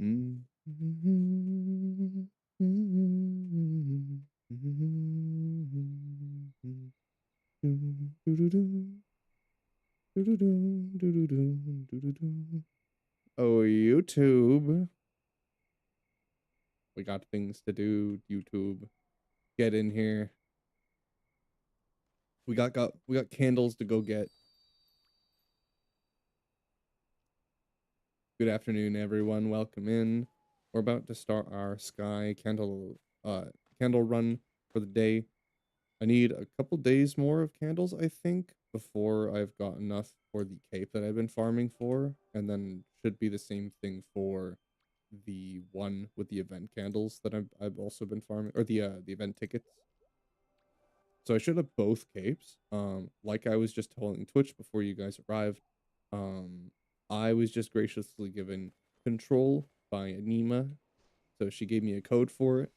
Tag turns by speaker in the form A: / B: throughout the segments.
A: Mm. Oh, YouTube. We got things to do, YouTube. Get in here. We got candles to go get. Good afternoon, everyone. Welcome in. We're about to start our sky candle run for the day. I need a couple days more of candles, I think, before I've got enough for the cape that I've been farming for, and then should be the same thing for the one with the event candles that I've also been farming, or the event tickets. So I should have both capes. Like I was just telling Twitch before you guys arrived, um, I was just graciously given control by Anima, so she gave me a code for it,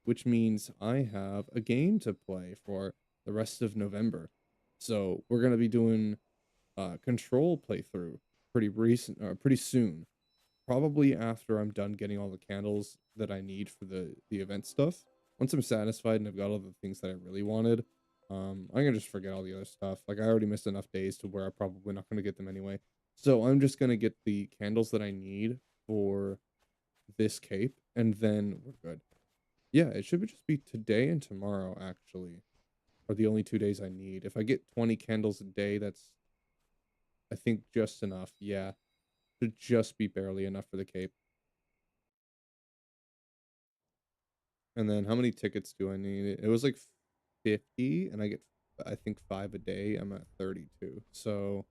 A: which means I have a game to play for the rest of November. So we're gonna be doing control playthrough pretty soon. Probably after I'm done getting all the candles that I need for the event stuff. Once I'm satisfied and I've got all the things that I really wanted, I'm gonna just forget all the other stuff. Like I already missed enough days to where I'm probably not gonna get them anyway. So I'm just gonna get the candles that I need for this cape, and then we're good. Yeah, it should just be today and tomorrow actually are the only 2 days I need. If I get 20 candles a day, that's I think just enough. Yeah, should just be barely enough for the cape. And then how many tickets do I need? It was like 50, and I get, I think, 5 a day. I'm at 32. So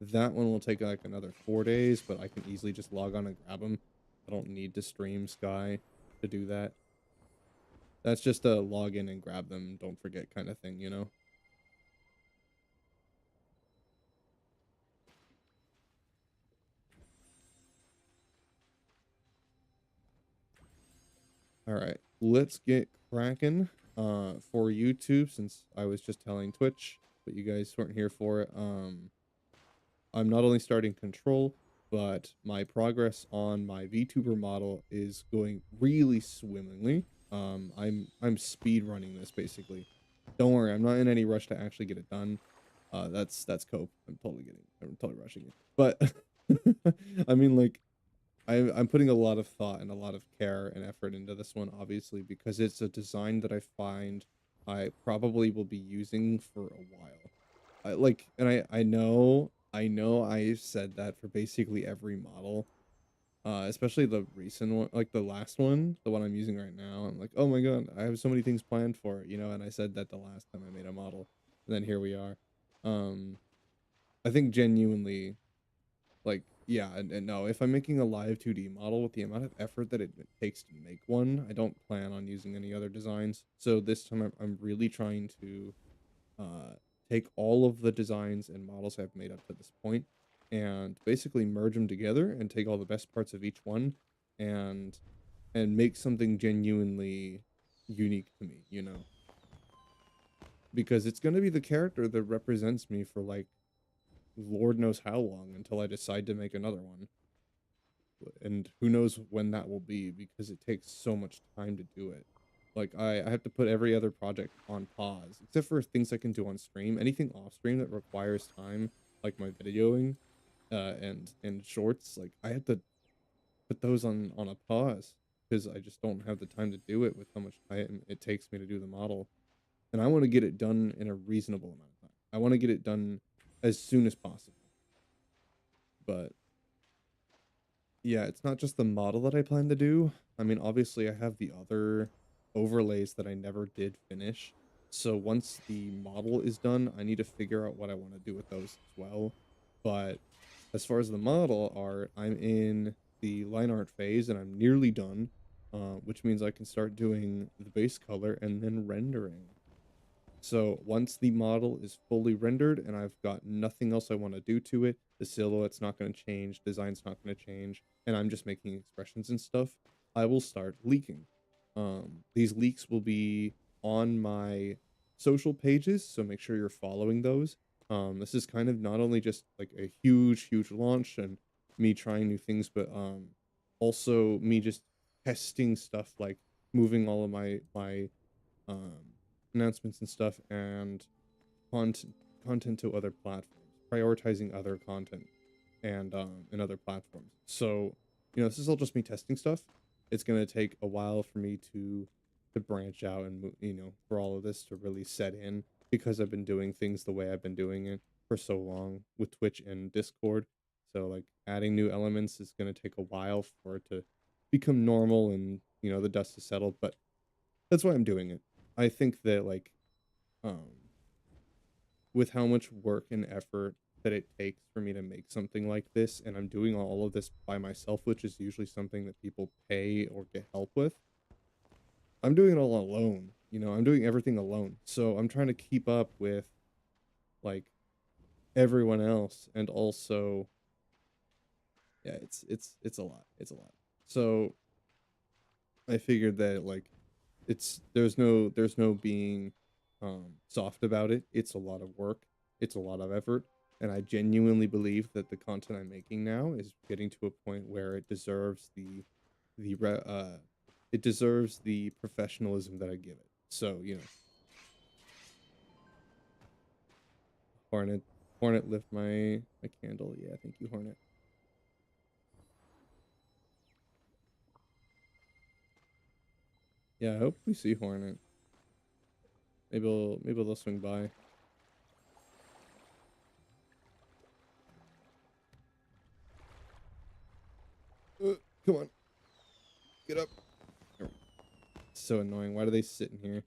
A: that one will take like another 4 days, but I can easily just log on and grab them. I don't need to stream Sky to do that. That's just a log in and grab them, don't forget kind of thing, you know? All right, let's get cracking. For YouTube, since I was just telling Twitch, but you guys weren't here for it. I'm not only starting Control, but my progress on my VTuber model is going really swimmingly. I'm speed running this basically. Don't worry, I'm not in any rush to actually get it done. That's cope. I'm totally rushing it. But I mean, like, I'm putting a lot of thought and a lot of care and effort into this one, obviously, because it's a design that I find I probably will be using for a while. I know I said that for basically every model, especially the recent one, like the last one, the one I'm using right now. I'm like, oh my god, I have so many things planned for it, and I said that the last time I made a model, and then here we are. Um, I think genuinely, like, yeah, and no, if I'm making a live 2D model with the amount of effort that it takes to make one, I don't plan on using any other designs. So this time I'm really trying to uh, take all of the designs and models I've made up to this point and basically merge them together and take all the best parts of each one and make something genuinely unique to me, because it's going to be the character that represents me for like Lord knows how long until I decide to make another one. And who knows when that will be because it takes so much time to do it. Like I have to put every other project on pause, except for things I can do on stream. Anything off stream that requires time, like my videoing, and shorts, like I have to put those on a pause because I just don't have the time to do it with how much time it takes me to do the model. And I want to get it done in a reasonable amount of time. I want to get it done as soon as possible. But yeah, it's not just the model that I plan to do. I mean, obviously, I have the other overlays that I never did finish. So once the model is done, I need to figure out what I want to do with those as well. But as far as the model art, I'm in the line art phase and I'm nearly done, which means I can start doing the base color and then rendering. So once the model is fully rendered and I've got nothing else I want to do to it, the silhouette's not going to change, design's not going to change, and I'm just making expressions and stuff, I will start leaking. These leaks will be on my social pages, so make sure you're following those. This is kind of not only just like a huge launch and me trying new things, but also me just testing stuff like moving all of my um announcements and stuff and content content to other platforms, prioritizing other content and other platforms. So, this is all just me testing stuff. It's gonna take a while for me to branch out and for all of this to really set in because I've been doing things the way I've been doing it for so long with Twitch and Discord. So like adding new elements is gonna take a while for it to become normal and the dust is settled, but that's why I'm doing it. I think that like um with how much work and effort that it takes for me to make something like this, and I'm doing all of this by myself, which is usually something that people pay or get help with. I'm doing it all alone. I'm doing everything alone. So I'm trying to keep up with like everyone else and also yeah, it's a lot. It's a lot. So I figured that like there's no being soft about it. It's a lot of work. It's a lot of effort, and I genuinely believe that the content I'm making now is getting to a point where the re- uh it deserves the professionalism that I give it. So, Hornet Hornet lift my candle. Yeah, thank you, Hornet. Yeah, I hope we see Hornet. Maybe they'll swing by. Come on, get up. There we go. So annoying. Why do they sit in here?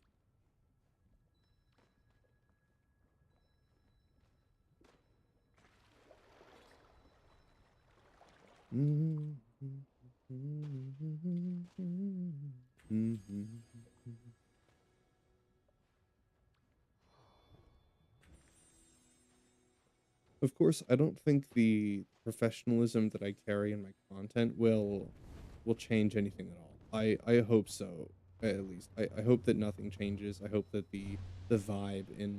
A: Of course, I don't think the professionalism that I carry in my content will change anything at all. I hope so, at least. I hope that nothing changes. I hope that the vibe in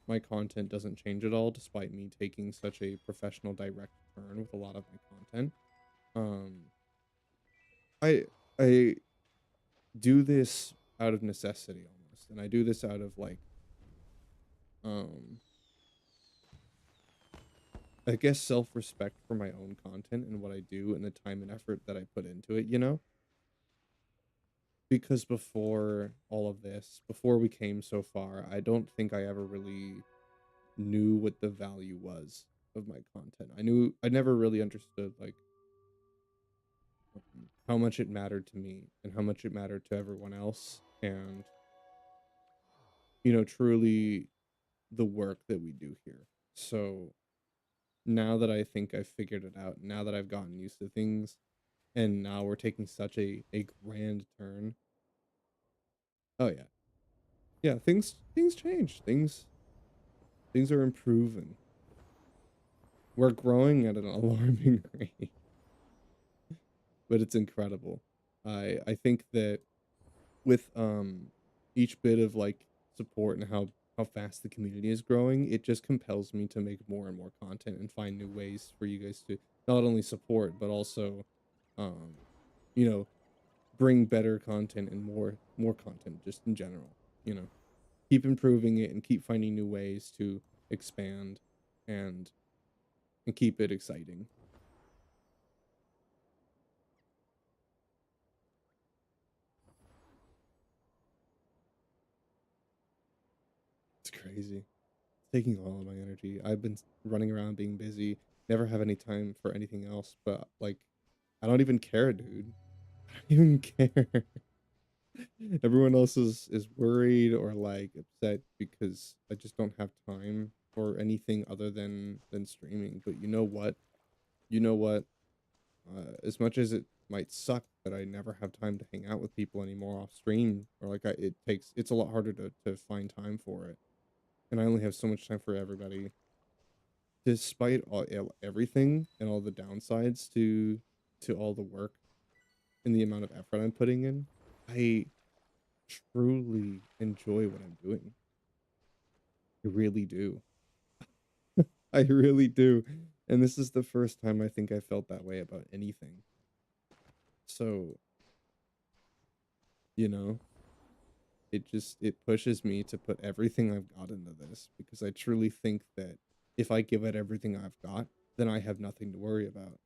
A: my content doesn't change at all, despite me taking such a professional direct turn with a lot of my content. Um, I I do this out of necessity almost, and I do this out of like um I guess self-respect for my own content and what I do and the time and effort that I put into it. Because before all of this, before we came so far, I don't think I ever really knew what the value was of my content. I never really understood like how much it mattered to me and how much it mattered to everyone else and truly the work that we do here. So now that I think I've figured it out, now that I've gotten used to things, and now we're taking such a grand turn. Oh yeah. Yeah, things change. Things are improving. We're growing at an alarming rate, but it's incredible. I think that with each bit of like support and how fast the community is growing, it just compels me to make more and more content and find new ways for you guys to not only support but also um you know bring better content and more content just in general. You know, keep improving it and keep finding new ways to expand and keep it exciting. It's crazy. It's taking all of my energy. I've been running around being busy, never have any time for anything else, but like I don't even care, dude. I don't even care. Everyone else is worried or like upset because I just don't have time for anything other than streaming. But you know what? You know what? As much as it might suck that I never have time to hang out with people anymore off stream, or like it's a lot harder to find time for it, and I only have so much time for everybody. Despite everything and all the downsides to all the work and the amount of effort I'm putting in, I truly enjoy what I'm doing. I really do. I really do. And this is the first time I think I felt that way about anything. So, you know, it pushes me to put everything I've got into this because I truly think that if I give it everything I've got, then I have nothing to worry about.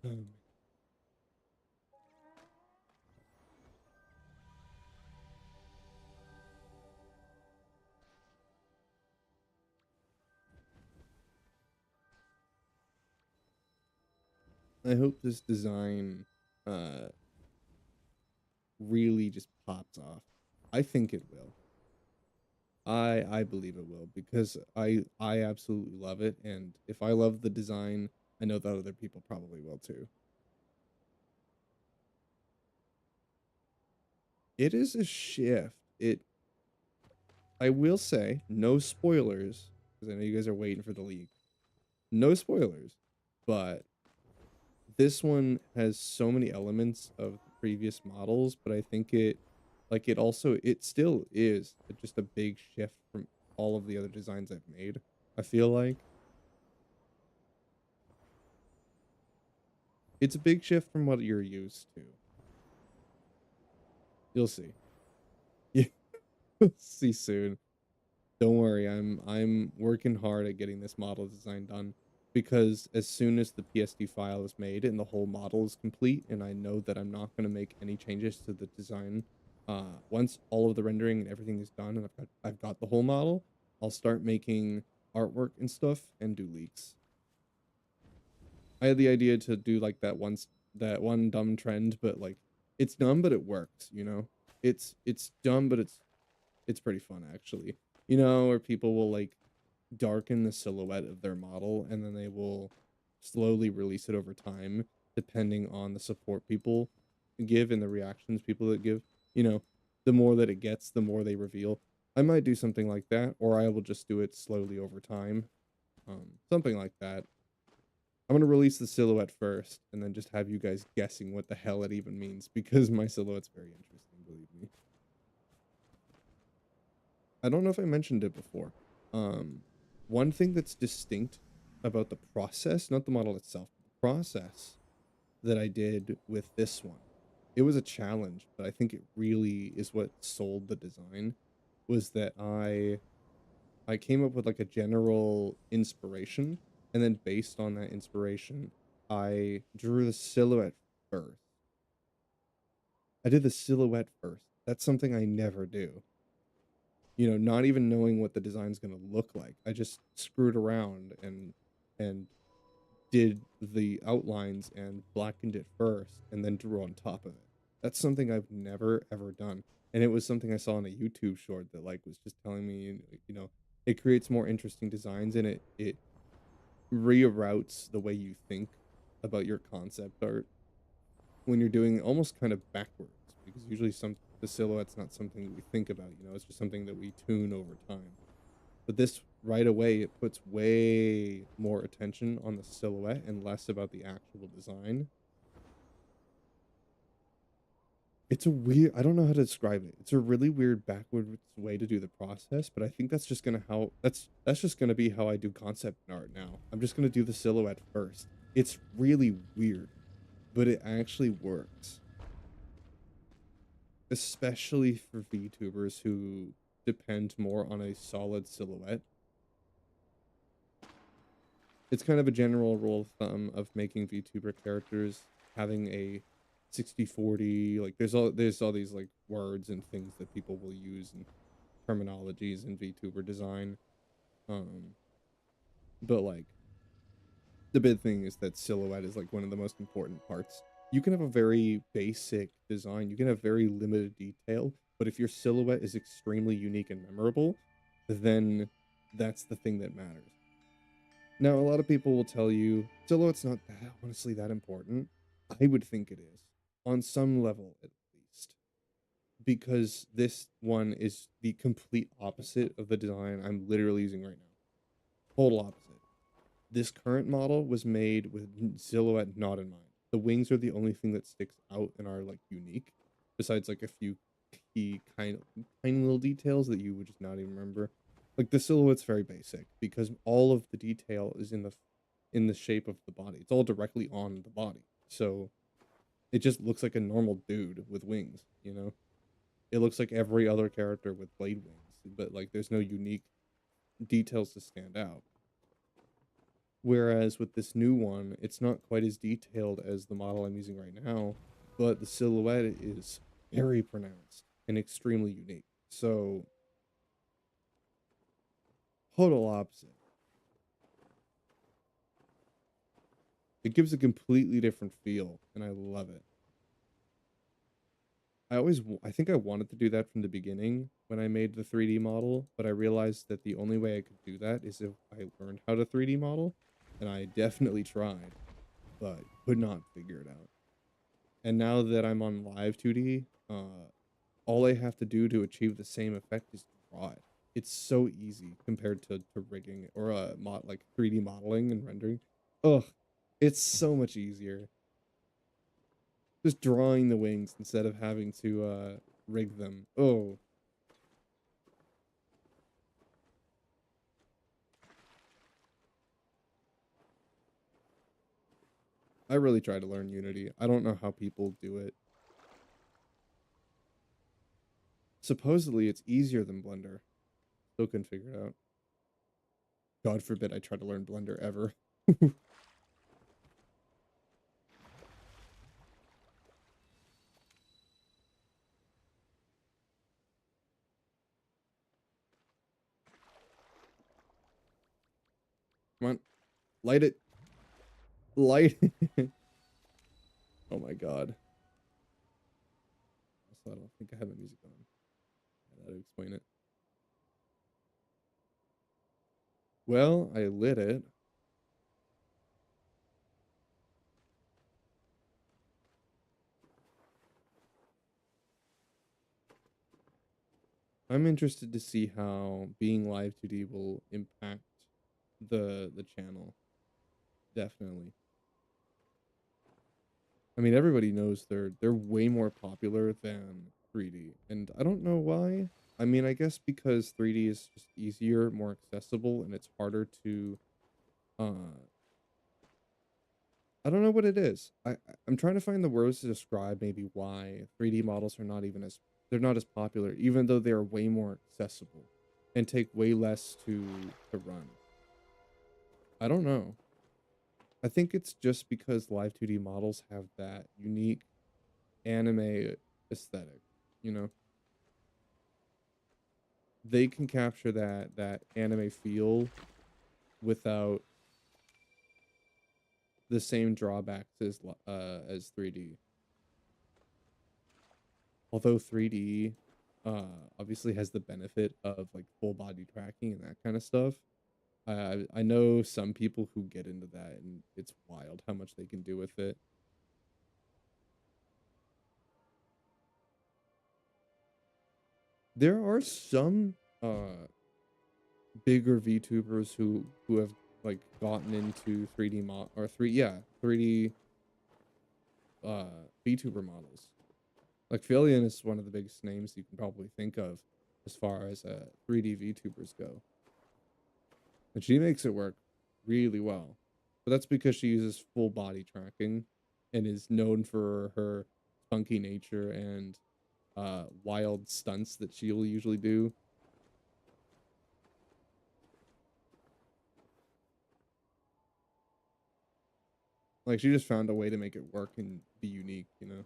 A: Um, I hope this design uh really just pops off. I think it will. I believe it will because I absolutely love it, and if I love the design, I know that other people probably will too. It is a shift. It I will say, no spoilers, because I know you guys are waiting for the leak. No spoilers, but this one has so many elements of the previous models, but I think it still is just a big shift from all of the other designs I've made. I feel like it's a big shift from what you're used to. You'll see. Yeah, see soon. Don't worry, I'm working hard at getting this model design done because as soon as the PSD file is made and the whole model is complete and I know that I'm not going to make any changes to the design, once all of the rendering and everything is done and I've got the whole model, I'll start making artwork and stuff and do leaks. I had the idea to do like that one dumb trend, but like it's dumb but it works, you know? It's dumb but it's pretty fun actually. You know, where people will like darken the silhouette of their model and then they will slowly release it over time depending on the support people give and the reactions people that give. You know, the more that it gets, the more they reveal. I might do something like that, or I will just do it slowly over time. Something like that. I'm gonna release the silhouette first and then just have you guys guessing what the hell it even means because my silhouette's very interesting, believe me. I don't know if I mentioned it before. Um, One thing that's distinct about the process, not the model itself, but the process that I did with this one, it was a challenge, but I think it really is what sold the design, was that I came up with like a general inspiration, and then based on that inspiration, I drew the silhouette first. I did the silhouette first. That's something I never do. You know, not even knowing what the design's gonna look like. I just screwed around and did the outlines and blackened it first and then drew on top of it. That's something I've never ever done. And it was something I saw on a YouTube short that like was just telling me, you know, it creates more interesting designs and it reroutes the way you think about your concept art when you're doing almost kind of backwards because usually the silhouette's not something we think about, you know, it's just something that we tune over time. But this right away, it puts way more attention on the silhouette and less about the actual design. It's a weird, I don't know how to describe it. It's a really weird backwards way to do the process, but I think that's just gonna how that's just gonna be how I do concept art now. I'm just gonna do the silhouette first. It's really weird, but it actually works. Especially for VTubers who depend more on a solid silhouette. It's kind of a general rule of thumb of making VTuber characters having a 60/40, like there's all these like words and things that people will use and terminologies in VTuber design. Um, but like the big thing is that silhouette is like one of the most important parts. You can have a very basic design, you can have very limited detail, but if your silhouette is extremely unique and memorable, then that's the thing that matters. Now, a lot of people will tell you silhouette's not that honestly that important. I would think it is, on some level at least. because this one is the complete opposite of the design I'm literally using right now. Total opposite. This current model was made with silhouette not in mind. The wings are the only thing that sticks out and are like unique, besides like a few key kind of tiny little details that you would just not even remember. Like the silhouette's very basic because all of the detail is in the shape of the body. It's all directly on the body. So it just looks like a normal dude with wings, you know? It looks like every other character with blade wings, but like there's no unique details to stand out. Whereas with this new one, it's not quite as detailed as the model I'm using right now, but the silhouette is very pronounced and extremely unique. So, total opposite. It gives a completely different feel, and I love it. I think I wanted to do that from the beginning when I made the 3D model, but I realized that the only way I could do that is if I learned how to 3D model, and I definitely tried, but could not figure it out. And now that I'm on live 2D, all I have to do to achieve the same effect is draw it. It's so easy compared to rigging or like 3D modeling and rendering. Ugh, it's so much easier. Just drawing the wings instead of having to rig them. Oh, I really try to learn Unity. I don't know how people do it. Supposedly it's easier than Blender. Still couldn't figure it out. God forbid I try to learn Blender ever. Come on, light it. Light it. Oh my god. Also, I don't think I have my music on. That'll explain it. Well, I lit it. I'm interested to see how being live 2D will impact the channel. Definitely. I mean, everybody knows they're way more popular than 3D, and I don't know why. I mean, I guess because 3D is just easier, more accessible, and it's harder to uh I don't know what it is. I'm trying to find the words to describe maybe why 3D models are not even as they're not as popular, even though they are way more accessible and take way less to run. I don't know. I think it's just because live 2D models have that unique anime aesthetic, you know? They can capture that anime feel without the same drawbacks as 3D. Although 3D obviously has the benefit of like full body tracking and that kind of stuff. I know some people who get into that and it's wild how much they can do with it. There are some bigger VTubers who have like gotten into 3D mod or 3D uh VTuber models. Like Philian is one of the biggest names you can probably think of as far as 3D VTubers go. And she makes it work really well. But that's because she uses full body tracking and is known for her funky nature and wild stunts that she'll usually do. Like she just found a way to make it work and be unique, you know.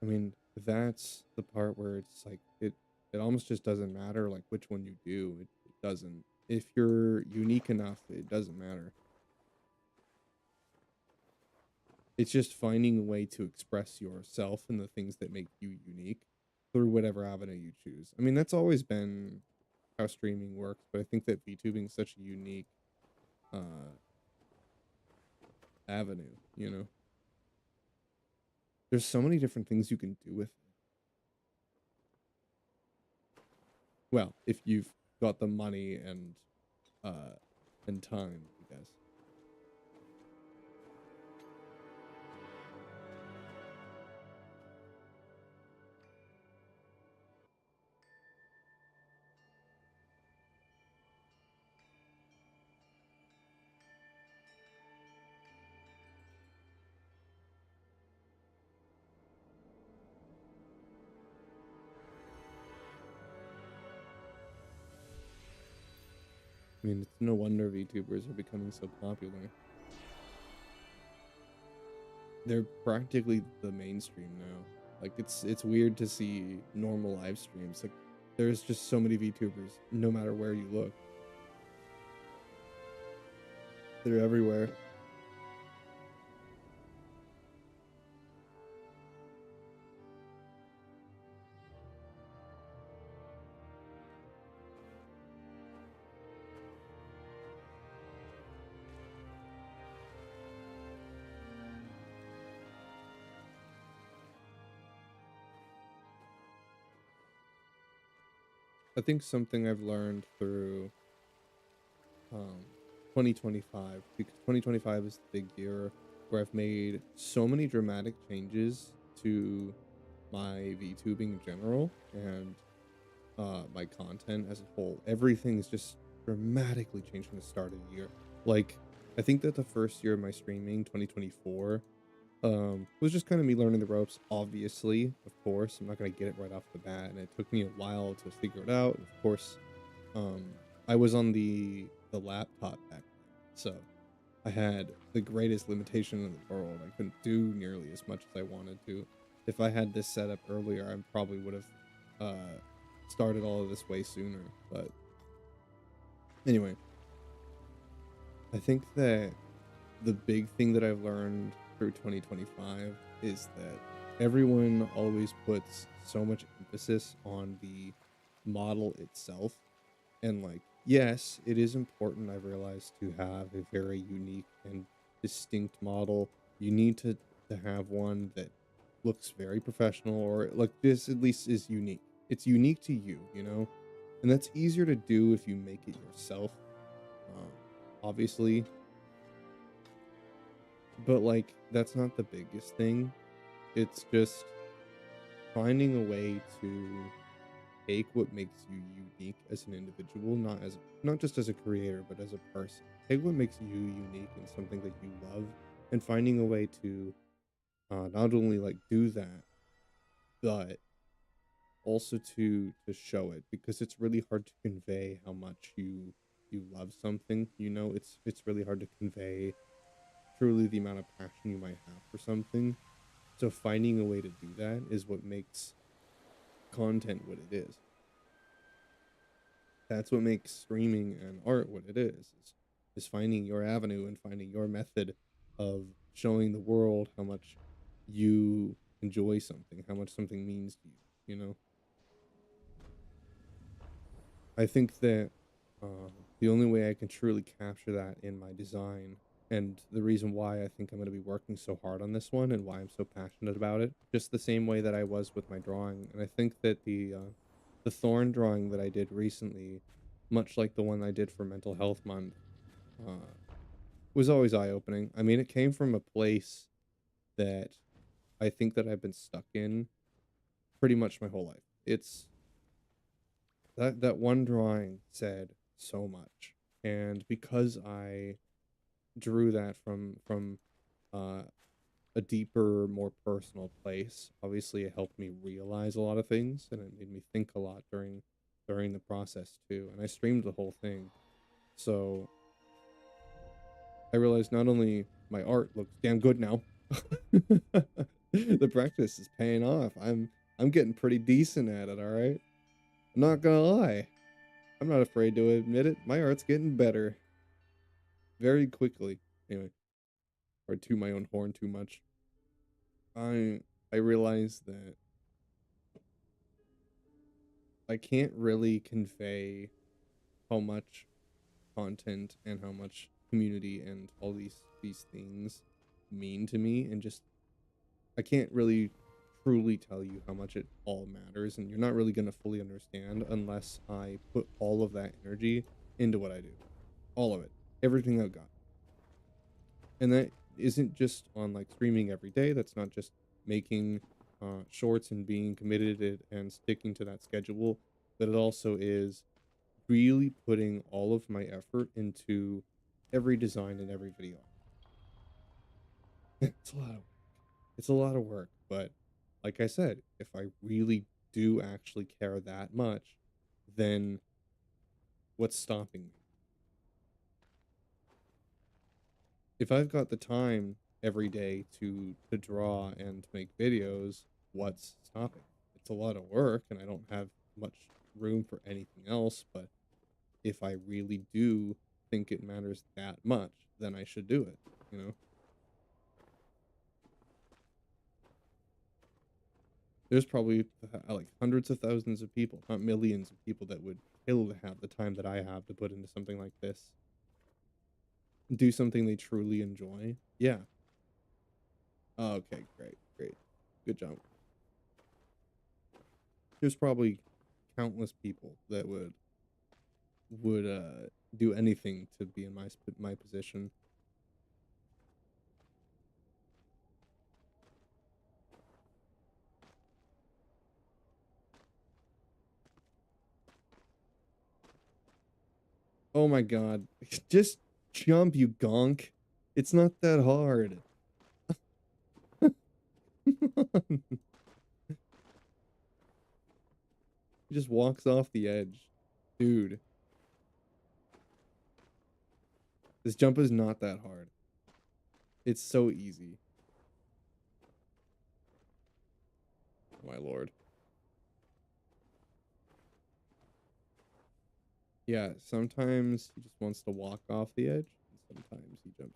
A: I mean, that's the part where it's like it almost just doesn't matter like which one you do. It doesn't. If you're unique enough, it doesn't matter. It's just finding a way to express yourself and the things that make you unique through whatever avenue you choose. I mean, that's always been how streaming works, but I think that VTubing is such a unique uh avenue, you know. There's so many different things you can do with it. Well, if you've got the money uh and time, I guess. I mean, it's no wonder VTubers are becoming so popular. They're practically the mainstream now. Like it's weird to see normal live streams. Like there's just so many VTubers no matter where you look. They're everywhere. I think something I've learned through um 2025, because 2025 is the big year where I've made so many dramatic changes to my VTubing in general and my content as a whole. Everything's just dramatically changed from the start of the year. Like I think that the first year of my streaming, 2024, was just kind of me learning the ropes. Obviously, of course, I'm not gonna get it right off the bat, and it took me a while to figure it out. Of course, um I was on the laptop back then, so I had the greatest limitation in the world. I couldn't do nearly as much as I wanted to. If I had this set up earlier, I probably would have started all of this way sooner. But anyway, I think that the big thing that I've learned through 2025 is that everyone always puts so much emphasis on the model itself. And like, yes, it is important, I've realized, to have a very unique and distinct model. You need to have one that looks very professional, or like this at least is unique. It's unique to you, you know? And that's easier to do if you make it yourself. Um, obviously, but like that's not the biggest thing. It's just finding a way to take what makes you unique as an individual, not just as a creator, but as a person. Take what makes you unique and something that you love, and finding a way to not only like do that, but also to show it, because it's really hard to convey how much you love something. You know, it's really hard to convey truly the amount of passion you might have for something. So finding a way to do that is what makes content what it is. That's what makes streaming and art what it is finding your avenue and finding your method of showing the world how much you enjoy something, how much something means to you, you know? I think that the only way I can truly capture that in my design, and the reason why I think I'm going to be working so hard on this one and why I'm so passionate about it, just the same way that I was with my drawing. And I think that the thorn drawing that I did recently, much like the one I did for Mental Health Month, uh, was always eye-opening. I mean, it came from a place that I think that I've been stuck in pretty much my whole life. It's that one drawing said so much, and because I drew that from uh, a deeper, more personal place, obviously it helped me realize a lot of things, and it made me think a lot during the process too. And I streamed the whole thing, so I realized not only my art looks damn good now, the practice is paying off. I'm getting pretty decent at it, all right? I'm not gonna lie. I'm not afraid to admit it. My art's getting better very quickly. Anyway, or to my own horn too much. I I realized that I can't really convey how much content and how much community and all these things mean to me in just I can't really truly tell you how much it all matters, and you're not really going to fully understand unless I put all of that energy into what I do. All of it. Everything I've got. And that isn't just on like streaming every day. That's not just making shorts and being committed and sticking to that schedule, but it also is really putting all of my effort into every design and every video. It's a lot of it's a lot of work, but like I said, if I really do actually care that much, then what's stopping me? If I've got the time every day to draw and to make videos, what's stopping? It's a lot of work and I don't have much room for anything else, but if I really do think it matters that much, then I should do it, you know? There's probably like hundreds of thousands of people, not millions of people that would kill to have the time that I have to put into something like this. Do something they truly enjoy. Yeah. Oh, okay, great, great. Good job. There's probably countless people that would do anything to be in my position. Oh my god. Just jump, you gonk. It's not that hard. He just walks off the edge. Dude, this jump is not that hard. It's so easy. Oh my lord. Yeah, sometimes he just wants to walk off the edge, and sometimes he jumps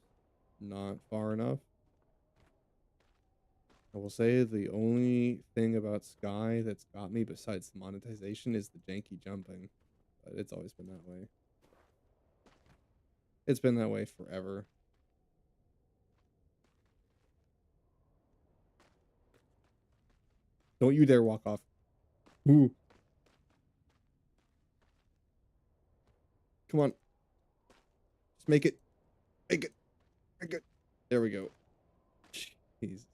A: not far enough. I will say the only thing about Sky that's got me besides the monetization is the janky jumping, but it's always been that way. It's been that way forever. Don't you dare walk off. Ooh, come on. Just make it. Make it. Make it. There we go. Jesus.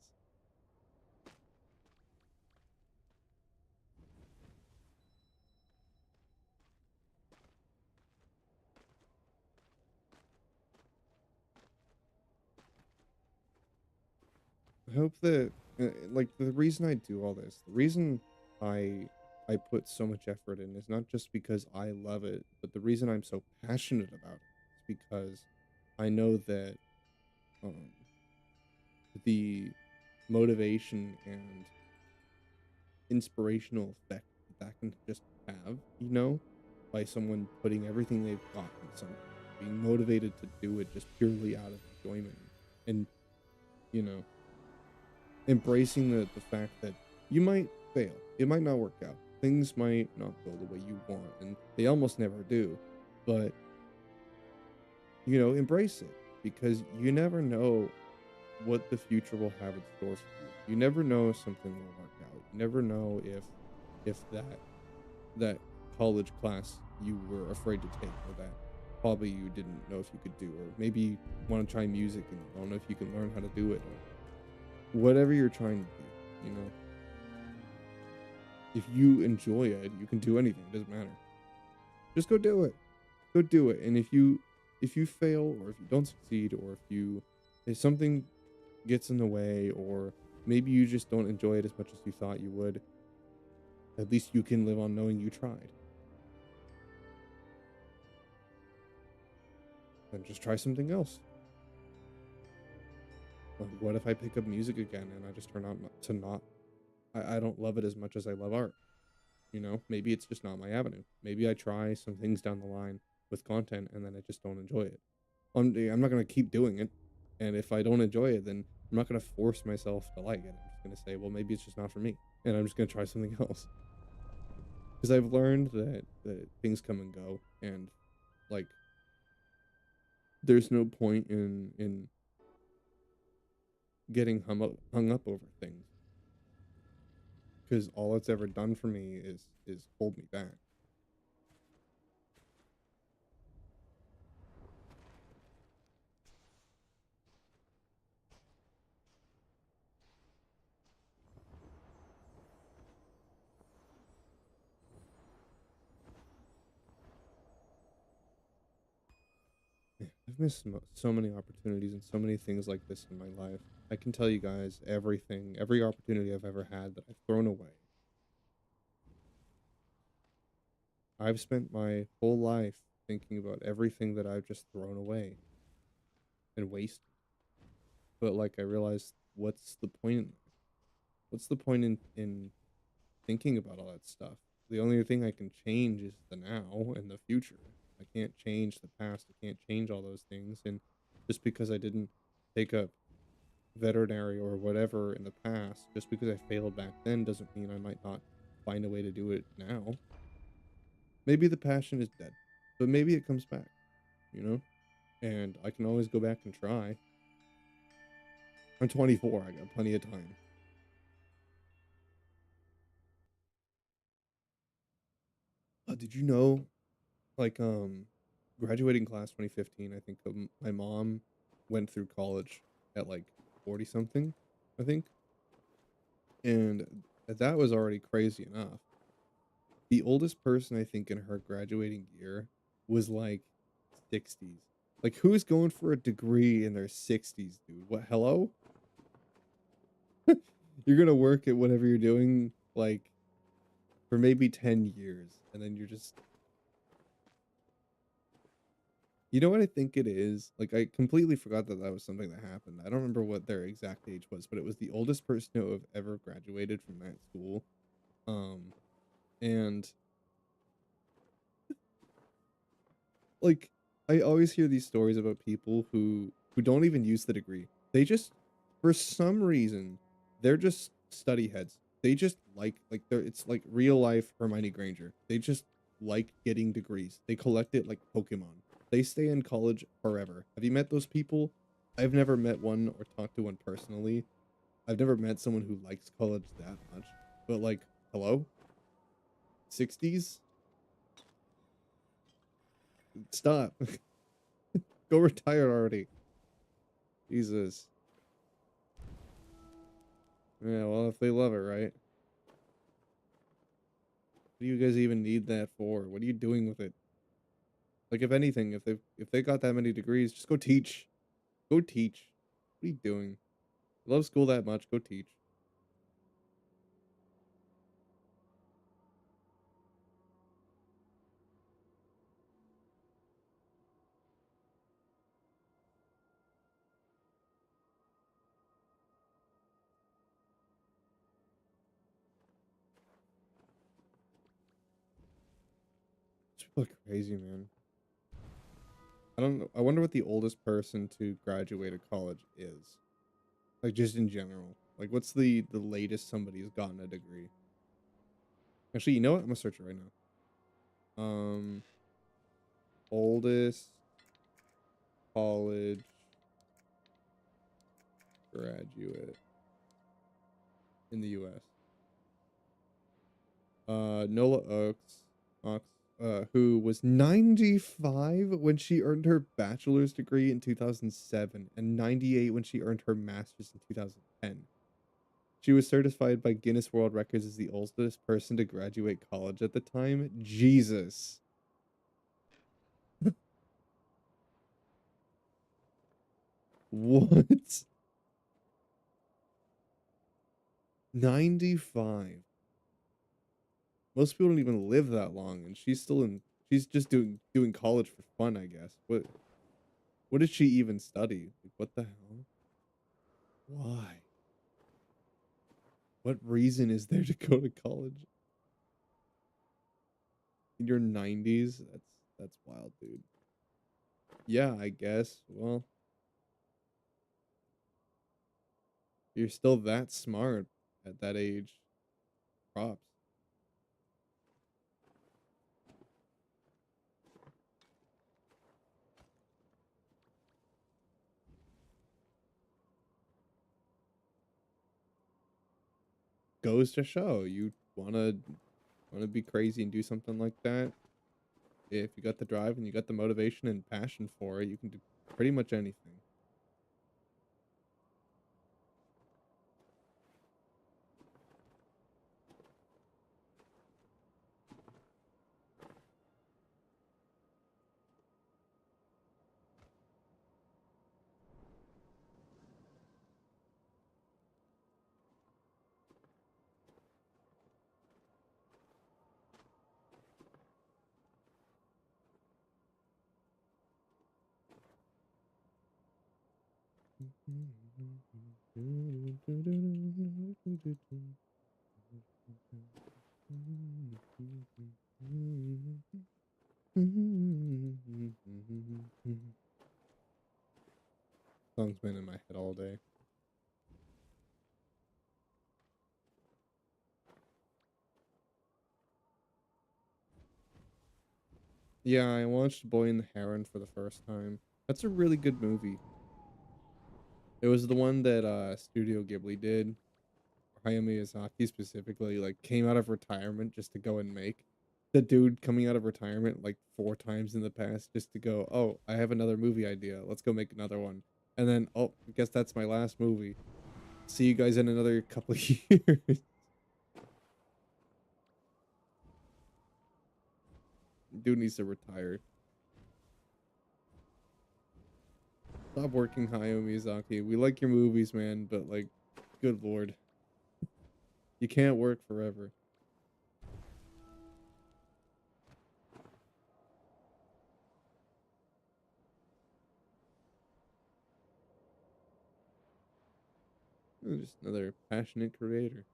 A: I hope that like the reason I do all this, the reason I put so much effort in is not just because I love it, but the reason I'm so passionate about it is because I know that um the motivation and inspirational effect that that can just have, you know, by someone putting everything they've got in something, being motivated to do it just purely out of enjoyment and, you know, embracing the fact that you might fail. It might not work out. Things might not go the way you want, and they almost never do. But, you know, embrace it because you never know what the future will have in store for you. You never know if something will work out. You never know if that college class you were afraid to take or that hobby you didn't know if you could do, or maybe you want to try music and you don't know if you can learn how to do it, or whatever you're trying to do, you know. If you enjoy it, you can do anything. It doesn't matter. Just go do it. Go do it. And if you fail or if you don't succeed or if something gets in the way or maybe you just don't enjoy it as much as you thought you would, at least you can live on knowing you tried. And just try something else. Like, what if I pick up music again and I just turn out to not I don't love it as much as I love art? You know, maybe it's just not my avenue. Maybe I try some things down the line with content and then I just don't enjoy it. I'm not going to keep doing it. And if I don't enjoy it, then I'm not going to force myself to like it. I'm just going to say, well, maybe it's just not for me. And I'm just going to try something else. Because I've learned that things come and go. And like, there's no point in getting hung up over things, because all it's ever done for me is hold me back. Man, I've missed so many opportunities and so many things like this in my life. I can tell you guys everything, every opportunity I've ever had that I've thrown away. I've spent my whole life thinking about everything that I've just thrown away and wasted. But like I realized, what's the point in that? What's the point in thinking about all that stuff? The only thing I can change is the now and the future. I can't change the past. I can't change all those things. And just because I didn't take up veterinary or whatever in the past, just because I failed back then doesn't mean I might not find a way to do it now. Maybe the passion is dead, but maybe it comes back, you know? And I can always go back and try. I'm 24. I got plenty of time. Did you know, like, graduating class 2015, I think my mom went through college at like 40 something, I think. And that was already crazy enough. The oldest person I think in her graduating year was like 60s. Like, who's going for a degree in their 60s, dude? What, hello? You're gonna work at whatever you're doing, like, for maybe 10 years, and then you're just, you know what I think it is? Like, I completely forgot that that was something that happened. I don't remember what their exact age was, but it was the oldest person to have ever graduated from that school. Um, and like, I always hear these stories about people who don't even use the degree. They just, for some reason, they're just study heads. They just like they're, it's like real life Hermione Granger. They just like getting degrees. They collect it like Pokemon. They stay in college forever. Have you met those people? I've never met one or talked to one personally. I've never met someone who likes college that much. But like, hello? 60s? Stop. Go retire already. Jesus. Yeah, well, if they love it, right? What do you guys even need that for? What are you doing with it? Like, if anything, if they got that many degrees, just go teach. Go teach. What are you doing? You love school that much, go teach. People are crazy, man. I don't know. I wonder what the oldest person to graduate a college is. Like, just in general. Like, what's the latest somebody's gotten a degree? Actually, you know what? I'm gonna search it right now. Oldest college graduate in the US. Nola Ox, who was 95 when she earned her bachelor's degree in 2007 and 98 when she earned her master's in 2010. She was certified by Guinness World Records as the oldest person to graduate college at the time. Jesus. What? 95. Most people don't even live that long, and she's just doing college for fun, I guess. What did she even study? Like, what the hell? Why? What reason is there to go to college in your 90s? That's wild, dude. Yeah, I guess. Well, you're still that smart at that age. Props. goes to show you wanna be crazy and do something like that. If you got the drive and you got the motivation and passion for it, you can do pretty much anything. Song's been in my head all day. Yeah, I watched Boy and the Heron for the first time. That's a really good movie. It was the one that Studio Ghibli did. Hayao Miyazaki specifically, like, came out of retirement just to go and make. The dude coming out of retirement like 4 times in the past just to go, "Oh, I have another movie idea. Let's go make another one." And then, "Oh, I guess that's my last movie. See you guys in another couple of years." Dude needs to retire. Stop working, Hayao Miyazaki. We like your movies, man, but, like, good lord. You can't work forever. Just another passionate creator.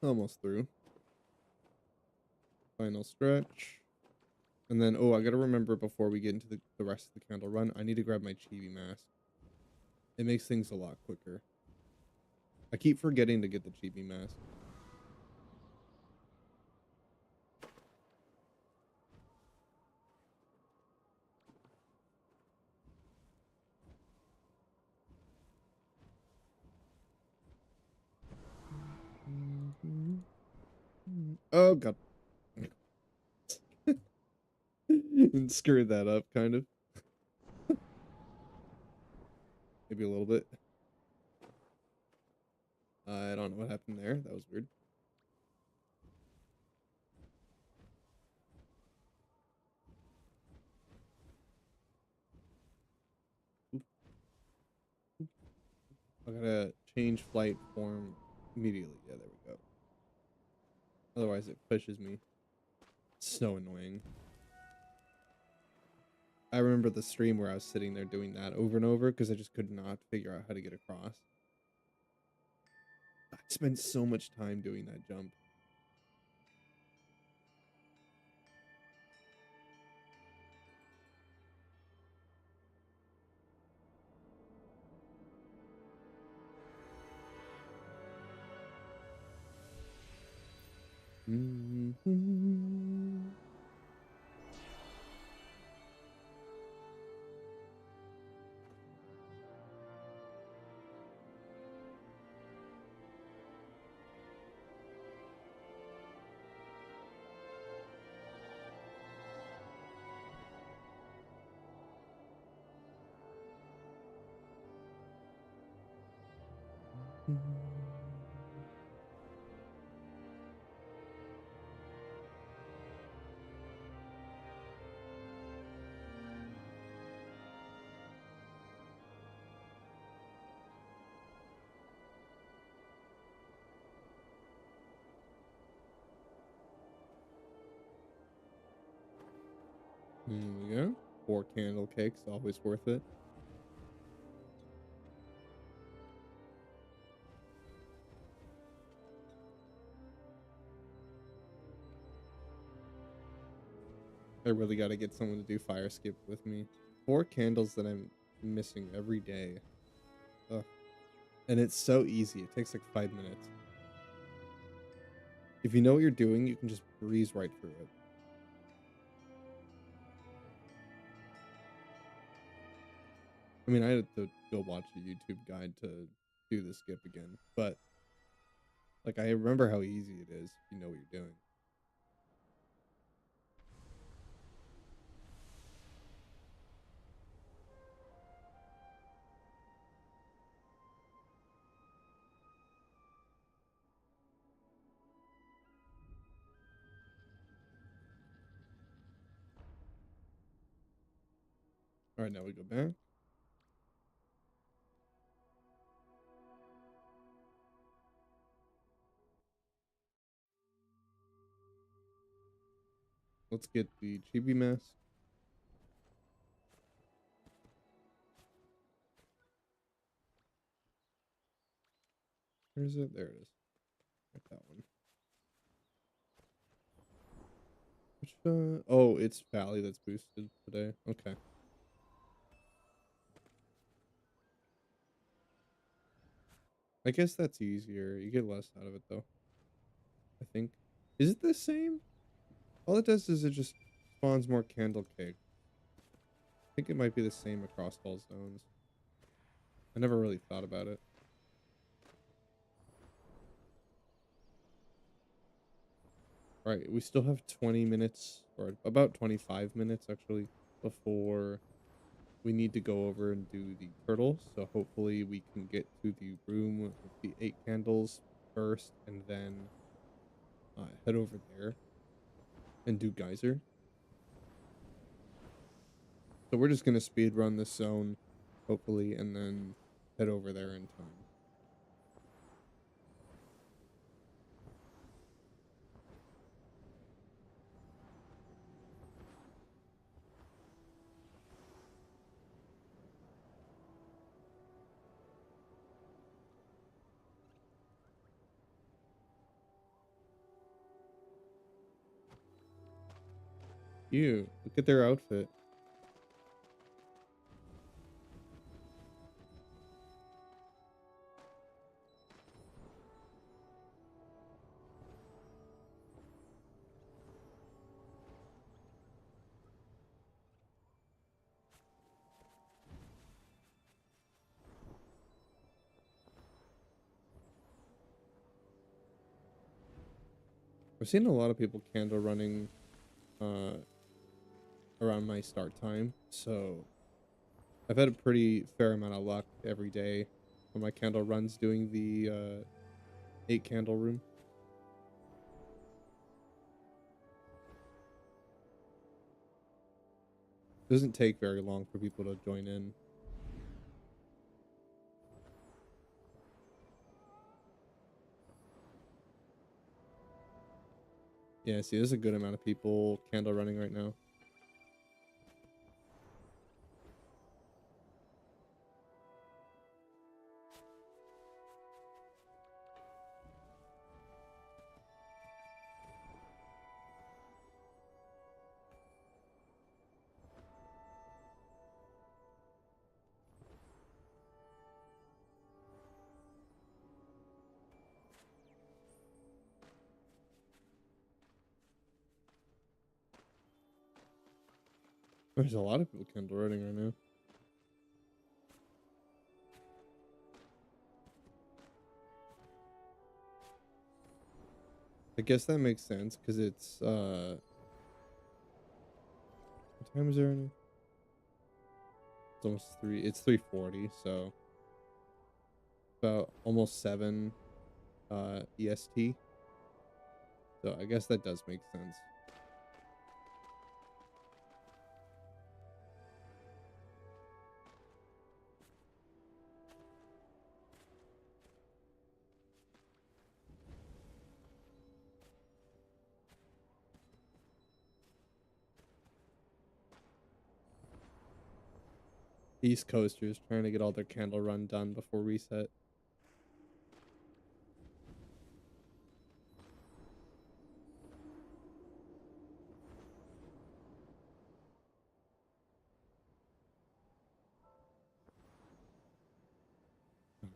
A: Almost through. Final stretch. And then, oh, I gotta remember before we get into the rest of the candle run, I need to grab my chibi mask. It makes things a lot quicker. I keep forgetting to get the chibi mask. Oh, God. And screwed that up, kind of. Maybe a little bit. I don't know what happened there. That was weird. I gotta change flight form immediately. Yeah, there we go. Otherwise, it pushes me. So annoying. I remember the stream where I was sitting there doing that over and over because I just could not figure out how to get across. I spent so much time doing that jump. Yeah. 4 candle cakes, always worth it. I really gotta get someone to do fire skip with me. 4 candles that I'm missing every day. Ugh. And it's so easy. It takes like 5 minutes. If you know what you're doing, you can just breeze right through it. I mean, I had to go watch a YouTube guide to do the skip again, but like I remember how easy it is if you know what you're doing. All right, now we go back. Let's get the chibi mask. Where is it? There it is. Right, that one. Which oh, it's Valley that's boosted today. Okay. I guess that's easier. You get less out of it though. I think. Is it the same? All it does is it just spawns more candle cake. I think it might be the same across all zones. I never really thought about it. All right, we still have 20 minutes, or about 25 minutes actually, before we need to go over and do the turtle. So hopefully we can get to the room with the 8 candles first, and then head over there and do geyser. So we're just gonna speed run this zone, hopefully, and then head over there in time. Ew, look at their outfit. I've seen a lot of people candle running uh around my start time, so I've had a pretty fair amount of luck every day on my candle runs doing the 8 candle room. It doesn't take very long for people to join in. Yeah, see, there's a good amount of people candle running right now. There's a lot of people candle running right now. I guess that makes sense because it's what time is there now? It's almost 3. It's 3:40, so about almost 7 EST. So I guess that does make sense. East Coasters trying to get all their candle run done before reset.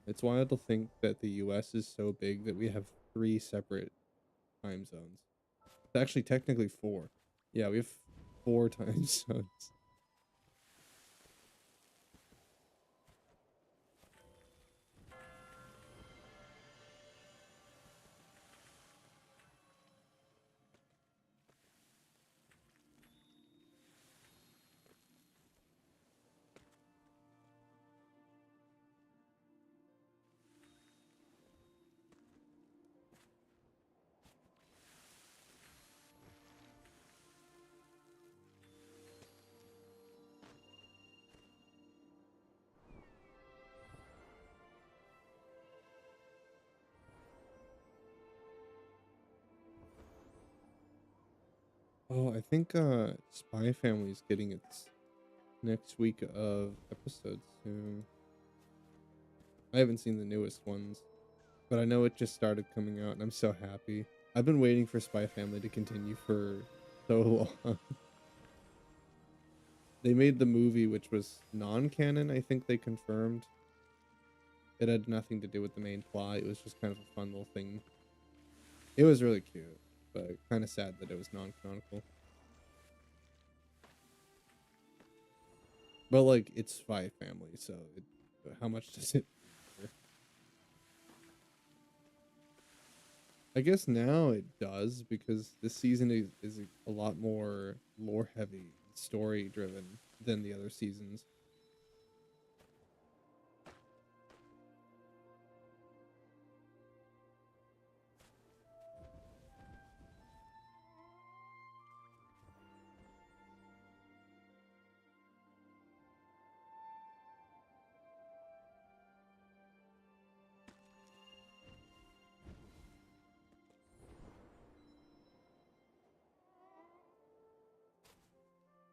A: It's wild to think that the US is so big that we have 3 separate time zones. It's actually technically 4. Yeah, we have 4 time zones. Oh, I think Spy Family's getting its next week of episodes soon. I haven't seen the newest ones, but I know it just started coming out and I'm so happy. I've been waiting for Spy Family to continue for so long. They made the movie, which was non-canon. I think they confirmed it had nothing to do with the main plot. It was just kind of a fun little thing. It was really cute, but kind of sad that it was non-canonical. But like, it's Spy Family, so how much does it matter? I guess now it does, because this season is a lot more lore heavy, story driven than the other seasons.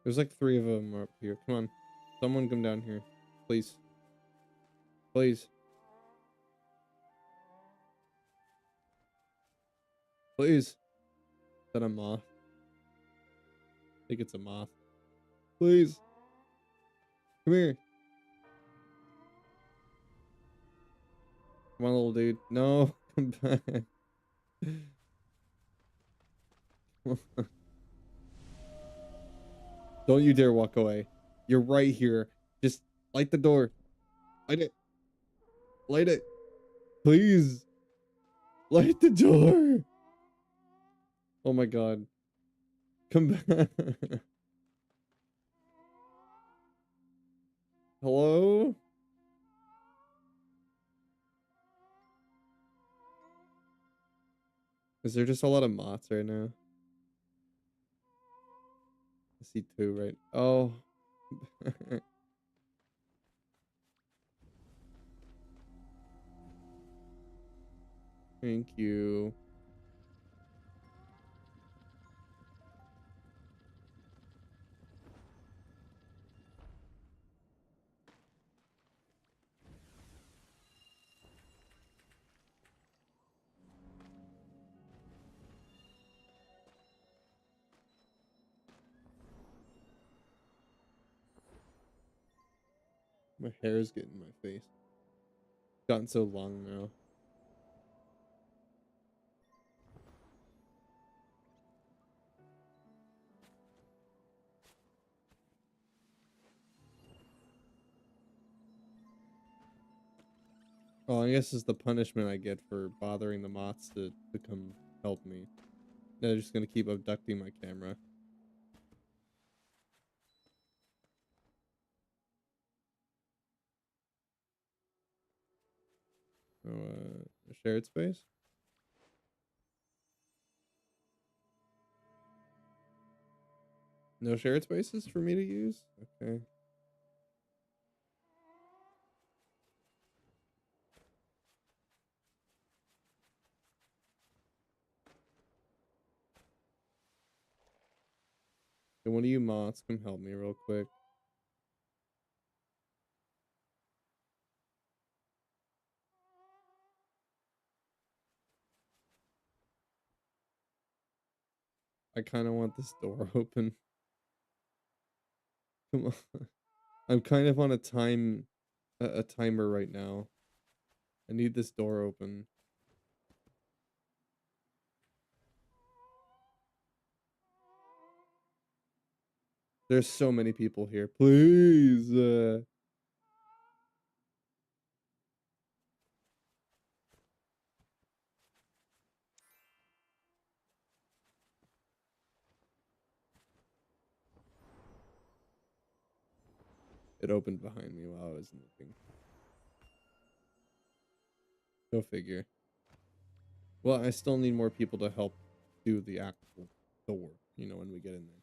A: There's like 3 of them up here. Come on, someone come down here, please, please, please. Is that a moth? I think it's a moth. Please, come here. Come on, little dude. No, come back. Don't you dare walk away. You're right here. Just light the door. Light it. Light it. Please. Light the door. Oh my god. Come back. Hello? Is there just a lot of moths right now? I see 2, right? Oh. Thank you. My hair's getting in my face. It's gotten so long now. Oh, I guess it's the punishment I get for bothering the moths to come help me. They're just gonna keep abducting my camera. Oh, a shared space? No shared spaces for me to use? Okay. Can one of you moths come help me real quick? I kind of want this door open. Come on. I'm kind of on a timer right now. I need this door open. There's so many people here. Please. It opened behind me while I was moving. Go figure. Well, I still need more people to help do the actual door, you know, when we get in there.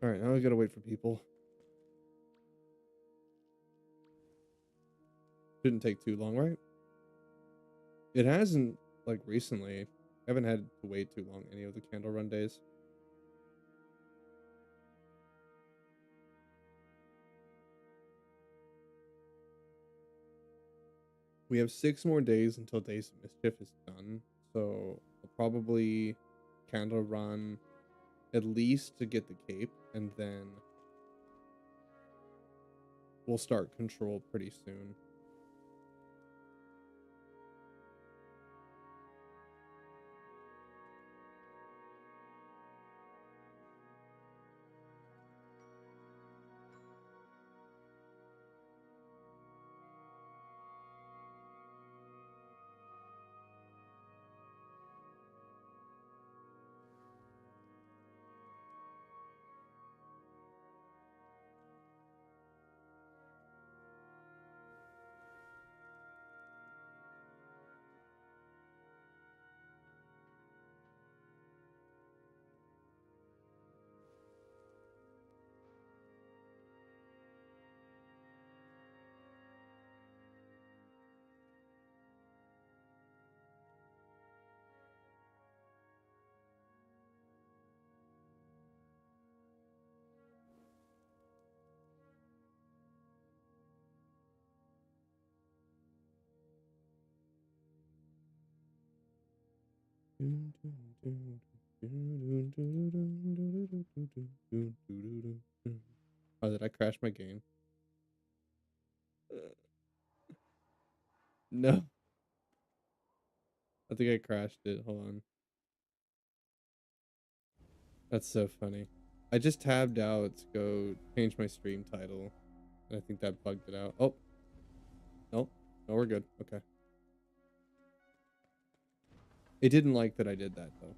A: All right, now we gotta wait for people. Shouldn't take too long, right? It hasn't, like, recently. I haven't had to wait too long any of the candle run days. We have 6 more days until Days of Mischief is done, so I'll probably candle run at least to get the cape, and then we'll start control pretty soon. Oh, did I crash my game? No. I think I crashed it. Hold on. That's so funny. I just tabbed out to go change my stream title. And I think that bugged it out. Oh. No. No, we're good. Okay. It didn't like that I did that, though.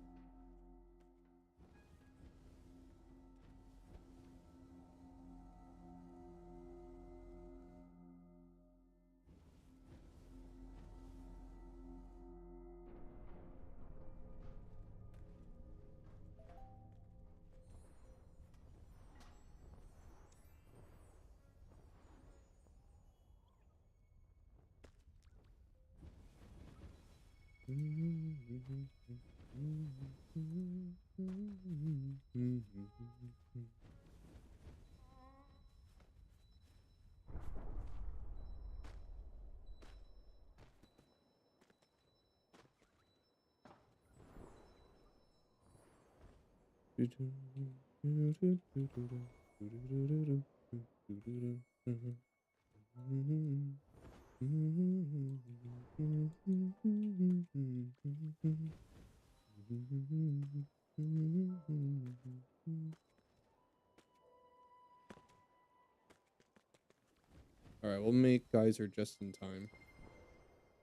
A: All right, we'll make Geyser just in time.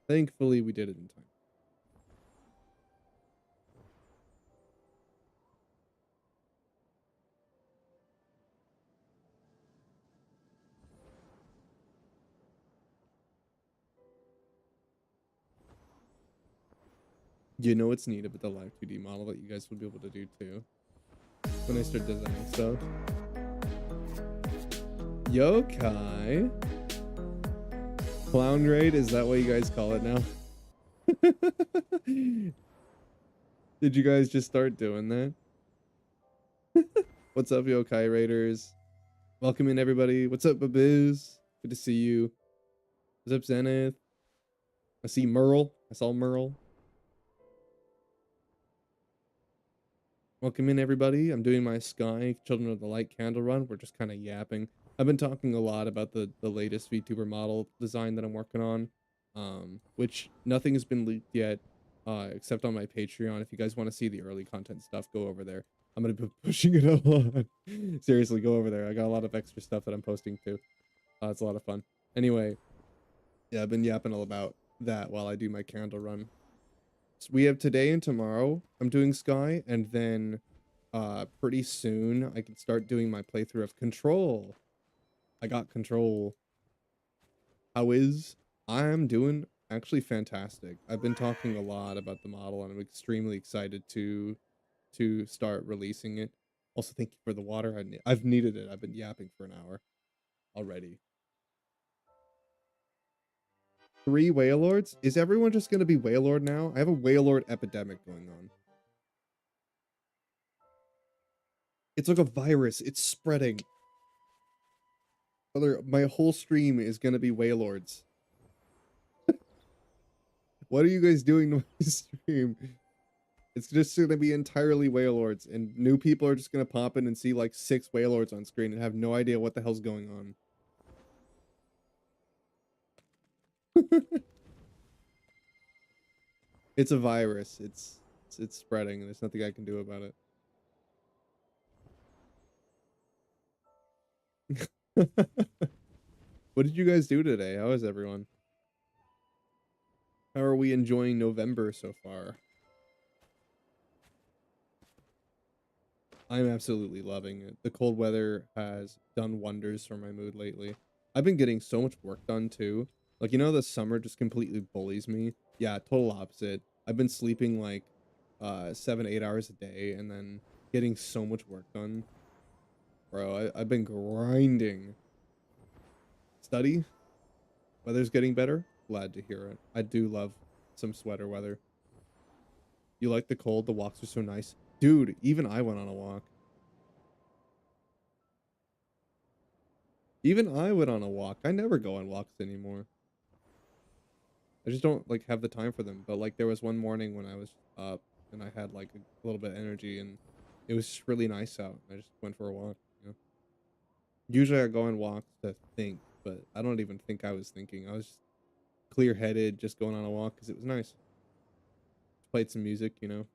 A: Thankfully, we did it in time. You know what's neat about the live 2D model that you guys will be able to do too when I start designing stuff? Yokai? Clown grade? Is that what you guys call it now? Did you guys just start doing that? What's up, Yokai Raiders? Welcome in, everybody. What's up, Baboos? Good to see you. What's up, Zenith? I see Merle. I saw Merle. Welcome in, everybody. I'm doing my Sky Children of the Light candle run. We're just kind of yapping. I've been talking a lot about the latest VTuber model design that I'm working on, which nothing has been leaked yet, except on my Patreon. If you guys want to see the early content stuff, go over there. I'm going to be pushing it a lot. Seriously, go over there. I got a lot of extra stuff that I'm posting too. It's a lot of fun. Anyway, yeah, I've been yapping all about that while I do my candle run. So we have today and tomorrow. I'm doing Sky, and then pretty soon I can start doing my playthrough of Control. I got Control. How is? I'm doing actually fantastic. I've been talking a lot about the model, and I'm extremely excited to start releasing it. Also, thank you for the water. I've needed it. I've been yapping for an hour already. 3 Wailords? Is everyone just gonna be Wailord now? I have a Wailord epidemic going on. It's like a virus. It's spreading. My whole stream is gonna be Wailords. What are you guys doing to my stream? It's just gonna be entirely Wailords, and new people are just gonna pop in and see like 6 Wailords on screen and have no idea what the hell's going on. It's a virus. It's spreading, and there's nothing I can do about it. What did you guys do today? How is everyone? How are we enjoying November so far? I'm absolutely loving it. The cold weather has done wonders for my mood lately. I've been getting so much work done too. Like, you know, the summer just completely bullies me. Yeah, total opposite. I've been sleeping like 7, 8 hours a day and then getting so much work done. Bro, I've been grinding. Study? Weather's getting better? Glad to hear it. I do love some sweater weather. You like the cold? The walks are so nice. Dude, even I went on a walk. Even I went on a walk. I never go on walks anymore. I just don't like have the time for them. But like there was one morning when I was up and I had like a little bit of energy and it was just really nice out. I just went for a walk, you know. Usually I go on walks to think, but I don't even think I was thinking. I was just clear-headed, just going on a walk because it was nice. Played some music, you know.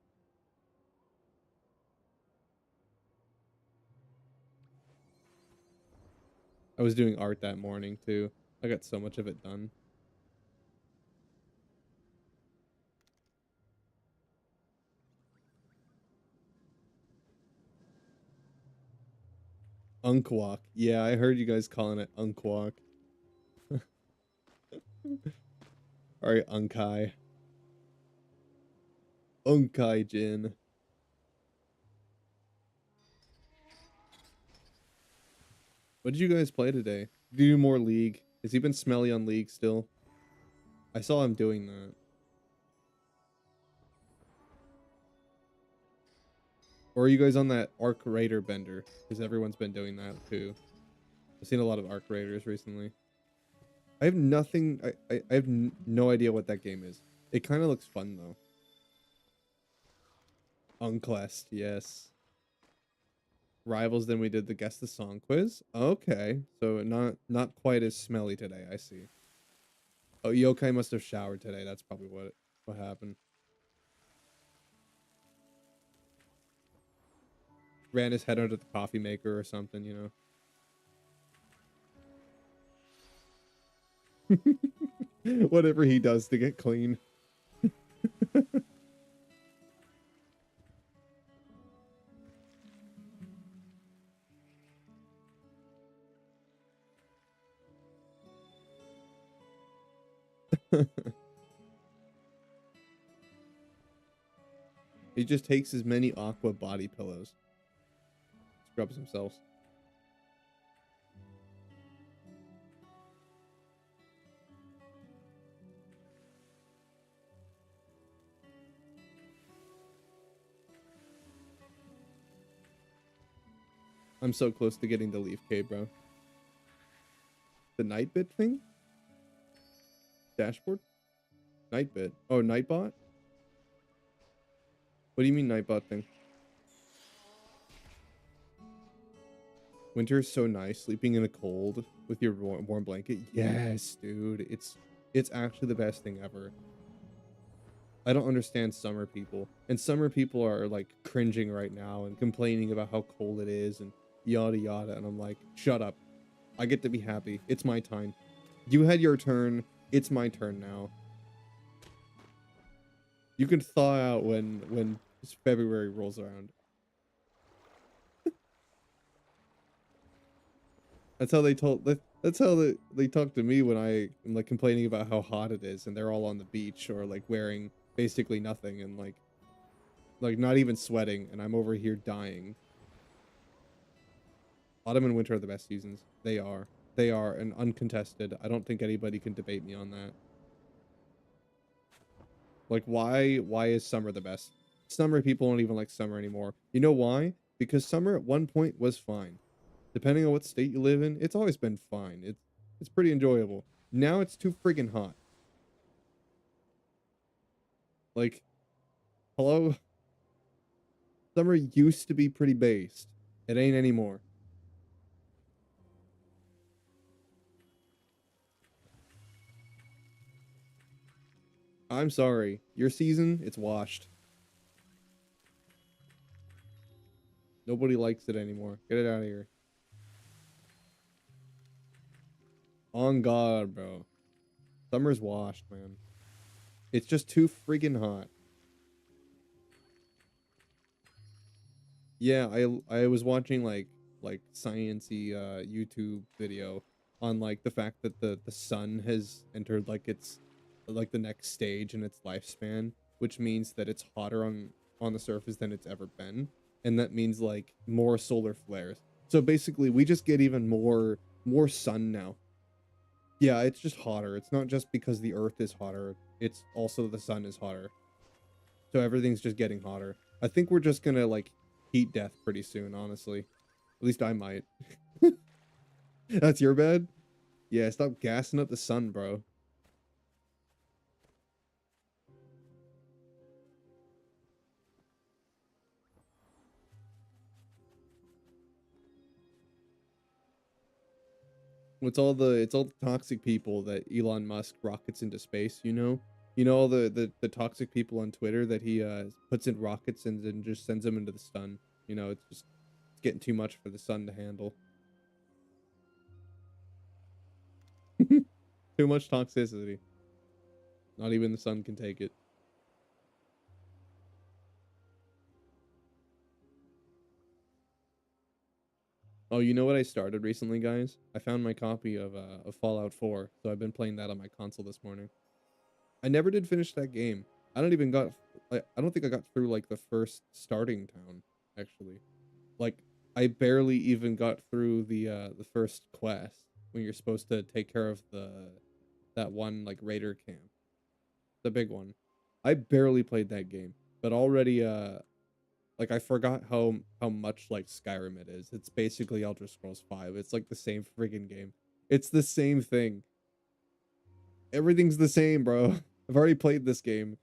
A: I was doing art that morning too. I got so much of it done. Unkwalk. Yeah, I heard you guys calling it Unkwalk. Alright, Unkai. Unkai Jin. What did you guys play today? Did you do more League? Has he been smelly on League still? I saw him doing that. Or are you guys on that Arc Raider bender? Because everyone's been doing that too. I've seen a lot of Arc Raiders recently. I have nothing. I have no idea what that game is. It kind of looks fun though. Unclest, yes. Rivals. Then we did the guess the song quiz. Okay, so not quite as smelly today. I see. Oh, Yokai must have showered today. That's probably what happened. Ran his head under the coffee maker or something, you know. Whatever he does to get clean. He just takes as many aqua body pillows. Scrubs himself. I'm so close to getting the Leaf Cave, bro. The Nightbit thing? Dashboard? Nightbit. Oh, Nightbot? What do you mean Nightbot thing? Winter is so nice, sleeping in the cold with your warm blanket. Yes, dude. It's actually the best thing ever. I don't understand summer people. And summer people are like cringing right now and complaining about how cold it is and yada yada. And I'm like, shut up. I get to be happy. It's my time. You had your turn. It's my turn now. You can thaw out when February rolls around. That's how they told. That's how they talk to me when I am like complaining about how hot it is, and they're all on the beach or like wearing basically nothing and like not even sweating, and I'm over here dying. Autumn and winter are the best seasons. They are. They are, and uncontested. I don't think anybody can debate me on that. Like, why is summer the best? Summer people don't even like summer anymore. You know why? Because summer at one point was fine. Depending on what state you live in, it's always been fine. It's pretty enjoyable. Now it's too friggin' hot. Like, hello? Summer used to be pretty based. It ain't anymore. I'm sorry. Your season, it's washed. Nobody likes it anymore. Get it out of here. On God, bro. Summer's washed, man. It's just too friggin' hot. Yeah, I was watching like sciencey YouTube video on like the fact that the sun has entered like its like the next stage in its lifespan, which means that it's hotter on the surface than it's ever been, and that means like more solar flares. So basically, we just get even more sun now. Yeah, it's just hotter. It's not just because the Earth is hotter. It's also the sun is hotter. So everything's just getting hotter. I think we're just gonna like heat death pretty soon, honestly. At least I might. That's your bad? Yeah, stop gassing up the sun, bro. It's all the toxic people that Elon Musk rockets into space, you know? You know all the toxic people on Twitter that he puts in rockets and then just sends them into the sun. You know, it's getting too much for the sun to handle. Too much toxicity. Not even the sun can take it. Oh, you know what I started recently, guys? I found my copy of Fallout 4, so I've been playing that on my console this morning. I never did finish that game. I don't even got like I don't think I got through like the first starting town, actually. Like I barely even got through the first quest when you're supposed to take care of the that one like raider camp, the big one. I barely played that game, but already like I forgot how much like Skyrim it is. It's basically Elder Scrolls 5. It's like the same friggin' game. It's the same thing. Everything's the same, bro. I've already played this game.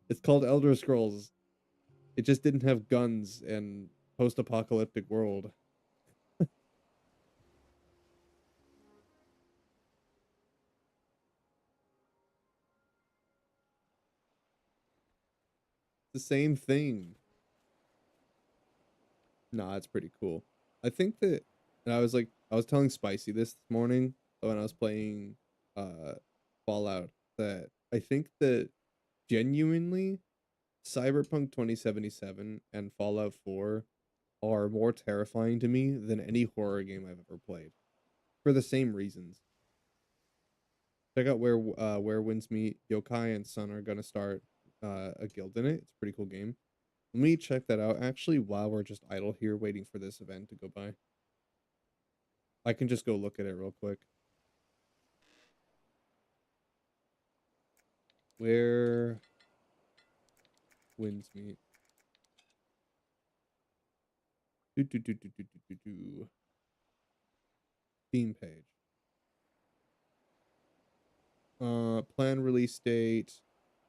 A: It's called Elder Scrolls. It just didn't have guns and post-apocalyptic world. The same thing. Nah, it's pretty cool. I think that, and I was telling Spicy this morning when I was playing uh Fallout, that I think that genuinely Cyberpunk 2077 and Fallout 4 are more terrifying to me than any horror game I've ever played for the same reasons. Check out where winds meet. Yokai and Sun are gonna start a guild in it. It's a pretty cool game. Let me check that out actually while we're just idle here waiting for this event to go by. I can just go look at it real quick. Where winds meet. Do, do, do, do, do, do, do, do. Steam page. Planned release date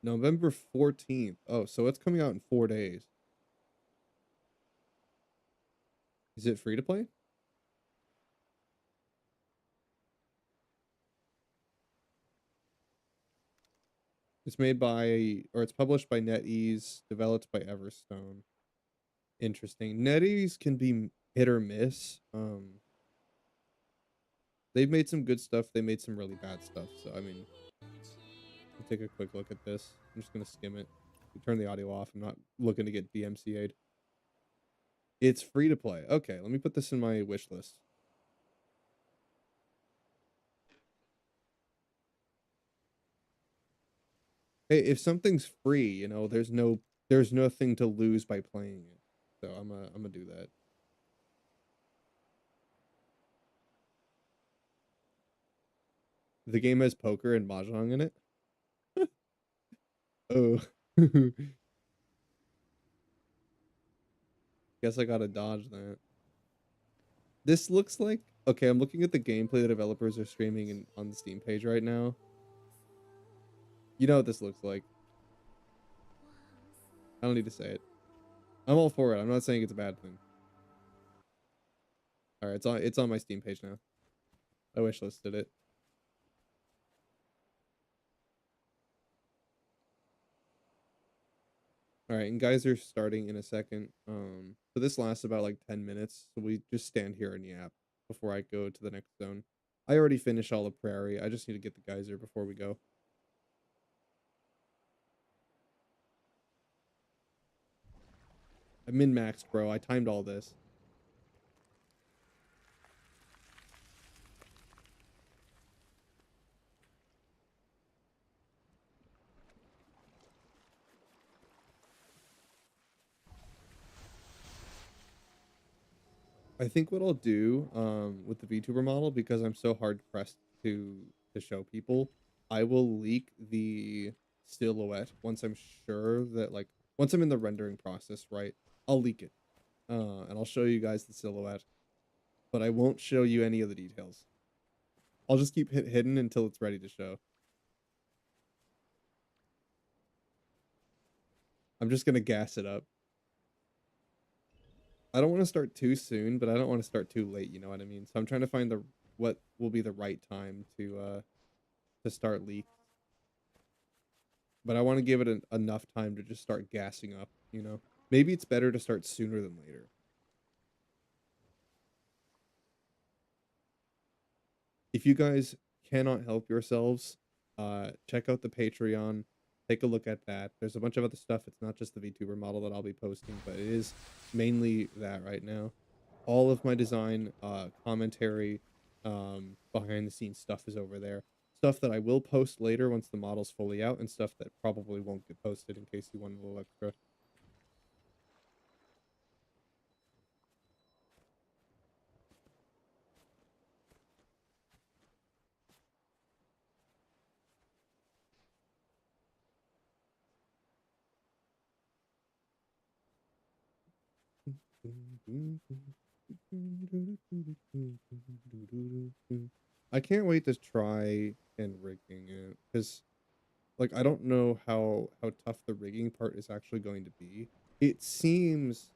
A: November 14th. Oh, so it's coming out in 4 days. Is it free to play? It's made by, or it's published by NetEase, developed by Everstone. Interesting. NetEase can be hit or miss. They've made some good stuff. They made some really bad stuff. So, I mean, we'll take a quick look at this. I'm just going to skim it. Turn the audio off. I'm not looking to get DMCA'd. It's free to play. Okay, let me put this in my wish list. Hey, if something's free, you know, there's nothing to lose by playing it. So I'm gonna do that. The game has poker and mahjong in it. Oh. Guess I gotta dodge that. This looks like, okay, I'm looking at the gameplay the developers are streaming on the Steam page right now. You know what this looks like. I don't need to say it. I'm all for it. I'm not saying it's a bad thing. All right, it's on my Steam page now. I wish listed it. All right, and guys are starting in a second. So this lasts about like 10 minutes. So we just stand here and yap before I go to the next zone. I already finished all the prairie. I just need to get the geyser before we go. I'm min-maxed, bro. I timed all this. I think what I'll do with the VTuber model, because I'm so hard pressed to show people, I will leak the silhouette once I'm sure that, like, once I'm in the rendering process, right? I'll leak it. And I'll show you guys the silhouette, but I won't show you any of the details. I'll just keep it hidden until it's ready to show. I'm just gonna gas it up. I don't want to start too soon, but I don't want to start too late, you know what I mean? So I'm trying to find the what will be the right time to start leaks. But I want to give it enough time to just start gassing up, you know? Maybe it's better to start sooner than later. If you guys cannot help yourselves, check out the Patreon. Take a look at that. There's a bunch of other stuff. It's not just the VTuber model that I'll be posting, but it is mainly that right now. All of my design, commentary, behind the scenes stuff is over there. Stuff that I will post later once the model's fully out, and stuff that probably won't get posted in case you want a little extra. I can't wait to try and rigging it, because like I don't know how tough the rigging part is actually going to be. It seems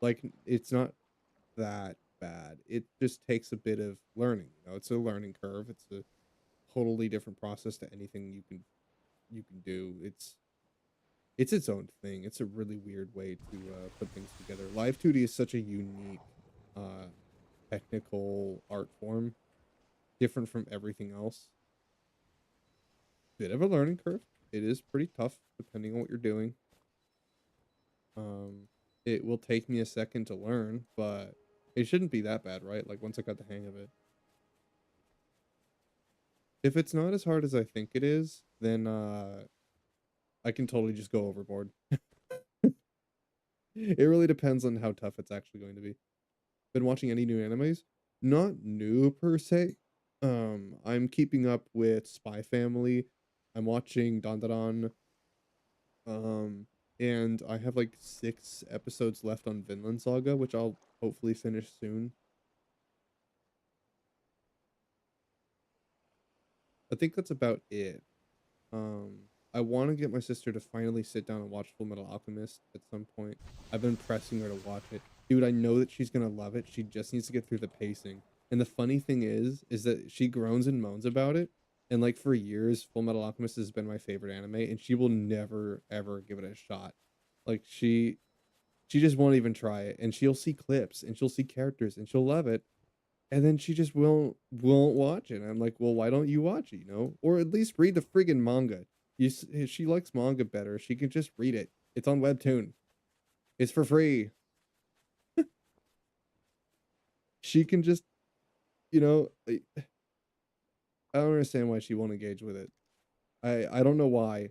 A: like it's not that bad. It just takes a bit of learning, you know. It's a learning curve. It's a totally different process to anything you can do. It's its own thing. It's a really weird way to put things together. Live 2D is such a unique uh technical art form, different from everything else. Bit of a learning curve. It is pretty tough depending on what you're doing. Um, it will take me a second to learn, but it shouldn't be that bad, right? Like once I got the hang of it. If it's not as hard as I think it is, then I can totally just go overboard. It really depends on how tough it's actually going to be. Been watching any new animes? Not new per se. I'm keeping up with Spy Family. I'm watching Dandadan. and I have like 6 episodes left on Vinland Saga, which I'll hopefully finish soon. I think that's about it. Um, I want to get my sister to finally sit down and watch Full Metal Alchemist at some point. I've been pressing her to watch it. Dude, I know that she's gonna love it. She just needs to get through the pacing. And the funny thing is that she groans and moans about it. And like for years, Full Metal Alchemist has been my favorite anime, and she will never ever give it a shot. Like she just won't even try it. And she'll see clips and she'll see characters and she'll love it, and then she just won't watch it. I'm like, well, why don't you watch it, or at least read the friggin' manga. If she likes manga better, she can just read it. It's on Webtoon. It's for free. She can just, I don't understand why she won't engage with it. I don't know why.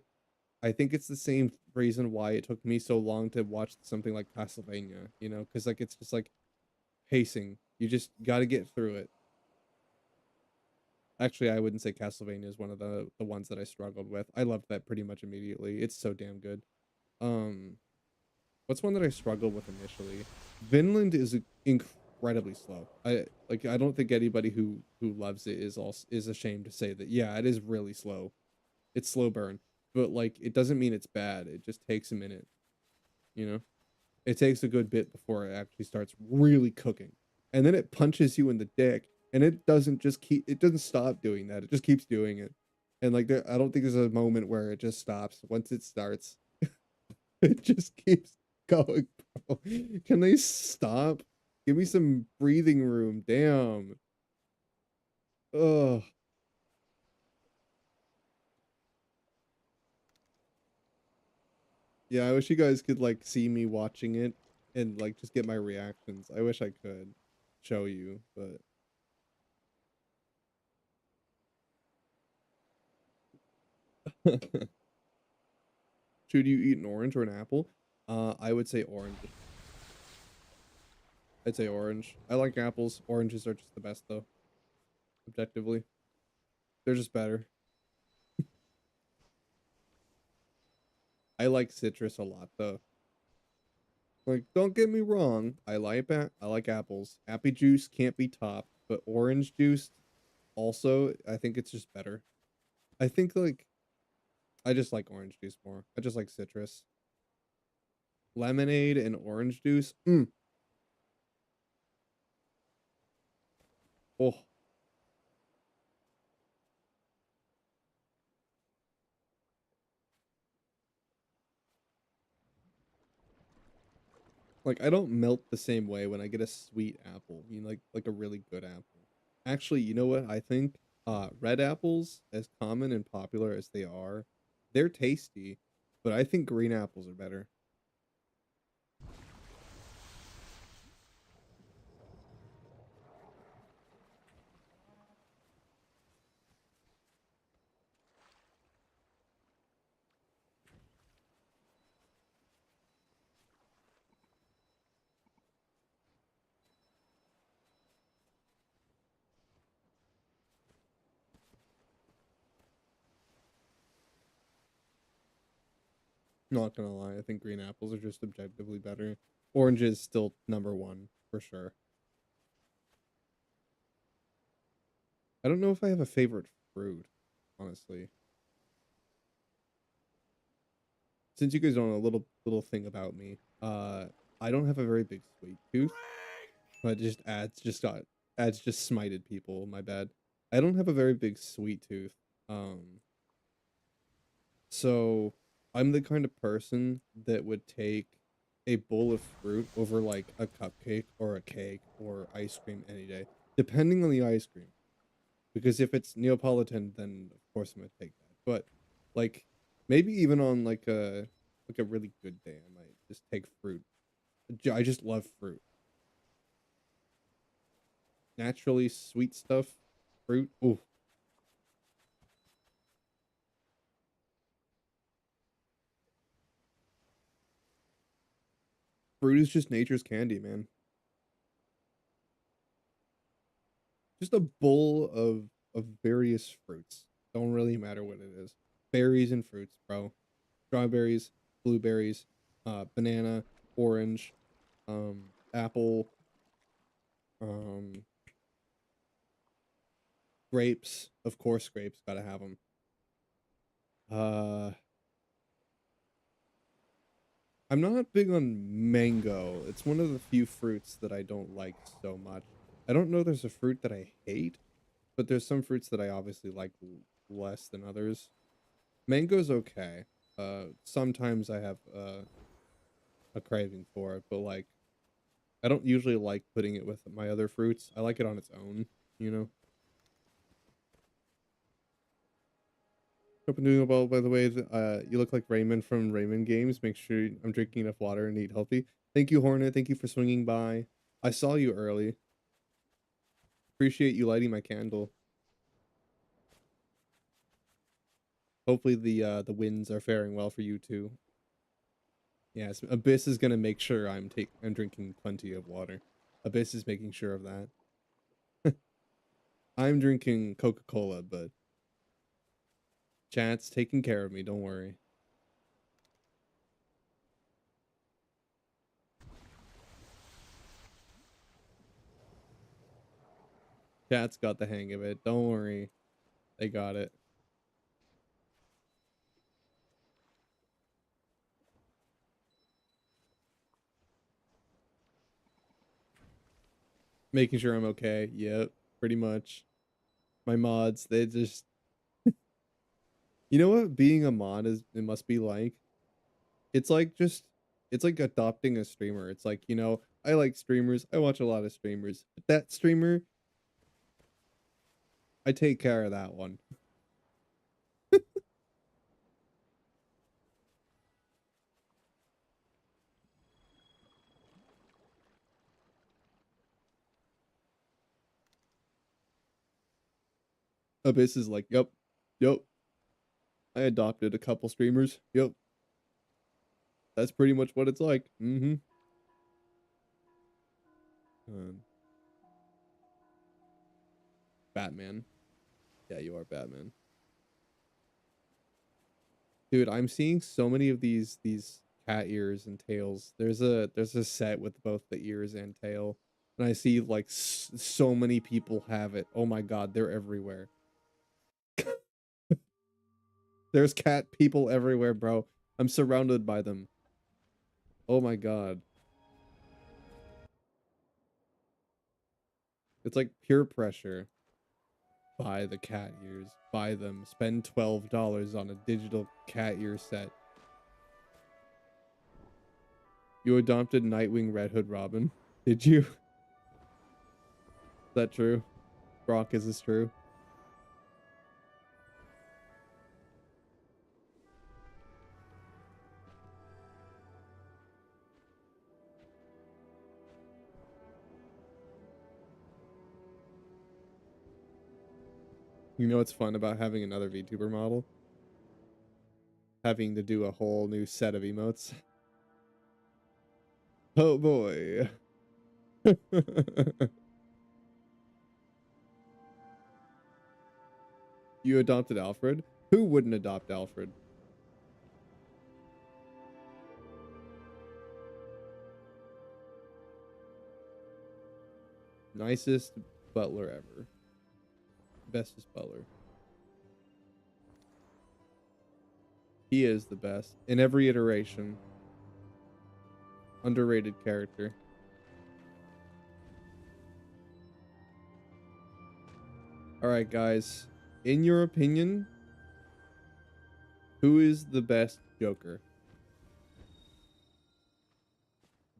A: I think it's the same reason why it took me so long to watch something like Castlevania, because like it's just like pacing. You just got to get through it. Actually, I wouldn't say Castlevania is one of the ones that I struggled with. I loved that pretty much immediately. It's so damn good. Um, what's one that I struggled with initially? Vinland is incredibly slow. I don't think anybody who loves it is ashamed to say that. Yeah, it is really slow. It's slow burn, but like it doesn't mean it's bad. It just takes a minute, you know? It takes a good bit before it actually starts really cooking. And then it punches you in the dick, and it doesn't stop doing that. It just keeps doing it. And like I don't think there's a moment where it just stops. Once it starts, it just keeps going, bro. Can they stop? Give me some breathing room. Damn. Oh, yeah, I wish you guys could like see me watching it and like just get my reactions. I wish I could show you, but should you eat an orange or an apple? I would say orange. I'd say orange. I like apples. Oranges are just the best though, objectively. They're just better. I like citrus a lot though. Like, don't get me wrong, I like apples. Appy juice can't be topped, but orange juice also, I think it's just better. I think like I just like orange juice more. I just like citrus. Lemonade and orange juice. Oh, like I don't melt the same way when I get a sweet apple. Like a really good apple. Actually, you know what? I think red apples, as common and popular as they are, they're tasty, but I think green apples are better. Not gonna lie, I think green apples are just objectively better. Orange is still number one for sure. I don't know if I have a favorite fruit, honestly. Since you guys don't know a little thing about me, I don't have a very big sweet tooth. But just ads just smited people. My bad. I don't have a very big sweet tooth. Um, so I'm the kind of person that would take a bowl of fruit over like a cupcake or a cake or ice cream any day, depending on the ice cream. Because if it's Neapolitan, then of course I'm gonna take that. But like maybe even on like a really good day, I might just take fruit. I just love fruit. Naturally sweet stuff, fruit. Ooh, fruit is just nature's candy, man. Just a bowl of various fruits. Don't really matter what it is. Berries and fruits, bro. Strawberries, blueberries. banana, orange, apple, um, grapes. Of course, grapes. Gotta have them. Uh, I'm not big on mango. It's one of the few fruits that I don't like so much. I don't know there's a fruit that I hate, but there's some fruits that I obviously like less than others. Mango's okay. Sometimes I have a craving for it, but like I don't usually like putting it with my other fruits. I like it on its own, you know. Hope I'm doing well, by the way. You look like Raymond from Raymond Games. Make sure I'm drinking enough water and eat healthy. Thank you, Hornet. Thank you for swinging by. I saw you early. Appreciate you lighting my candle. Hopefully the winds are faring well for you too. Yes, Abyss is gonna make sure I'm drinking plenty of water. Abyss is making sure of that. I'm drinking Coca-Cola, but chat's taking care of me, don't worry. Chat's got the hang of it, don't worry. They got it. Making sure I'm okay. Yep, pretty much. My mods, they just you know what being a mod is it must be like? It's like just it's like adopting a streamer. It's like, you know, I like streamers. I watch a lot of streamers. But that streamer, I take care of that one. Abyss is like, yep, yep. I adopted a couple streamers. Yep. That's pretty much what it's like. Mm-hmm. Um, Batman. Yeah, you are Batman. Dude, I'm seeing so many of these cat ears and tails. There's a set with both the ears and tail. And I see like so many people have it. Oh my god, they're everywhere. There's cat people everywhere, bro. I'm surrounded by them. Oh my god. It's like peer pressure. Buy the cat ears. Buy them. Spend $12 on a digital cat ear set. You adopted Nightwing Red Hood Robin. Did you? Is that true? Brock, is this true? You know what's fun about having another VTuber model? Having to do a whole new set of emotes. Oh boy. You adopted Alfred? Who wouldn't adopt Alfred? Nicest butler ever. Bestest butler. He is the best in every iteration. Underrated character. All right, guys. In your opinion, who is the best Joker?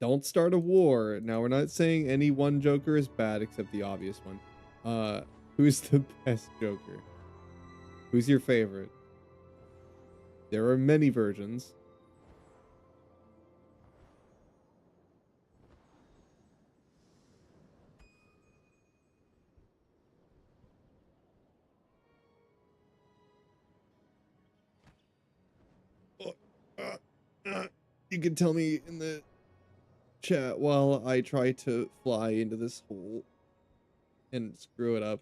A: Don't start a war. Now, we're not saying any one Joker is bad except the obvious one. Who's the best Joker? Who's your favorite? There are many versions. Oh, uh, you can tell me in the chat while I try to fly into this hole and screw it up.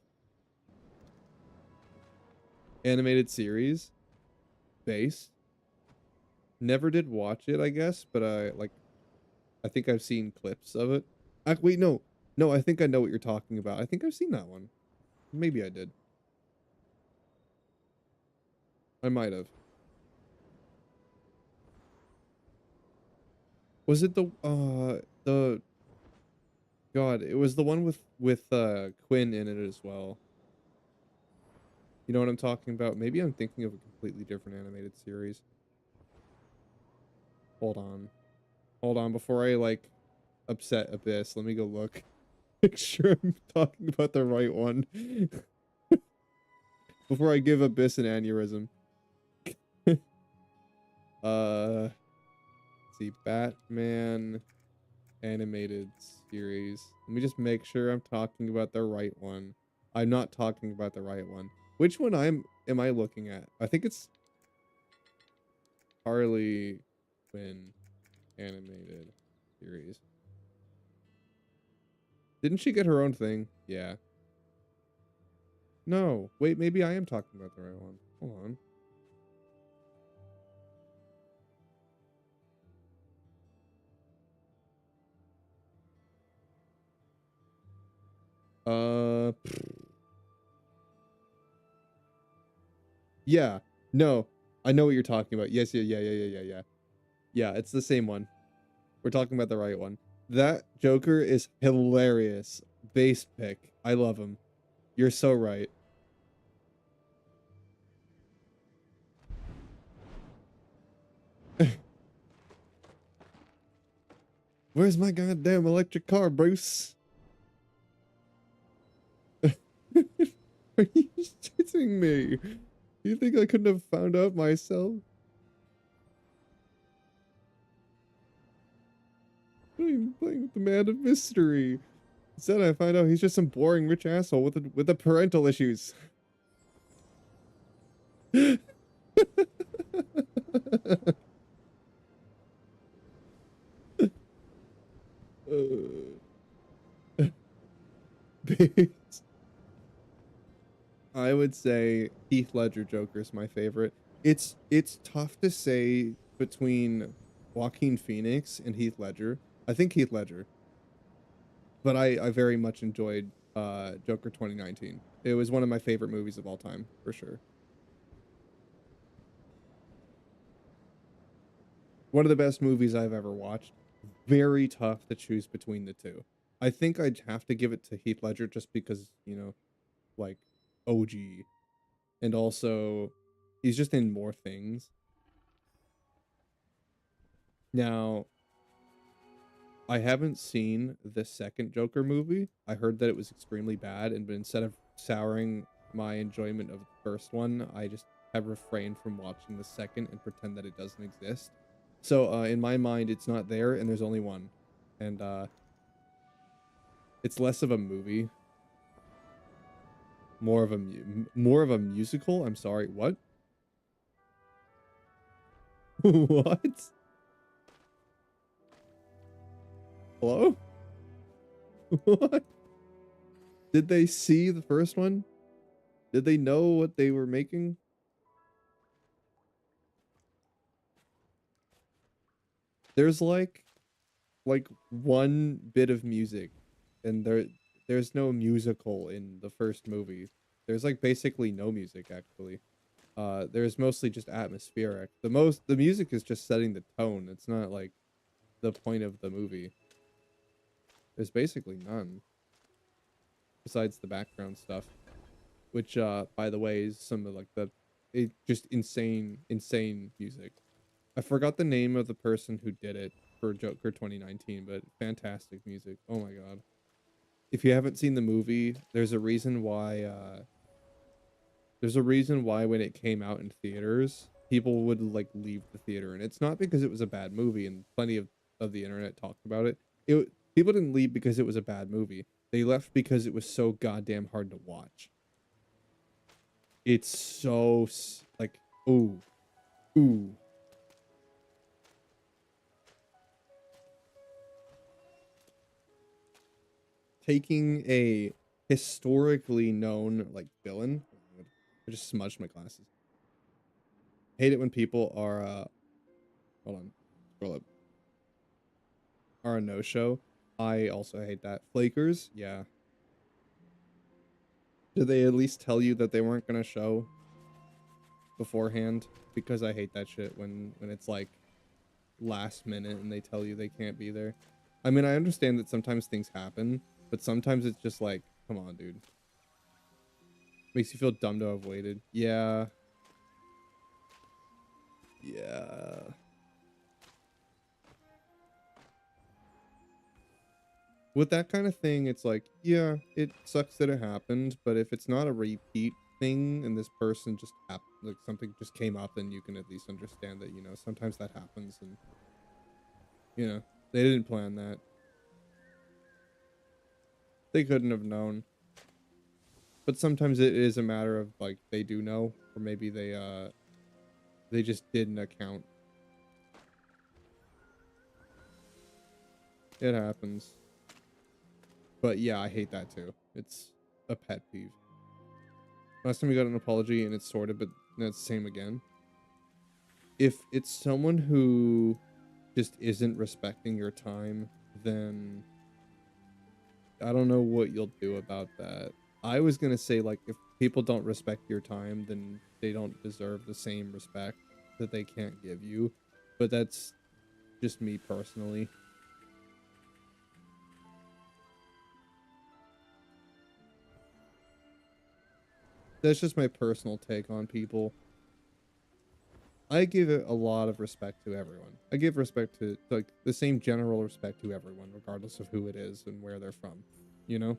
A: Animated series? Base? Never did watch it, I guess, but I think I've seen clips of it. Wait, no. No, I think I know what you're talking about. I think I've seen that one. Maybe I did. I might have. Was it the God, it was the one with Quinn in it as well. You know what I'm talking about? Maybe I'm thinking of a completely different animated series. Hold on. Hold on before I like upset Abyss. Let me go look. Make sure I'm talking about the right one. Before I give Abyss an aneurysm. Let's see, Batman animated series. Let me just make sure I'm talking about the right one. I'm not talking about the right one. Which one am I looking at? I think it's Harley Quinn animated series. Didn't she get her own thing? Yeah. No. Wait, maybe I am talking about the right one. Hold on. Uh, yeah. No. I know what you're talking about. Yes, yeah. Yeah, it's the same one. We're talking about the right one. That Joker is hilarious. Base pick. I love him. You're so right. Where's my goddamn electric car, Bruce? Are you shitting me? You think I couldn't have found out myself? I'm playing with the man of mystery. Instead, I find out he's just some boring rich asshole with the parental issues. I would say Heath Ledger Joker is my favorite. It's tough to say between Joaquin Phoenix and Heath Ledger. I think Heath Ledger, but I very much enjoyed Joker 2019. It was one of my favorite movies of all time, for sure. One of the best movies I've ever watched. Very tough to choose between the two. I think I'd have to give it to Heath Ledger just because, you know, like OG, and also he's just in more things. Now, I haven't seen the second Joker movie. I heard that it was extremely bad, and but instead of souring my enjoyment of the first one, I just have refrained from watching the second and pretend that it doesn't exist. So in my mind, it's not there, and there's only one, and it's less of a movie, more of a musical. I'm sorry, what? What? Hello? What? Did they see the first one? Did they know what they were making? There's like one bit of music, and there's no musical in the first movie. There's like basically no music actually. There's mostly just atmospheric. The music is just setting the tone. It's not like the point of the movie. There's basically none besides the background stuff, which by the way is some of like just insane music. I forgot the name of the person who did it for Joker 2019, but fantastic music. Oh my god. If you haven't seen the movie, there's a reason why when it came out in theaters, people would like leave the theater, and it's not because it was a bad movie, and plenty of the internet talked about it. People didn't leave because it was a bad movie. They left because it was so goddamn hard to watch. It's so like ooh, ooh. Taking a historically known like villain. I just smudged my glasses. Hate it when people are Hold on. Scroll up. Are a no-show. I also hate that. Flakers, yeah. Did they at least tell you that they weren't gonna show beforehand? Because I hate that shit when it's like last minute and they tell you they can't be there. I mean, I understand that sometimes things happen, but sometimes it's just like, come on, dude. Makes you feel dumb to have waited. Yeah. Yeah. With that kind of thing, it's like, yeah, it sucks that it happened, but if it's not a repeat thing and this person just happened, like something just came up, then you can at least understand that, you know, sometimes that happens and, you know, they didn't plan that. They couldn't have known. But sometimes it is a matter of like they do know, or maybe they just didn't account. It happens. But yeah, I hate that too. It's a pet peeve. Last time we got an apology and it's sorted, but that's the same again. If it's someone who just isn't respecting your time, then I don't know what you'll do about that. I was gonna say, like, if people don't respect your time, then they don't deserve the same respect that they can't give you. But that's just me personally. That's just my personal take on people. I give it a lot of respect to everyone. I give respect to, like, the same general respect to everyone, regardless of who it is and where they're from. You know?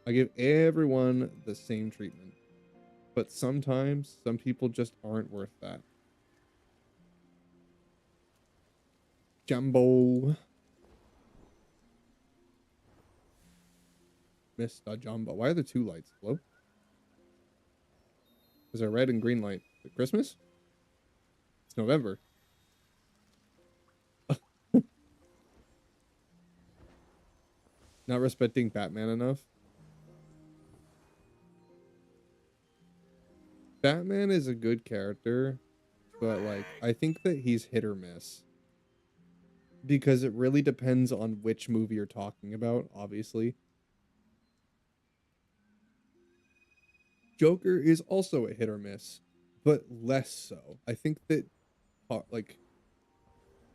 A: I give everyone the same treatment. But sometimes, some people just aren't worth that. Jumbo. Mr. Jumbo. Why are there two lights? Hello? There's a red and green light. Is it Christmas? It's November. Not respecting Batman enough. Batman is a good character, but like I think that he's hit or miss because it really depends on which movie you're talking about, obviously. Joker is also a hit or miss, but less so. I think that like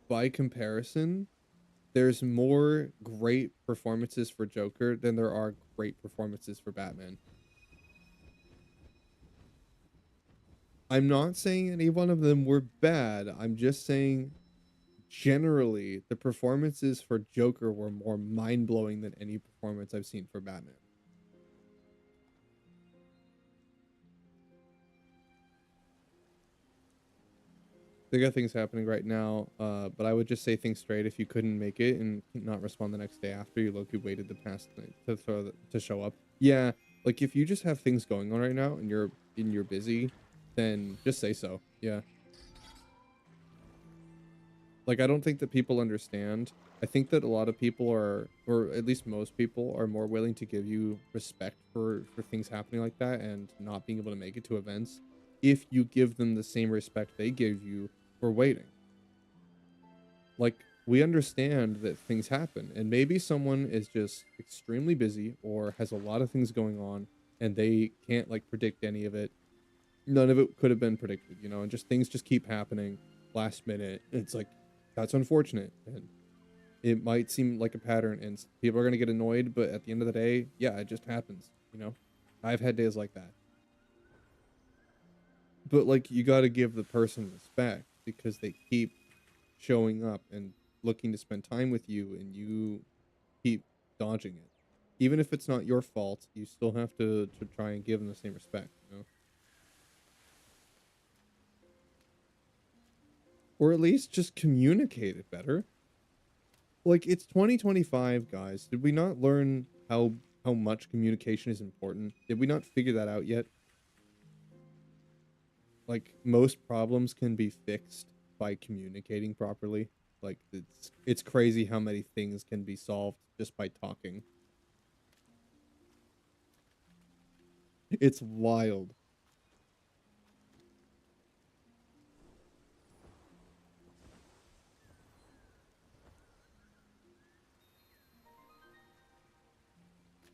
A: by comparison, there's more great performances for Joker than there are great performances for Batman. I'm not saying any one of them were bad. I'm just saying generally the performances for Joker were more mind-blowing than any performance I've seen for Batman. They got things happening right now, but I would just say things straight if you couldn't make it and not respond the next day after you low-key waited the past night to show up. Yeah, like if you just have things going on right now and you're busy, then just say so. Yeah. Like I don't think that people understand. I think that a lot of people are, or at least most people are more willing to give you respect for things happening like that and not being able to make it to events if you give them the same respect they gave you for waiting. Like we understand that things happen and maybe someone is just extremely busy or has a lot of things going on and they can't like predict any of it. None of it could have been predicted, you know, and just things just keep happening last minute. It's like that's unfortunate and it might seem like a pattern and people are going to get annoyed, but at the end of the day, yeah, it just happens, you know. I've had days like that. But like you got to give the person respect because they keep showing up and looking to spend time with you and you keep dodging it. Even if it's not your fault, you still have to try and give them the same respect, you know. Or at least just communicate it better. Like it's 2025, guys. Did we not learn how much communication is important? Did we not figure that out yet? Like most problems can be fixed by communicating properly. Like it's crazy how many things can be solved just by talking. It's wild.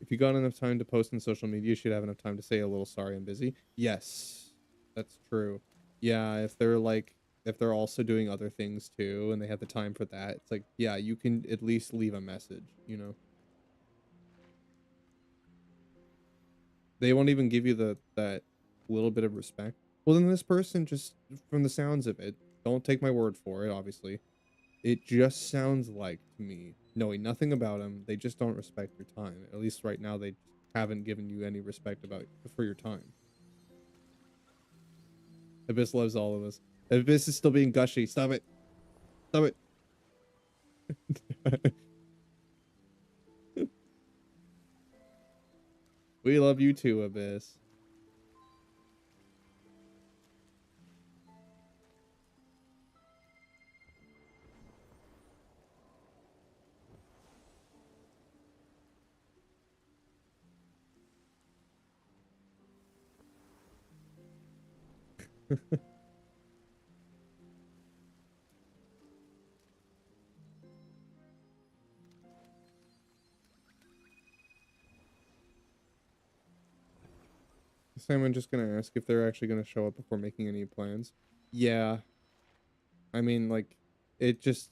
A: If you got enough time to post on social media, you should have enough time to say a little sorry I'm busy. Yes, that's true. Yeah, if they're also doing other things too and they have the time for that, it's like, yeah, you can at least leave a message, you know. They won't even give you that little bit of respect. Well, then this person just from the sounds of it, don't take my word for it, obviously. It just sounds like to me, knowing nothing about them, they just don't respect your time. At least right now, they haven't given you any respect about for your time. Abyss loves all of us. Abyss is still being gushy. Stop it. Stop it. We love you too, Abyss. Sam, I'm just gonna ask if they're actually gonna show up before making any plans. Yeah, I mean, like, it just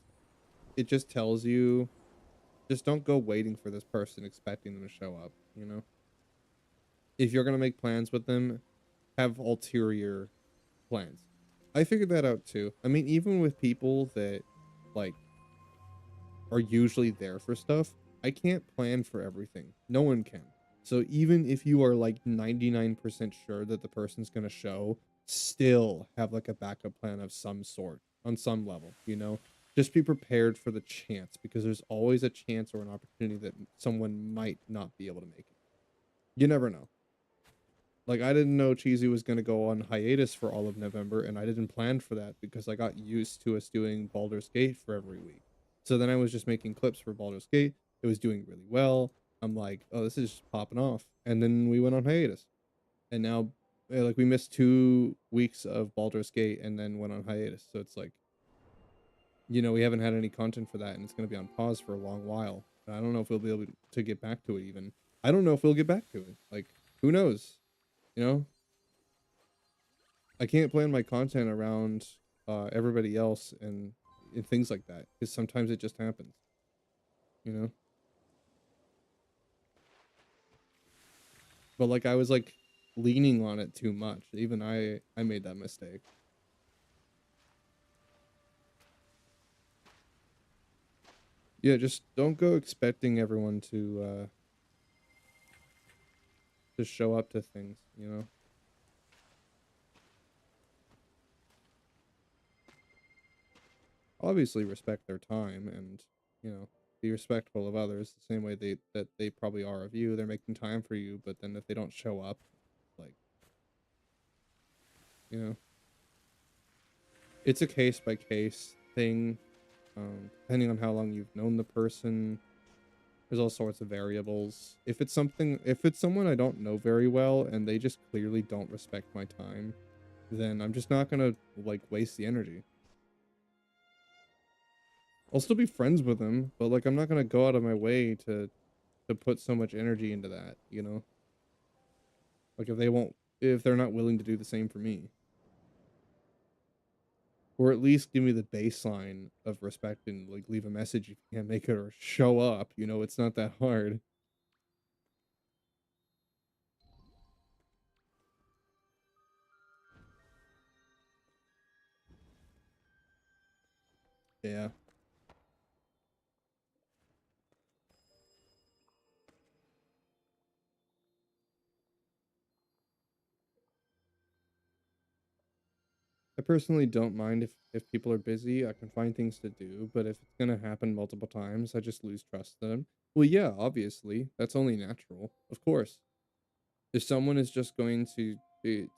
A: it just tells you just don't go waiting for this person expecting them to show up, you know? If you're gonna make plans with them, have ulterior plans. I figured that out too. I mean, even with people that like are usually there for stuff, I can't plan for everything. No one can. So even if you are like 99% sure that the person's going to show, still have like a backup plan of some sort on some level, you know? Just be prepared for the chance because there's always a chance or an opportunity that someone might not be able to make it. You never know. Like, I didn't know Cheesy was going to go on hiatus for all of November, and I didn't plan for that because I got used to us doing Baldur's Gate for every week. So then I was just making clips for Baldur's Gate. It was doing really well. I'm like, oh, this is just popping off. And then we went on hiatus. And now, like, we missed 2 weeks of Baldur's Gate and then went on hiatus. So it's like, you know, we haven't had any content for that, and it's going to be on pause for a long while. And I don't know if we'll be able to get back to it even. I don't know if we'll get back to it. Like, who knows? You know? I can't plan my content around everybody else and things like that because sometimes it just happens, you know. But like I was like leaning on it too much. Even I made that mistake. Yeah, just don't go expecting everyone to show up to things, you know. Obviously respect their time and, you know, be respectful of others the same way they probably are of you. They're making time for you, but then if they don't show up, like, you know, it's a case by case thing. Depending on how long you've known the person, there's all sorts of variables. If it's someone I don't know very well and they just clearly don't respect my time, then I'm just not gonna like waste the energy. I'll still be friends with them, but like I'm not gonna go out of my way to put so much energy into that, you know? Like if they're not willing to do the same for me. Or at least give me the baseline of respect and like leave a message if you can't make it or show up, you know, it's not that hard. Yeah. I personally don't mind if people are busy. I can find things to do, but if it's gonna happen multiple times, I just lose trust in them. Well, yeah, obviously, that's only natural. Of course. If someone is just going to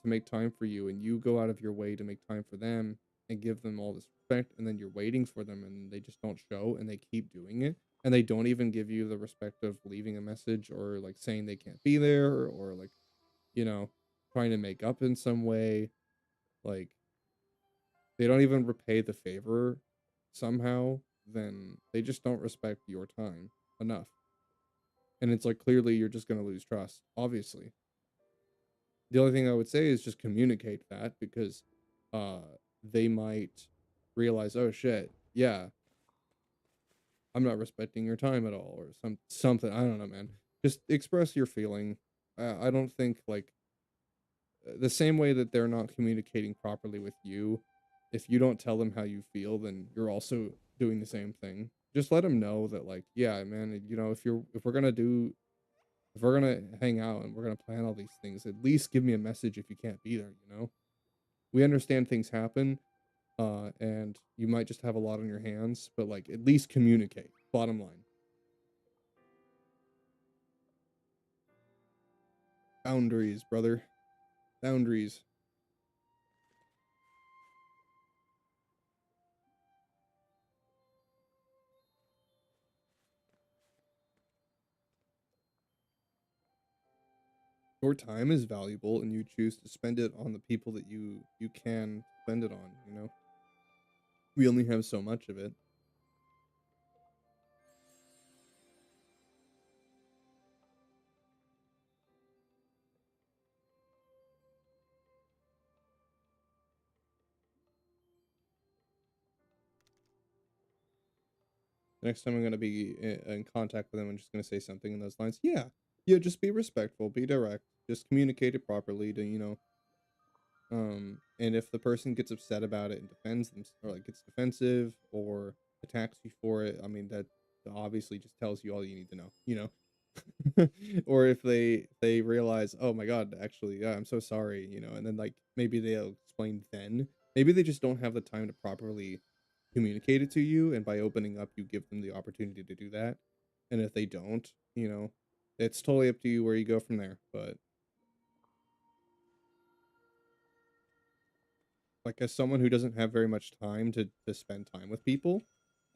A: make time for you and you go out of your way to make time for them and give them all this respect and then you're waiting for them and they just don't show and they keep doing it and they don't even give you the respect of leaving a message or like saying they can't be there or like, you know, trying to make up in some way, like they don't even repay the favor somehow, then they just don't respect your time enough. And it's like, clearly you're just gonna lose trust, obviously. The only thing I would say is just communicate that because uh they might realize, oh shit, yeah, I'm not respecting your time at all, or something. I don't know, man. Just express your feeling. I don't think like the same way that they're not communicating properly with you. If you don't tell them how you feel, then you're also doing the same thing. Just let them know that, like, yeah, man, if we're gonna hang out and we're gonna plan all these things, at least give me a message if you can't be there. We understand things happen, and you might just have a lot on your hands, but like, at least communicate. Bottom line, boundaries, brother, boundaries. Your time is valuable, and you choose to spend it on the people that you can spend it on. We only have so much of it. Next time I'm gonna be in contact with them, I'm just gonna say something in those lines. Yeah, yeah. Just be respectful, be direct, just communicate it properly to and if the person gets upset about it and defends them, or like gets defensive or attacks you for it, I mean, that obviously just tells you all you need to know. Or if they realize, oh my god, actually, yeah, I'm so sorry, and then like maybe they'll explain then. Maybe they just don't have the time to properly communicate it to you, and by opening up, you give them the opportunity to do that. And if they don't, it's totally up to you where you go from there. But like, as someone who doesn't have very much time to spend time with people,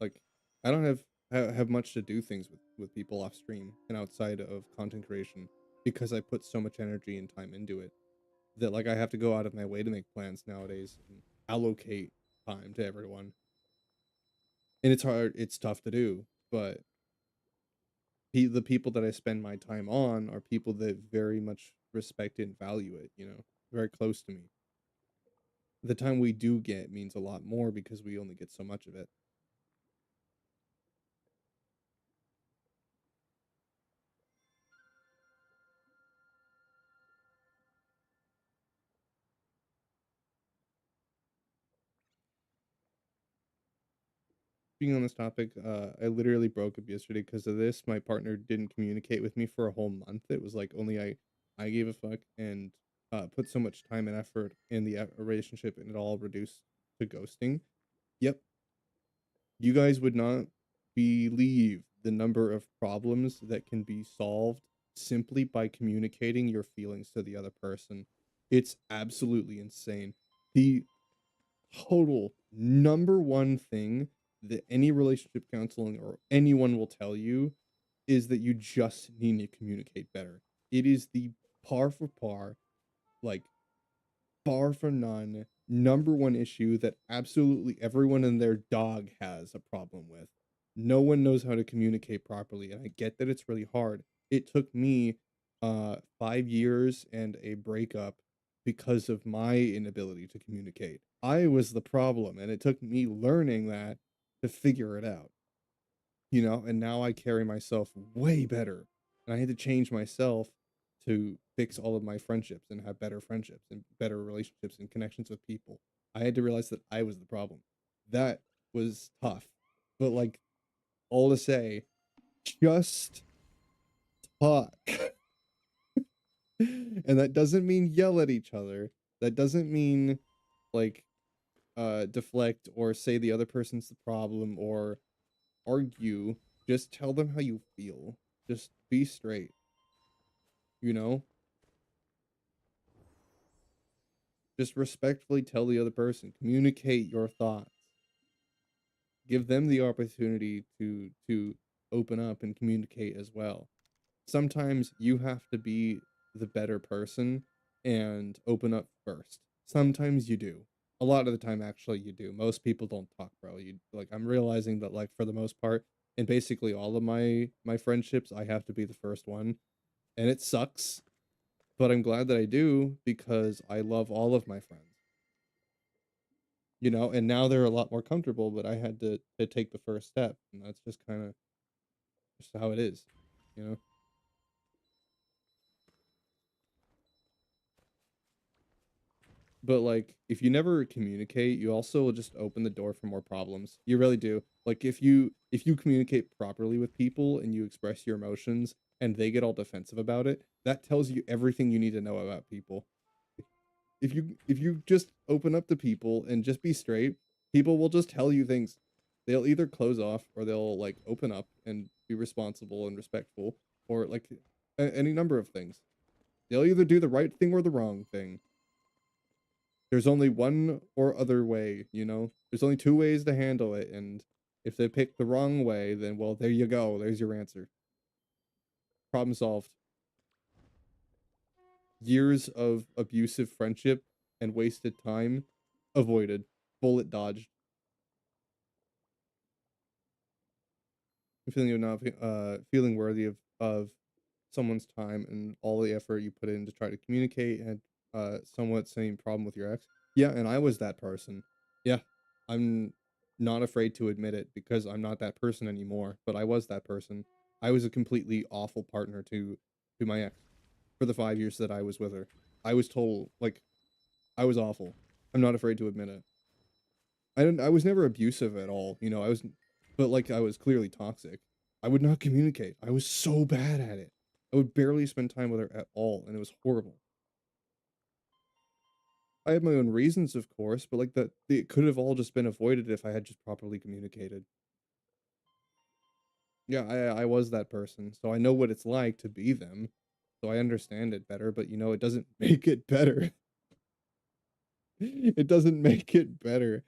A: like, I don't have much to do things with people off stream and outside of content creation, because I put so much energy and time into it that, like, I have to go out of my way to make plans nowadays and allocate time to everyone. And it's hard, it's tough to do, but the people that I spend my time on are people that very much respect it and value it, very close to me. The time we do get means a lot more because we only get so much of it. Being on this topic, I literally broke up yesterday because of this. My partner didn't communicate with me for a whole month. It was like only I gave a fuck and put so much time and effort in the relationship, and it all reduced to ghosting. Yep, you guys would not believe the number of problems that can be solved simply by communicating your feelings to the other person. It's absolutely insane. The total number one thing that any relationship counseling or anyone will tell you is that you just need to communicate better. It is the par for par, like bar for none, number one issue that absolutely everyone and their dog has a problem with. No one knows how to communicate properly, and I get that it's really hard. It took me 5 years and a breakup because of my inability to communicate. I was the problem, and it took me learning that to figure it out. And now I carry myself way better. And I had to change myself to fix all of my friendships and have better friendships and better relationships and connections with people. I had to realize that I was the problem. That was tough. But like, all to say, just talk. And that doesn't mean yell at each other. That doesn't mean like deflect or say the other person's the problem or argue. Just tell them how you feel. Just be straight. you know just respectfully tell the other person, communicate your thoughts, give them the opportunity to open up and communicate as well. Sometimes you have to be the better person and open up first. Sometimes you do. A lot of the time, actually, you do. Most people don't talk, bro. I'm realizing that, like, for the most part, And basically all of my friendships, I have to be the first one, and it sucks, but I'm glad that I do because I love all of my friends, you know, and now they're a lot more comfortable, but I had to take the first step, and that's just kind of just how it is, you know. But like if you never communicate, you also will just open the door for more problems. You really do. Like if you communicate properly with people and you express your emotions and they get all defensive about it, that tells you everything you need to know about people. If you just open up to people and just be straight, people will just tell you things. They'll either close off or they'll like open up and be responsible and respectful or like any number of things. They'll either do the right thing or the wrong thing. There's only one or other way, you know? There's only two ways to handle it, and if they pick the wrong way, then well, there you go. There's your answer. Problem solved. Years of abusive friendship and wasted time avoided. Bullet dodged. Feeling of not feeling worthy of someone's time and all the effort you put in to try to communicate and somewhat same problem with your ex. Yeah, and I was that person. Yeah, I'm not afraid to admit it because I'm not that person anymore, but I was that person. I was a completely awful partner to my ex for the 5 years that I was with her. I was told like I was awful. I'm not afraid to admit it. I was never abusive at all, you know, I was but, like, I was clearly toxic. I would not communicate. I was so bad at it. I would barely spend time with her at all, and it was horrible. I had my own reasons, of course, but, like, that it could have all just been avoided if I had just properly communicated. Yeah, I was that person, so I know what it's like to be them, so I understand it better, but, you know, it doesn't make it better. It doesn't make it better.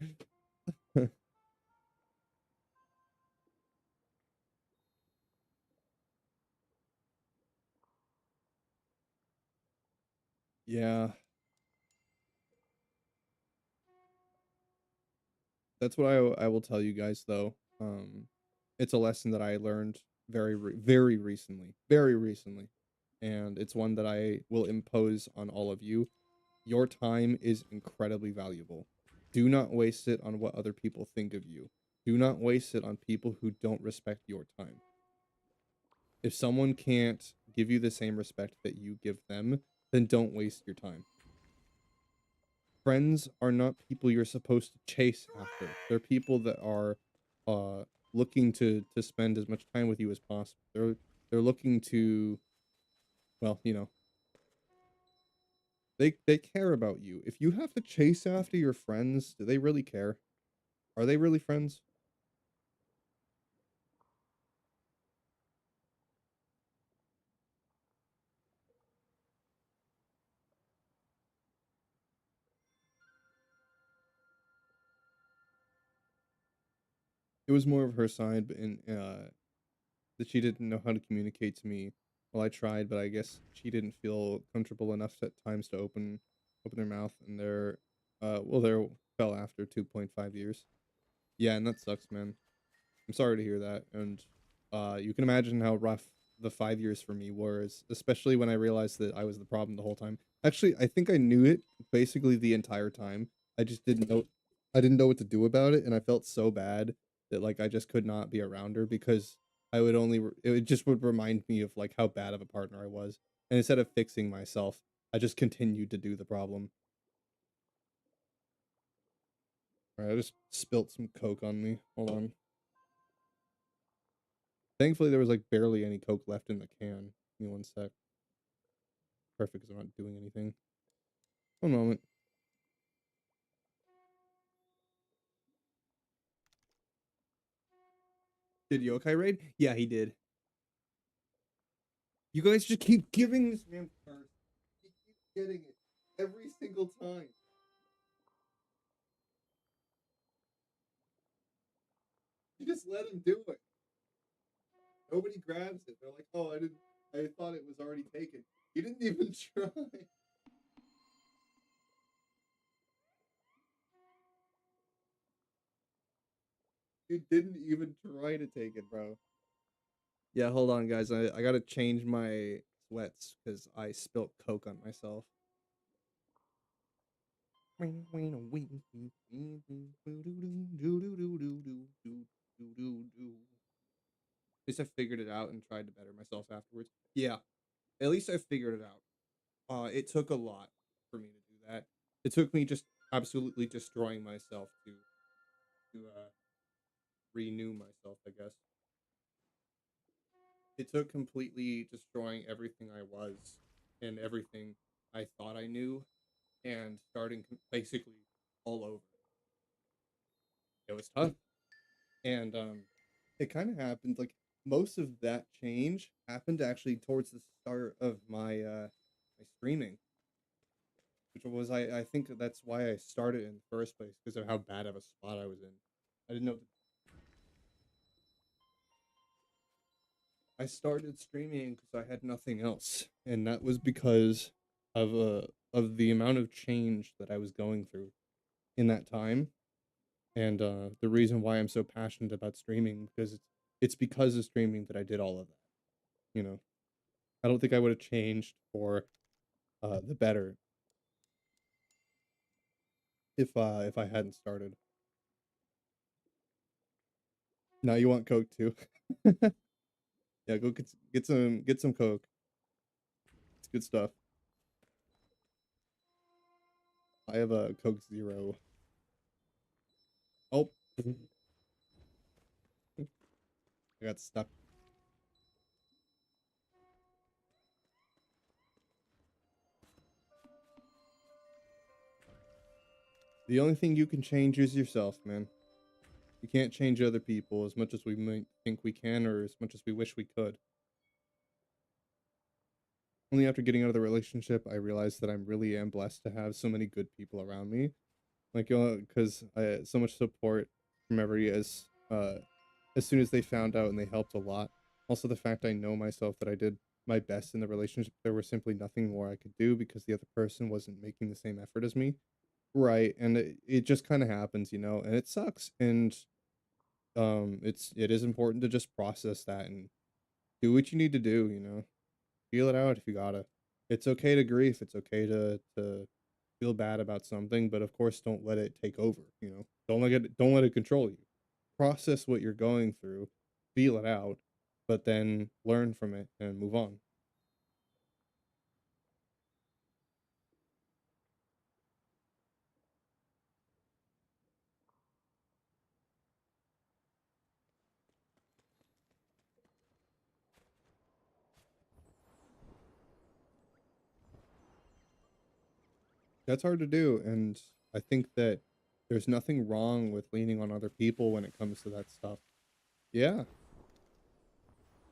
A: Yeah. That's what I will tell you guys though. It's a lesson that I learned very recently, and it's one that I will impose on all of you. Your time is incredibly valuable. Do not waste it on what other people think of you. Do not waste it on people who don't respect your time. If someone can't give you the same respect that you give them, then don't waste your time. Friends are not people you're supposed to chase after. They're people that are uh looking to spend as much time with you as possible. They're looking to well, you know, they care about you. If you have to chase after your friends, do they really care? Are they really friends? It was more of her side and that she didn't know how to communicate to me. Well, I tried, but I guess she didn't feel comfortable enough at times to open their mouth and their well, their fell after 2.5 years. Yeah, and that sucks, man. I'm sorry to hear that, and, you can imagine how rough the 5 years for me was, especially when I realized that I was the problem the whole time. Actually, I think I knew it basically the entire time. I just didn't know what to do about it, and I felt so bad that, like, I just could not be around her because I would only re it would just would remind me of, like, how bad of a partner I was, and instead of fixing myself, I just continued to do the problem. Alright, I just spilt some Coke on me. Hold on. Thankfully, there was, like, barely any Coke left in the can. Give me 1 sec. Perfect, because 'cause I'm not doing anything. One moment. Did Yokai raid? Yeah, he did. You guys just keep giving this man cards. He keeps getting it every single time. You just let him do it. Nobody grabs it. They're like, "Oh, I didn't. I thought it was already taken." He didn't even try. You didn't even try to take it, bro. Yeah, hold on, guys. I gotta change my sweats because I spilt Coke on myself. At least I figured it out and tried to better myself afterwards. Yeah, at least I figured it out. It took a lot for me to do that. It took me just absolutely destroying myself to renew myself, I guess. It took completely destroying everything I was and everything I thought I knew and starting basically all over. It was tough. And it kind of happened like most of that change happened actually towards the start of my streaming, which was I think that's why I started in the first place because of how bad of a spot I was in. I didn't know I started streaming because I had nothing else, and that was because of the amount of change that I was going through in that time, and the reason why I'm so passionate about streaming because it's because of streaming that I did all of that. You know, I don't think I would have changed for the better if I hadn't started. Now you want Coke too? Yeah, go get some Coke. It's good stuff. I have a Coke Zero. Oh, I got stuck. The only thing you can change is yourself, man. You can't change other people as much as we might think we can or as much as we wish we could. Only after getting out of the relationship, I realized that I really am blessed to have so many good people around me. Like, because I had so much support from every as soon as they found out and they helped a lot. Also, the fact I know myself that I did my best in the relationship, there was simply nothing more I could do because the other person wasn't making the same effort as me. Right, and it just kind of happens, you know, and it sucks. And it is important to just process that and do what you need to do, you know. Feel it out if you gotta. It's okay to grieve. It's okay to feel bad about something, but of course don't let it take over, you know. Don't let it control you. Process what you're going through, feel it out, but then learn from it and move on. That's hard to do, and I think that there's nothing wrong with leaning on other people when it comes to that stuff. Yeah.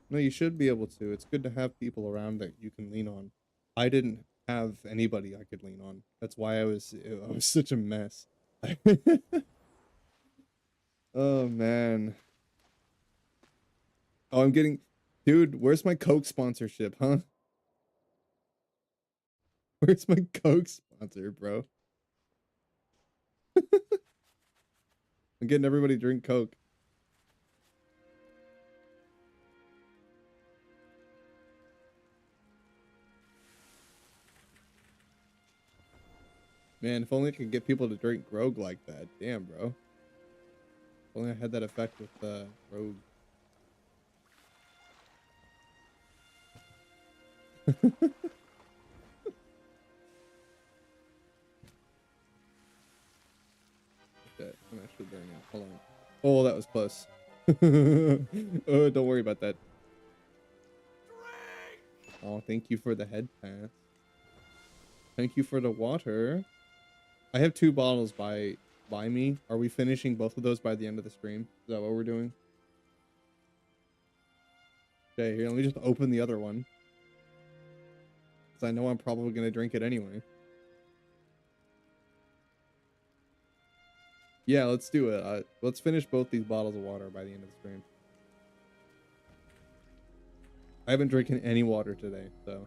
A: No, you should be able to. It's good to have people around that you can lean on. I didn't have anybody I could lean on. That's why I was such a mess. Oh man. Oh, I'm getting dude, where's my Coke sponsorship, huh? Where's my Coke sponsor, bro? I'm getting everybody to drink Coke. Man, if only I could get people to drink Rogue like that. Damn, bro. If only I had that effect with Rogue. Shit, I'm actually burning. Hold on. Oh, that was close. Oh, don't worry about that. Oh, thank you for the head pass. Thank you for the water. I have 2 bottles by me. Are we finishing both of those by the end of the stream? Is that what we're doing? Okay, here, let me just open the other one. Because I know I'm probably going to drink it anyway. Yeah, let's do it. Let's finish both these bottles of water by the end of the stream. I haven't drinking any water today, so.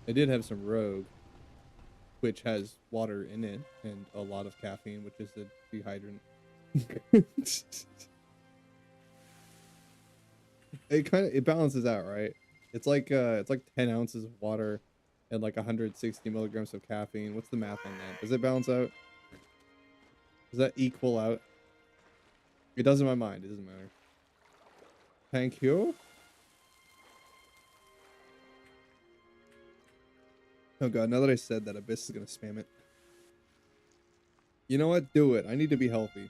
A: I did have some Rogue. which has water in it and a lot of caffeine, which is a dehydrant. It balances out, right? It's like 10 ounces of water and like 160 milligrams of caffeine. What's the math on that? Does it balance out? Does that equal out? It does in my mind. It doesn't matter. Thank you. Oh god, now that I said that, Abyss is gonna spam it. You know what? Do it. I need to be healthy.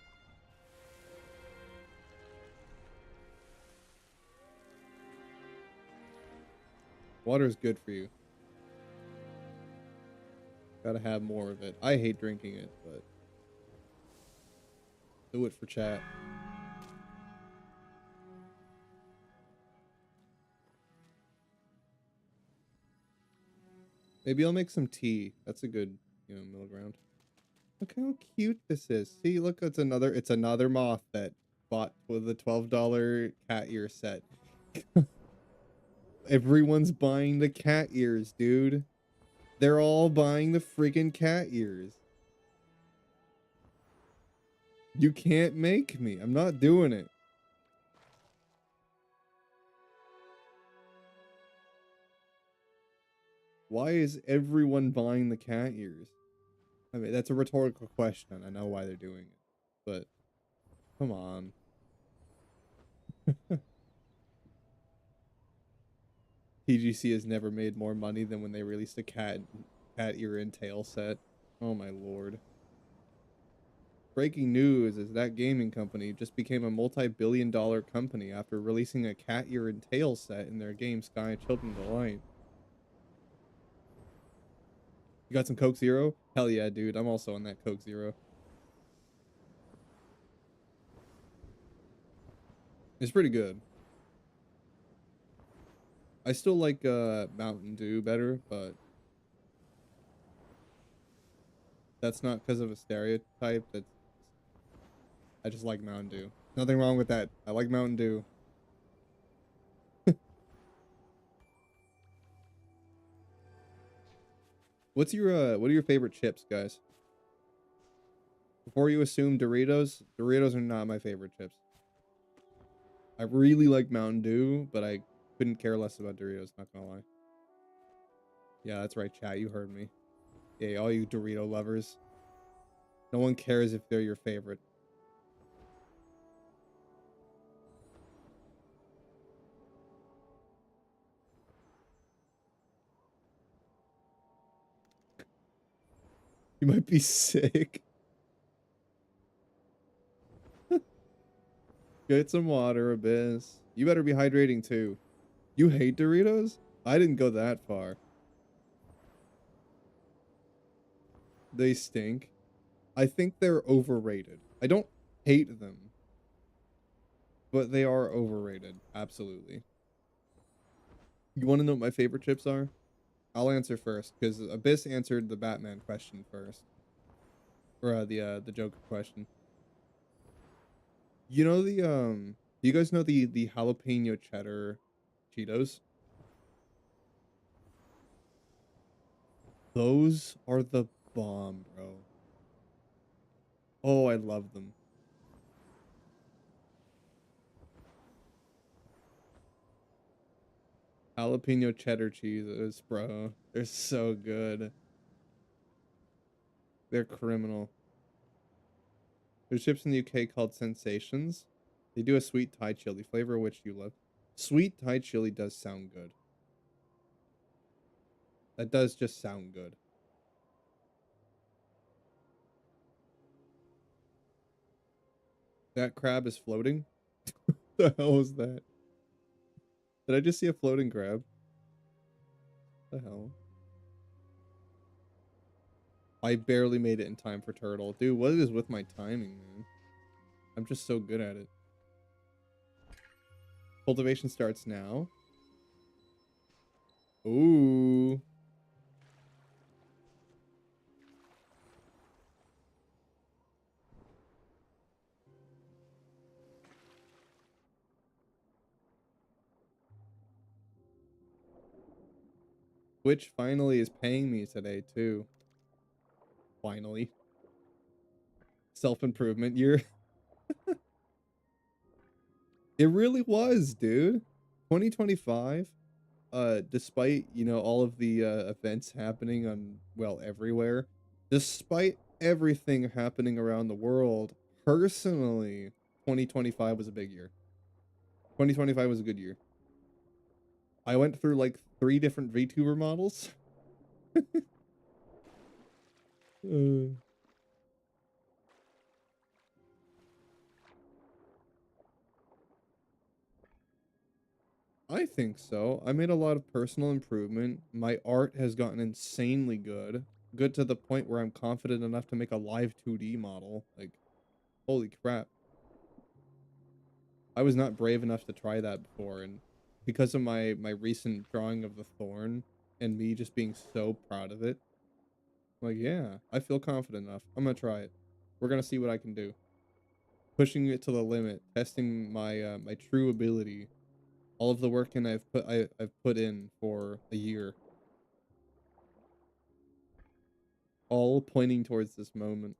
A: Water is good for you. Gotta have more of it. I hate drinking it, but do it for chat. Maybe I'll make some tea. That's a good, middle ground. Look how cute this is. See, look, it's another moth that bought with a $12 cat ear set. Everyone's buying the cat ears, dude. They're all buying the freaking cat ears. You can't make me. I'm not doing it. Why is everyone buying the cat ears? I mean, that's a rhetorical question. I know why they're doing it, but come on. TGC has never made more money than when they released a cat ear and tail set. Oh my lord. Breaking news is that gaming company just became a multi-billion-dollar company after releasing a cat ear and tail set in their game Sky Children Delight. You got some Coke Zero? Hell yeah, dude. I'm also on that Coke Zero. It's pretty good. I still like Mountain Dew better, but that's not because of a stereotype. I just like Mountain Dew. Nothing wrong with that. I like Mountain Dew. What are your favorite chips, guys? Before you assume Doritos are not my favorite chips. I really like Mountain Dew, but I couldn't care less about Doritos, not gonna lie. Yeah, that's right, chat. You heard me. Yeah, all you Dorito lovers. No one cares if they're your favorite. You might be sick. Get some water, Abyss. You better be hydrating too. You hate Doritos? I didn't go that far. They stink. I think they're overrated. I don't hate them, but they are overrated. Absolutely. You want to know what my favorite chips are? I'll answer first because Abyss answered the Batman question first, or the Joker question. You know do you guys know the jalapeno cheddar Cheetos? Those are the bomb, bro. Oh, I love them. Jalapeno cheddar cheeses, bro. They're so good. They're criminal. There's chips in the UK called Sensations. They do a sweet Thai chili flavor, which you love. Sweet Thai chili does sound good. That does just sound good. That crab is floating? The hell is that? Did I just see a floating crab? The hell? I barely made it in time for turtle. Dude, what is with my timing, man? I'm just so good at it. Cultivation starts now. Ooh. Twitch finally is paying me today, too. Finally. Self-improvement year. It really was, dude. 2025, despite, you know, all of the events happening on, well, everywhere, despite everything happening around the world, personally, 2025 was a big year. 2025 was a good year. I went through like 3 different VTuber models. Uh, I think so. I made a lot of personal improvement. My art has gotten insanely good. Good to the point where I'm confident enough to make a live 2D model. Like, holy crap. I was not brave enough to try that before, and because of my recent drawing of the thorn and me just being so proud of it, I'm like, yeah, I feel confident enough. I'm gonna try it. We're gonna see what I can do. Pushing it to the limit, testing my my true ability. All of the work and I've put in for a year, all pointing towards this moment.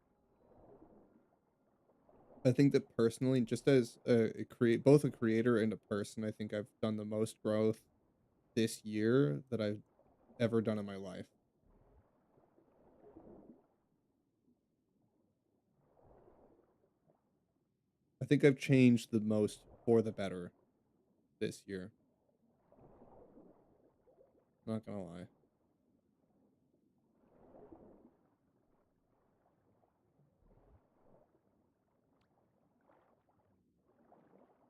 A: I think that personally, just as both a creator and a person, I think I've done the most growth this year that I've ever done in my life. I think I've changed the most for the better this year. Not gonna lie.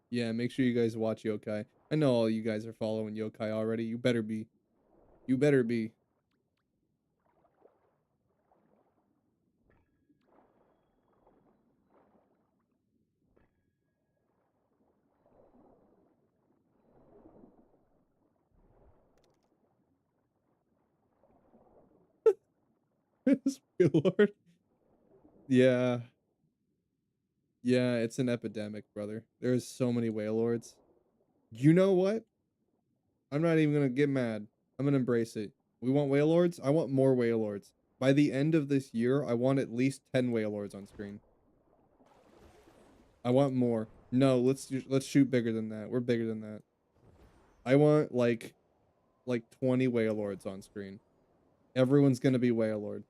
A: Yeah, make sure you guys watch Yokai. I know all you guys are following Yokai already. You better be. You better be. Lord. Yeah. Yeah, it's an epidemic, brother. There's so many whale lords. You know what? I'm not even gonna get mad. I'm gonna embrace it. We want whale lords? I want more whale lords. By the end of this year, I want at least 10 whale lords on screen. I want more. No, let's shoot bigger than that. We're bigger than that. I want like 20 whale lords on screen. Everyone's gonna be whale lord.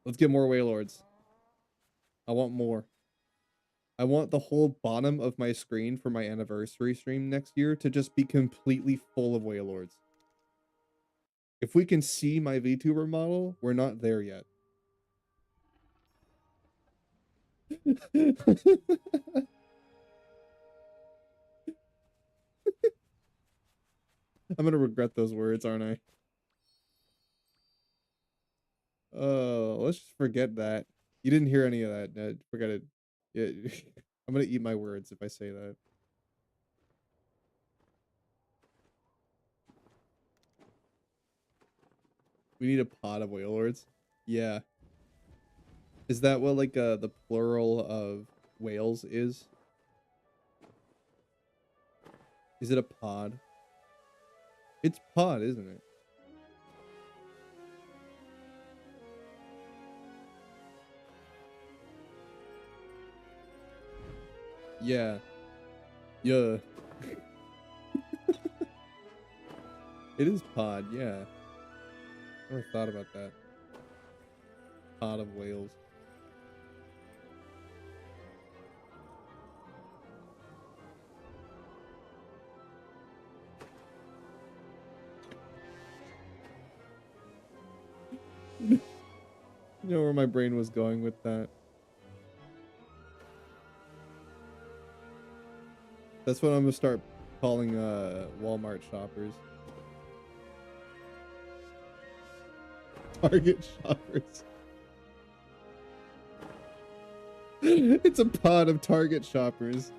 A: Let's get more whale lords. I want more. I want the whole bottom of my screen for my anniversary stream next year to just be completely full of whale lords. If we can see my VTuber model, we're not there yet. I'm gonna regret those words, aren't I? Oh, let's just forget that. You didn't hear any of that, Ned. Forget it. Yeah, I'm gonna eat my words if I say that. We need a pot of whale lords. Yeah. Is that what like the plural of whales is? Is it a pod? It's pod, isn't it? Yeah. Yeah. It is pod, yeah. I never thought about that. Pod of whales. You know where my brain was going with that. That's what I'm gonna start calling Walmart shoppers. Target shoppers. It's a pod of Target shoppers.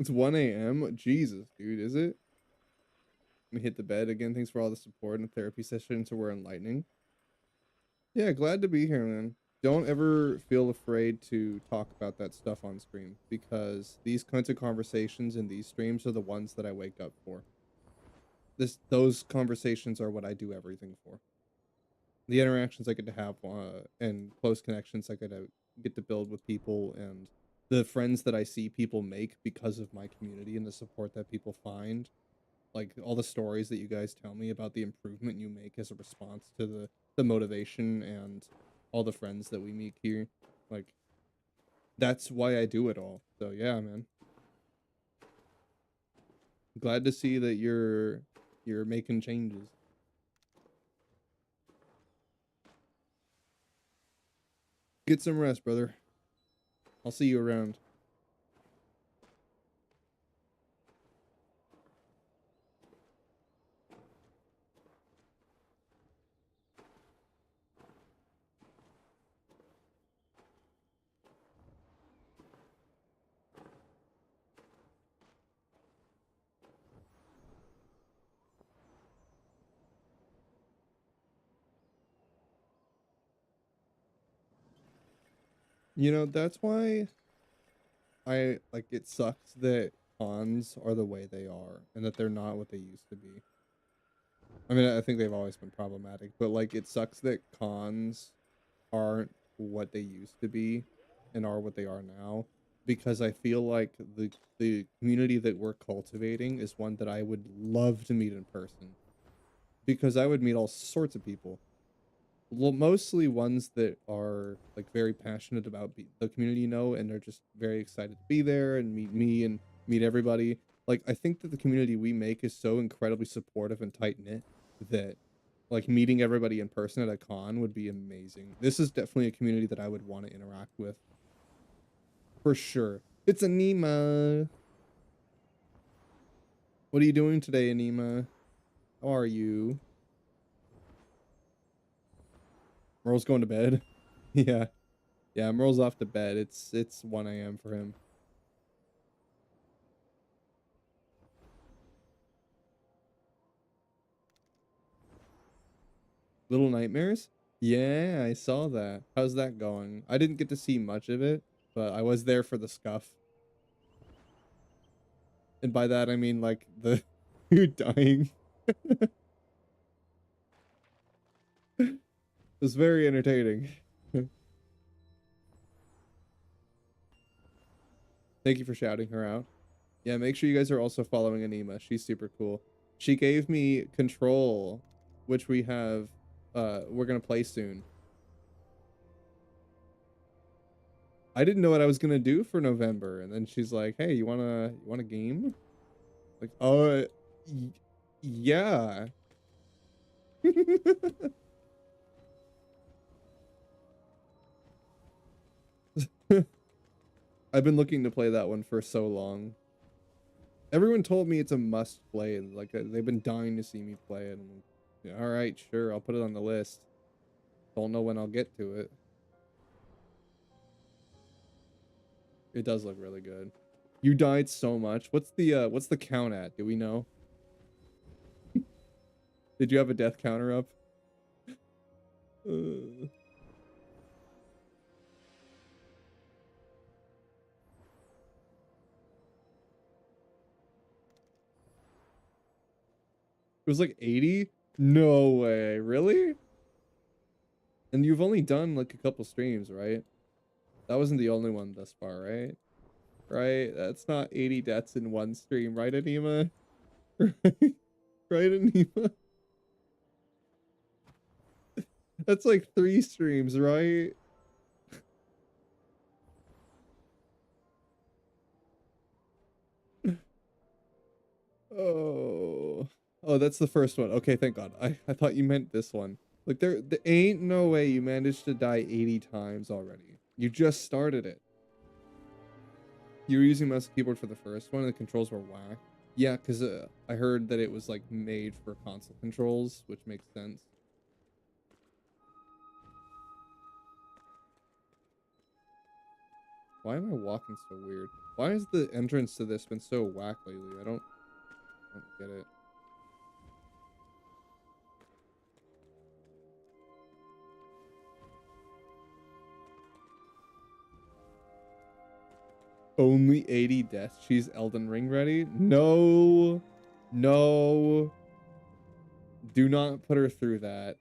A: It's 1 a.m. Jesus, dude, is it? Let me hit the bed again. Thanks for all the support and the therapy sessions were enlightening. Yeah, glad to be here, man. Don't ever feel afraid to talk about that stuff on stream because these kinds of conversations in these streams are the ones that I wake up for. Those conversations are what I do everything for. The interactions I get to have and close connections I get to build with people and the friends that I see people make because of my community and the support that people find, like all the stories that you guys tell me about the improvement you make as a response to the motivation and all the friends that we meet here, like that's why I do it all. So yeah, man, glad to see that you're making changes. Get some rest, brother. I'll see you around. You know, that's why I like it sucks that cons are the way they are and that they're not what they used to be. I mean, I think they've always been problematic, but like it sucks that cons aren't what they used to be and are what they are now because I feel like the community that we're cultivating is one that I would love to meet in person because I would meet all sorts of people. Well, mostly ones that are like very passionate about the community, you know, and they're just very excited to be there and meet me and meet everybody. Like, I think that the community we make is so incredibly supportive and tight knit that like meeting everybody in person at a con would be amazing. This is definitely a community that I would want to interact with for sure. It's Anima. What are you doing today, Anima? How are you? Merle's going to bed. Yeah. Yeah, Merle's off to bed. It's 1 a.m. for him. Little Nightmares? Yeah, I saw that. How's that going? I didn't get to see much of it, but I was there for the scuff. And by that I mean like the you dying. It was very entertaining. Thank you for shouting her out. Yeah, make sure you guys are also following Anima. She's super cool. She gave me Control, which we're gonna play soon. I didn't know what I was gonna do for November, and then she's like, "Hey, you want a game?" Like, yeah. I've been looking to play that one for so long. Everyone told me it's a must play. Like they've been dying to see me play it. I'm like, yeah, all right, sure, I'll put it on the list. Don't know when I'll get to it. It does look really good. You died so much. What's the count at? Do we know? Did you have a death counter up? It was like 80? No way. Really? And you've only done like a couple streams, right? That wasn't the only one thus far, right? Right? That's not 80 deaths in one stream, right, Anima? Right? Right, Anima? That's like 3 streams, right? Oh. Oh, that's the first one. Okay, thank God. I thought you meant this one. Like there ain't no way you managed to die 80 times already. You just started it. You were using mouse and keyboard for the first one and the controls were whack. Yeah, because I heard that it was like made for console controls, which makes sense. Why am I walking so weird? Why has the entrance to this been so whack lately? I don't get it. Only 80 deaths. She's Elden Ring ready? No. No. Do not put her through that.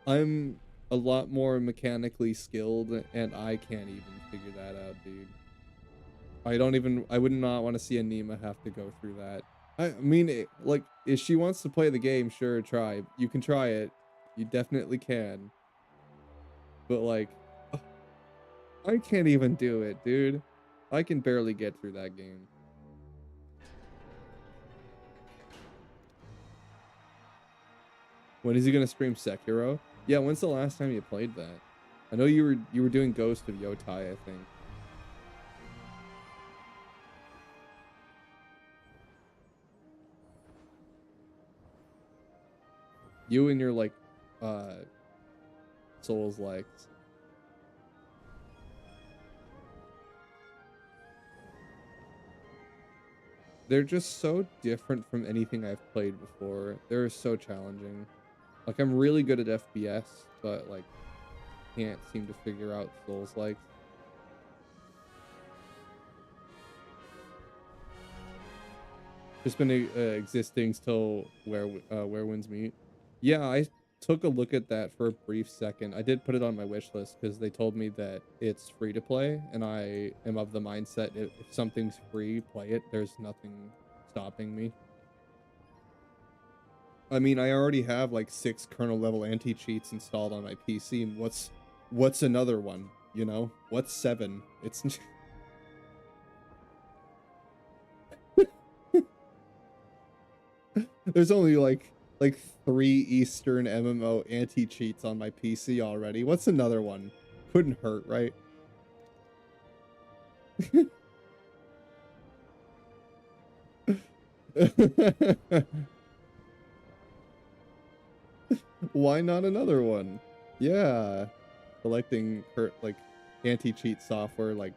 A: I'm a lot more mechanically skilled, and I can't even figure that out, dude. I would not want to see Anima have to go through that. I mean, like, if she wants to play the game, sure, try. You can try it. You definitely can. But, like, I can't even do it, dude. I can barely get through that game. When is he gonna stream Sekiro? Yeah, when's the last time you played that? I know you were doing Ghost of Yotai, I think. You and your like Souls likes. They're just so different from anything I've played before. They're so challenging. Like, I'm really good at FPS, but like can't seem to figure out Souls likes. Just been existing till where winds meet. Yeah, I took a look at that for a brief second. I did put it on my wish list because they told me that it's free to play, and I am of the mindset if something's free, play it. There's nothing stopping me. I mean, I already have like 6 kernel level anti-cheats installed on my PC. What's another one? You know, what's 7? It's there's only like 3 Eastern MMO anti-cheats on my PC already. What's another one? Couldn't hurt, right? Why not another one? Yeah. Collecting like anti-cheat software like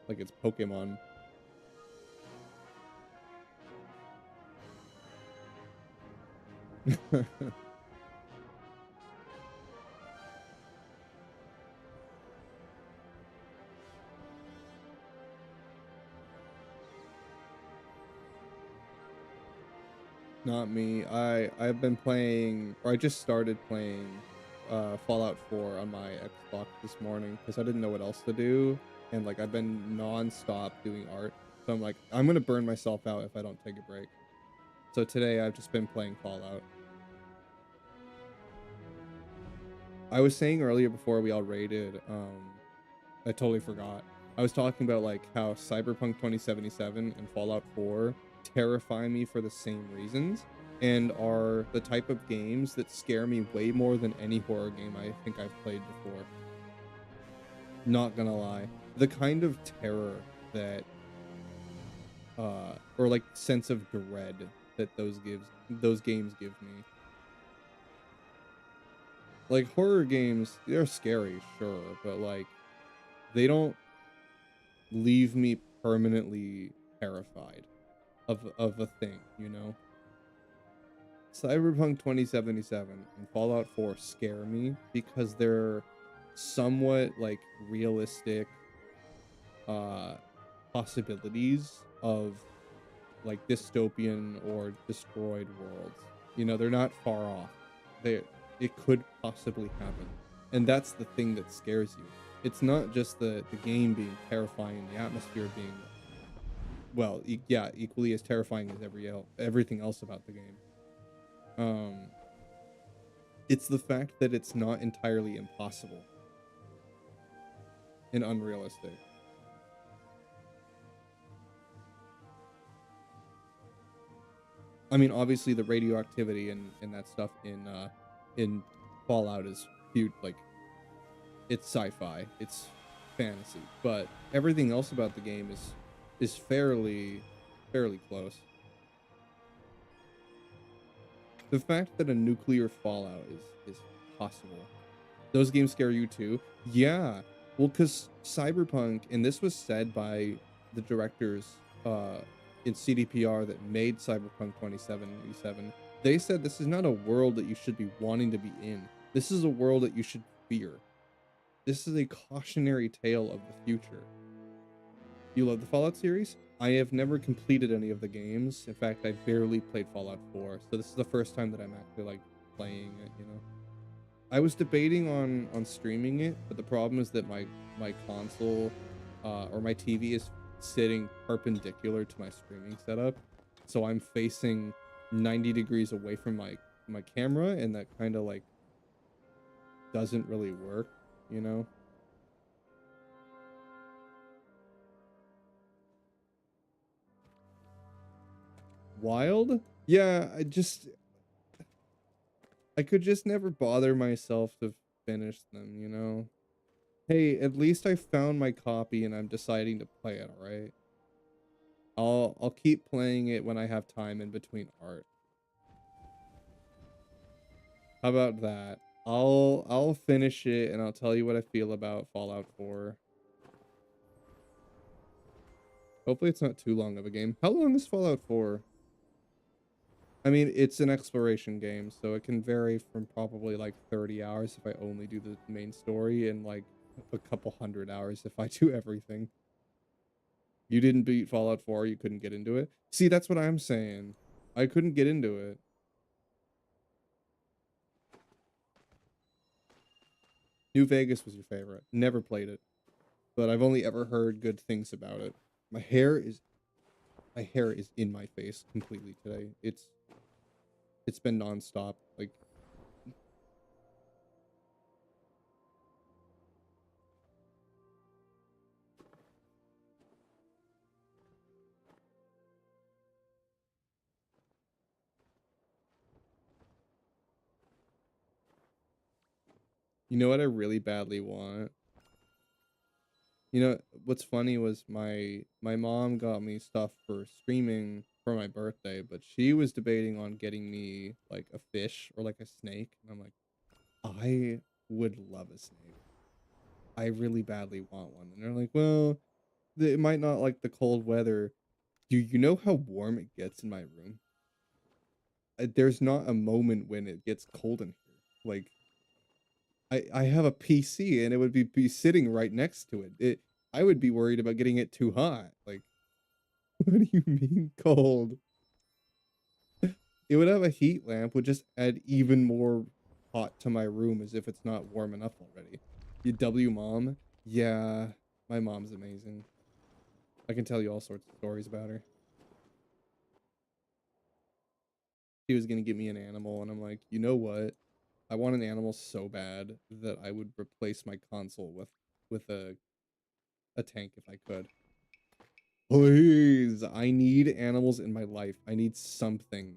A: it's Pokemon. Not me. I've been playing, or I just started playing Fallout 4 on my Xbox this morning because I didn't know what else to do, and like I've been non-stop doing art. So I'm like, I'm gonna burn myself out if I don't take a break. So today I've just been playing Fallout. I was saying earlier before we all raided, I totally forgot. I was talking about like how Cyberpunk 2077 and Fallout 4 terrify me for the same reasons and are the type of games that scare me way more than any horror game I think I've played before. Not gonna lie. The kind of terror that or like sense of dread that those games give me. Like horror games, they're scary, sure, but like they don't leave me permanently terrified of a thing, you know? Cyberpunk 2077 and Fallout 4 scare me because they're somewhat like realistic possibilities of like dystopian or destroyed worlds. You know, they're not far off. It could possibly happen. And that's the thing that scares you. It's not just the game being terrifying, the atmosphere being, well, yeah, equally as terrifying as everything else about the game. It's the fact that it's not entirely impossible and unrealistic. I mean, obviously the radioactivity and that stuff in Fallout is huge. Like, it's sci-fi, it's fantasy, but everything else about the game is fairly close. The fact that a nuclear fallout is possible. Those games scare you too? Yeah. Well, because Cyberpunk, and this was said by the directors in CDPR that made Cyberpunk 2077, they said this is not a world that you should be wanting to be in. This is a world that you should fear. This is a cautionary tale of the future. You love the Fallout series? I have never completed any of the games. In fact, I barely played Fallout 4, so this is the first time that I'm actually like playing it, you know. I was debating on streaming it, but the problem is that my console or my TV is sitting perpendicular to my streaming setup, so I'm facing 90 degrees away from my camera, and that kind of like doesn't really work, you know. Wild? Yeah, I could just never bother myself to finish them, you know. Hey, at least I found my copy and I'm deciding to play it, all right? I'll keep playing it when I have time in between art. How about that? I'll finish it and I'll tell you what I feel about Fallout 4. Hopefully it's not too long of a game. How long is Fallout 4? I mean, it's an exploration game, so it can vary from probably like 30 hours if I only do the main story, and like a couple hundred hours if I do everything. You didn't beat Fallout 4, you couldn't get into it? See, that's what I'm saying. I couldn't get into it. New Vegas was your favorite. Never played it, but I've only ever heard good things about it. My hair is my hair is in my face completely today. It's been nonstop. Like, you know what I really badly want? You know, what's funny was my mom got me stuff for streaming for my birthday, but she was debating on getting me like a fish or like a snake, and I'm like, I would love a snake. I really badly want one. And they're like, well, it might not like the cold weather. Do you know how warm it gets in my room? There's not a moment when it gets cold in here. Like, I have a PC and it would be sitting right next to it. I would be worried about getting it too hot. Like, what do you mean cold? It would have a heat lamp, would just add even more hot to my room as if it's not warm enough already. You W mom? Yeah, my mom's amazing. I can tell you all sorts of stories about her. She was gonna get me an animal, and I'm like, you know what? I want an animal so bad that I would replace my console with a tank if I could. Please, I need animals in my life. I need something.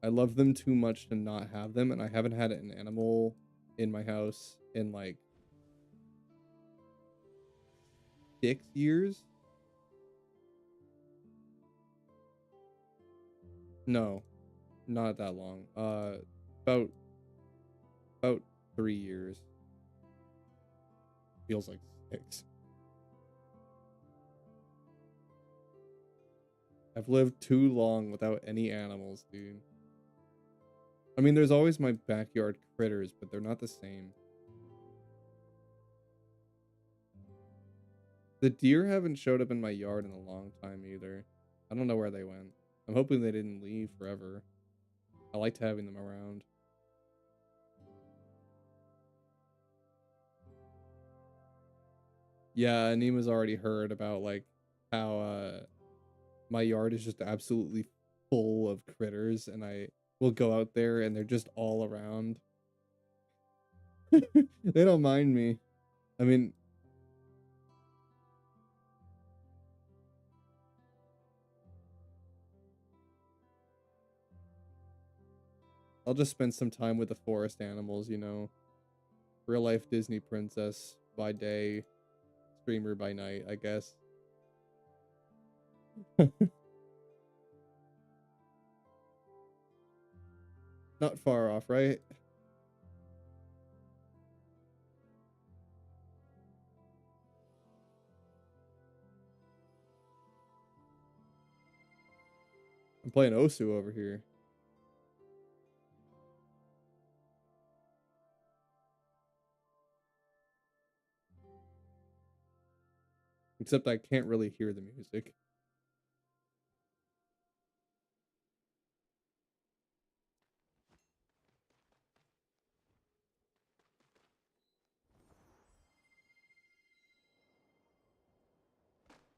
A: I love them too much to not have them, and I haven't had an animal in my house in like 6 years. No, not that long. About about 3 years. Feels like 6. I've lived too long without any animals, dude. I mean, there's always my backyard critters, but they're not the same. The deer haven't showed up in my yard in a long time either. I don't know where they went. I'm hoping they didn't leave forever. I liked having them around. Yeah, Anima's already heard about like how my yard is just absolutely full of critters, and I will go out there and they're just all around. They don't mind me. I mean, I'll just spend some time with the forest animals, you know. Real life Disney princess by day, streamer by night, I guess. Not far off, right? I'm playing Osu over here. Except I can't really hear the music.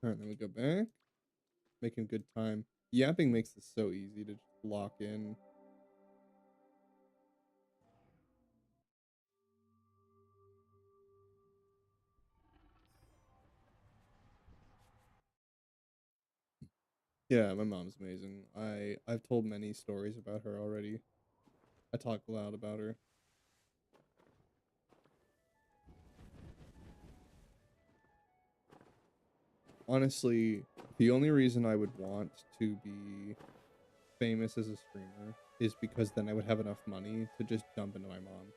A: Alright, then we go back. Making good time. Yapping makes this so easy to just lock in. Yeah, my mom's amazing. I've told many stories about her already. I talk loud about her. Honestly, the only reason I would want to be famous as a streamer is because then I would have enough money to just dump into my mom.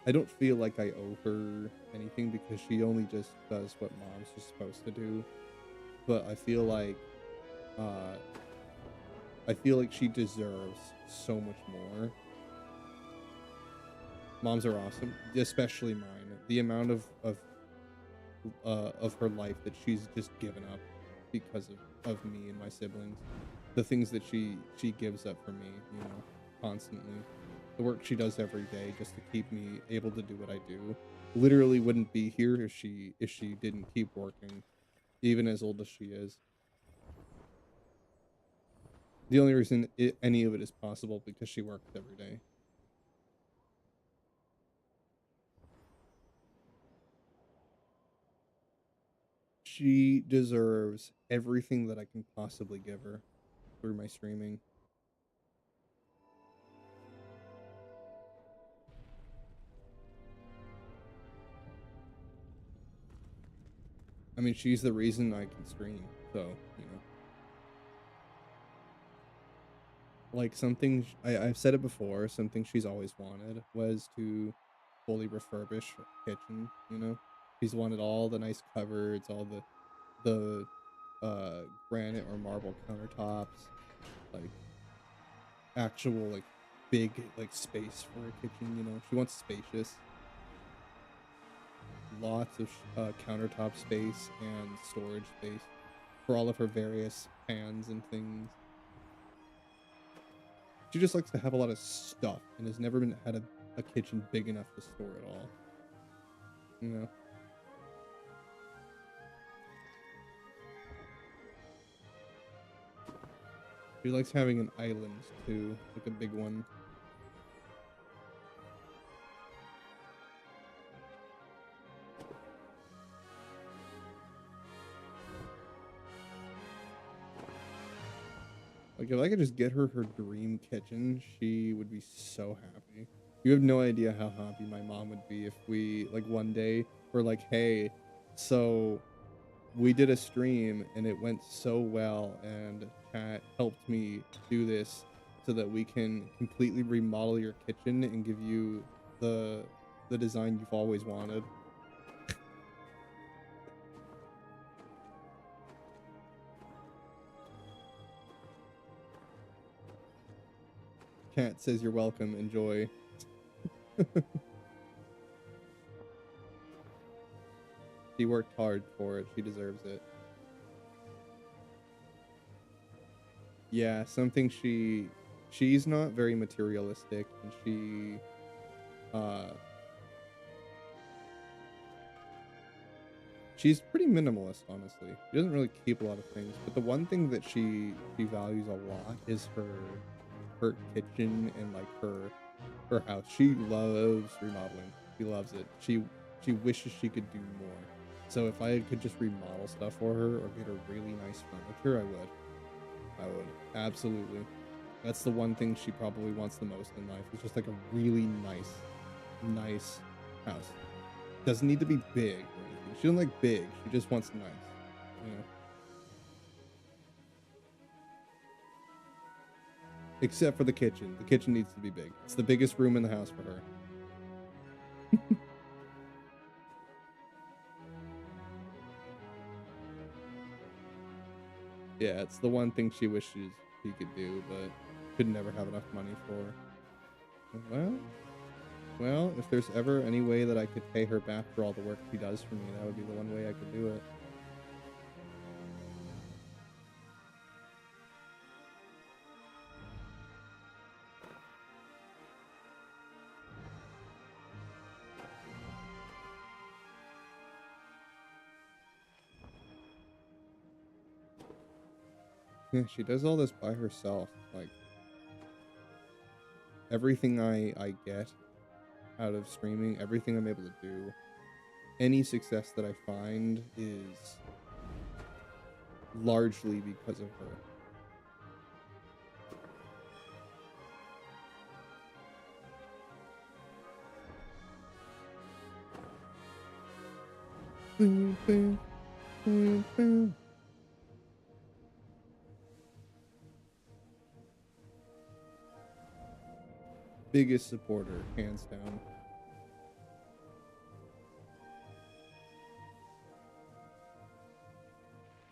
A: I don't feel like I owe her anything because she only just does what moms are supposed to do. But uh I feel like she deserves so much more. Moms are awesome, especially mine. The amount of her life that she's just given up because of me and my siblings. The things that she gives up for me, you know, constantly. The work she does every day just to keep me able to do what I do. Literally wouldn't be here if she didn't keep working, even as old as she is. The only reason any of it is possible because she works every day. She deserves everything that I can possibly give her through my streaming. I mean, she's the reason I can stream, so, you know. Like, I've said it before, something she's always wanted was to fully refurbish her kitchen, you know? She's wanted all the nice cupboards, all the granite or marble countertops, like, actual, like, big, like, space for a kitchen, you know? She wants spacious. Lots of countertop space and storage space for all of her various pans and things. She just likes to have a lot of stuff and has never been had a kitchen big enough to store it all. You know? She likes having an island too, like a big one. Like if I could just get her her dream kitchen, she would be so happy. You have no idea how happy my mom would be if we like one day were like, hey, so we did a stream and it went so well and chat helped me do this so that we can completely remodel your kitchen and give you the design you've always wanted. Cat says you're welcome, enjoy. She worked hard for it, she deserves it. Yeah, something she's not very materialistic and uh she's pretty minimalist, honestly. She doesn't really keep a lot of things, but the one thing that she values a lot is her kitchen and like her house. She loves remodeling. She loves it. She wishes she could do more. So if I could just remodel stuff for her or get her really nice furniture, I would. I would. Absolutely. That's the one thing she probably wants the most in life. It's just like a really nice house. Doesn't need to be big or anything. She doesn't like big. She just wants nice. You know. Except for the kitchen. The kitchen needs to be big. It's the biggest room in the house for her. Yeah, it's the one thing she wishes she could do, but could never have enough money for. Well, if there's ever any way that I could pay her back for all the work she does for me, that would be the one way I could do it. Yeah, she does all this by herself. Like everything I get out of streaming, everything I'm able to do, any success that I find is largely because of her. Boom, boom, boom, boom. Biggest supporter, hands down.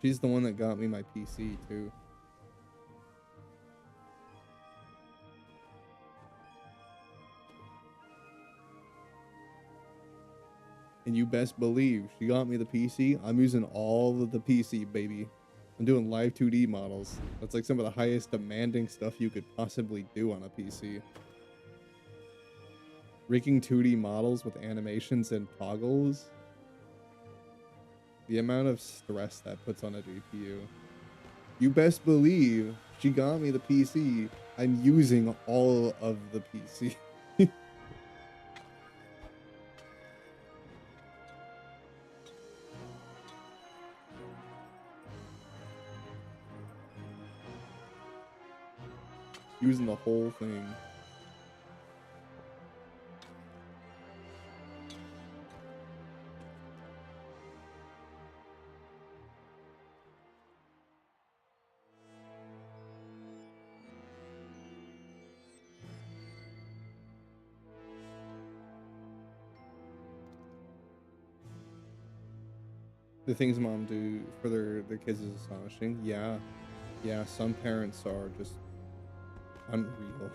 A: She's the one that got me my PC too. And you best believe she got me the PC. I'm using all of the PC, baby. I'm doing live 2D models. That's like some of the highest demanding stuff you could possibly do on a PC. Rigging 2D models with animations and toggles. The amount of stress that puts on a GPU. You best believe she got me the PC. I'm using all of the PC. Using the whole thing. The things mom do for their kids is astonishing. Yeah. Yeah, some parents are just unreal.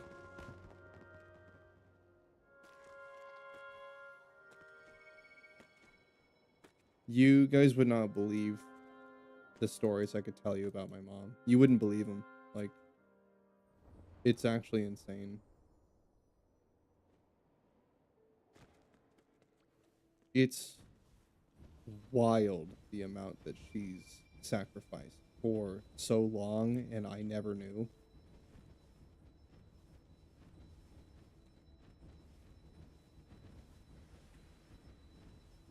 A: You guys would not believe the stories I could tell you about my mom. You wouldn't believe them. Like, it's actually insane. It's wild the amount that she's sacrificed for so long, and I never knew.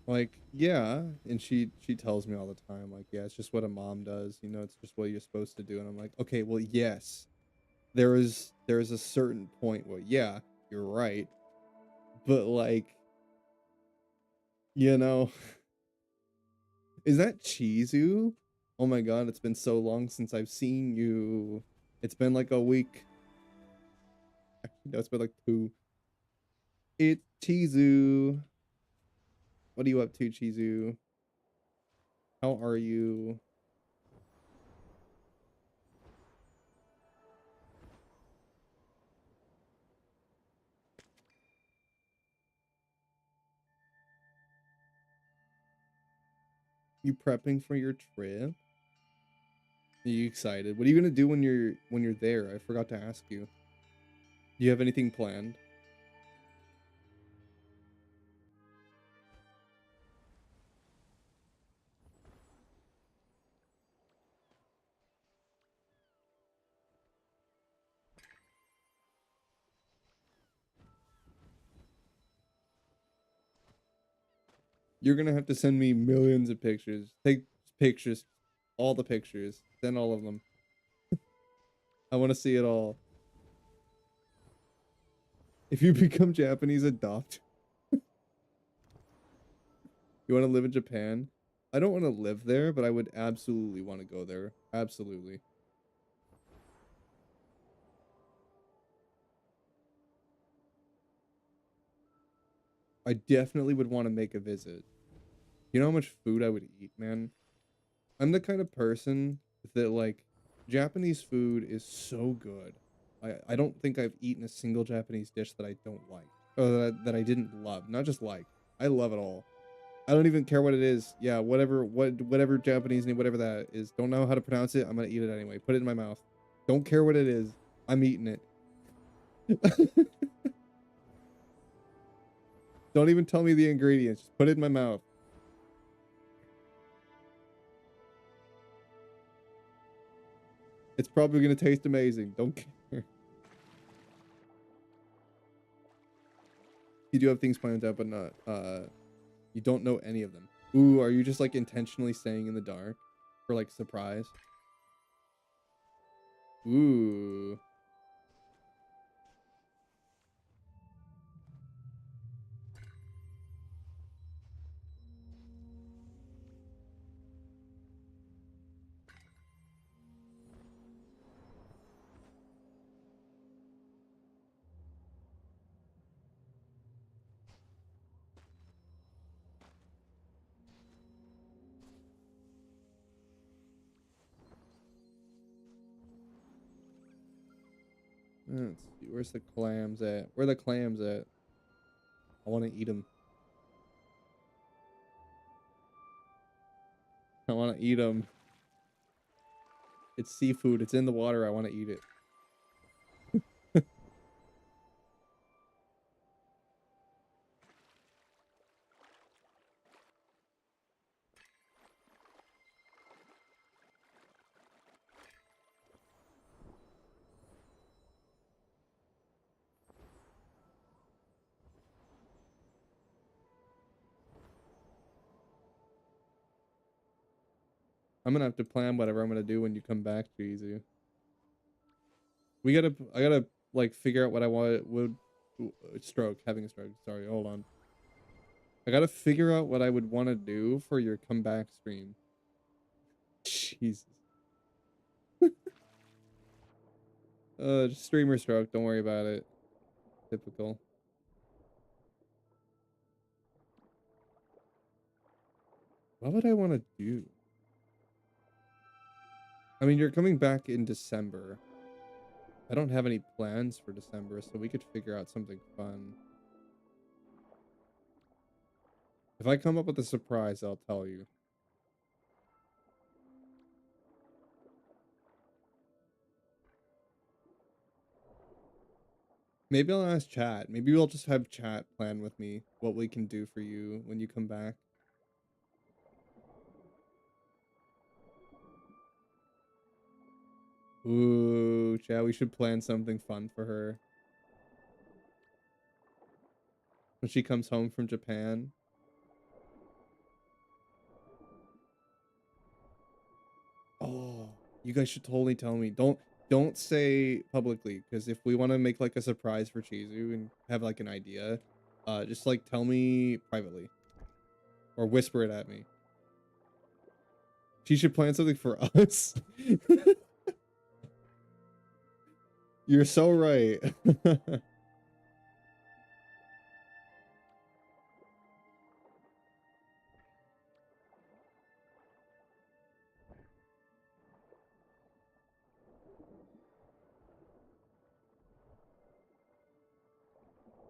A: Like, yeah, and she tells me all the time, like, yeah, it's just what a mom does, you know, it's just what you're supposed to do. And I'm like, okay, well, yes, there is a certain point where, yeah, you're right, but like, you know, is that Chizu? Oh my god, it's been so long since I've seen you. It's been like a week. No, it's been like 2. It's Chizu. What are you up to, Chizu? How are you? You prepping for your trip? Are you excited? What are you gonna do when you're there? I forgot to ask you. Do you have anything planned? You're gonna have to send me millions of pictures. Take pictures, all the pictures. Send all of them. I want to see it all. If you become Japanese, adopt. You want to live in Japan? I don't want to live there, but I would absolutely want to go there. Absolutely. I definitely would want to make a visit. You know how much food I would eat, man? I'm the kind of person that like Japanese food is so good. I don't think I've eaten a single Japanese dish that I don't like or that I didn't love. Not just like. I love it all. I don't even care what it is. Yeah, whatever Japanese name, whatever that is. Don't know how to pronounce it. I'm gonna eat it anyway. Put it in my mouth. Don't care what it is. I'm eating it. Don't even tell me the ingredients. Just put it in my mouth. It's probably gonna taste amazing. Don't care. You do have things planned out, but not you don't know any of them. Ooh, are you just like intentionally staying in the dark for like surprise? Ooh. Let's see. Where's the clams at? Where are the clams at? I want to eat them. I want to eat them. It's seafood. It's in the water. I want to eat it. I'm gonna have to plan whatever I'm gonna do when you come back, Cheesy. I gotta like figure out what I would stroke, having a stroke. Sorry, hold on. I gotta figure out what I would want to do for your comeback stream. Jesus. Just streamer stroke. Don't worry about it. Typical. What would I want to do? I mean, you're coming back in December. I don't have any plans for December, so we could figure out something fun. If I come up with a surprise, I'll tell you. Maybe I'll ask chat. Maybe we'll just have chat plan with me what we can do for you when you come back. Ooh, chat, we should plan something fun for her. When she comes home from Japan. Oh, you guys should totally tell me. Don't say publicly, because if we want to make like a surprise for Chizu and have like an idea, just like tell me privately. Or whisper it at me. She should plan something for us. You're so right.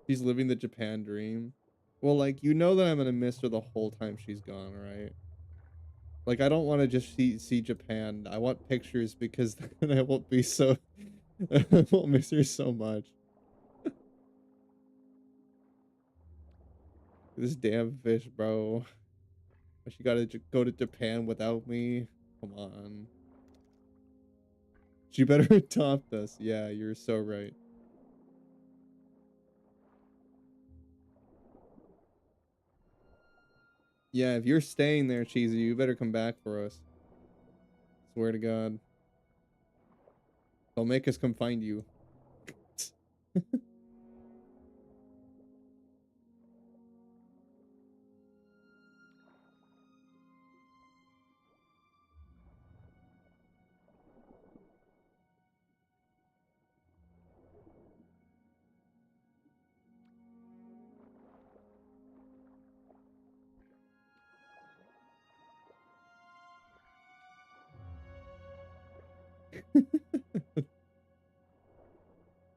A: She's living the Japan dream. Well, like, you know that I'm gonna miss her the whole time she's gone, right? Like, I don't want to just see Japan. I want pictures because then I won't be so... I won't miss her so much. This damn fish, bro. She gotta go to Japan without me. Come on. She better adopt us. Yeah, you're so right. Yeah, if you're staying there, Cheesy, you better come back for us. Swear to God. They'll make us come find you.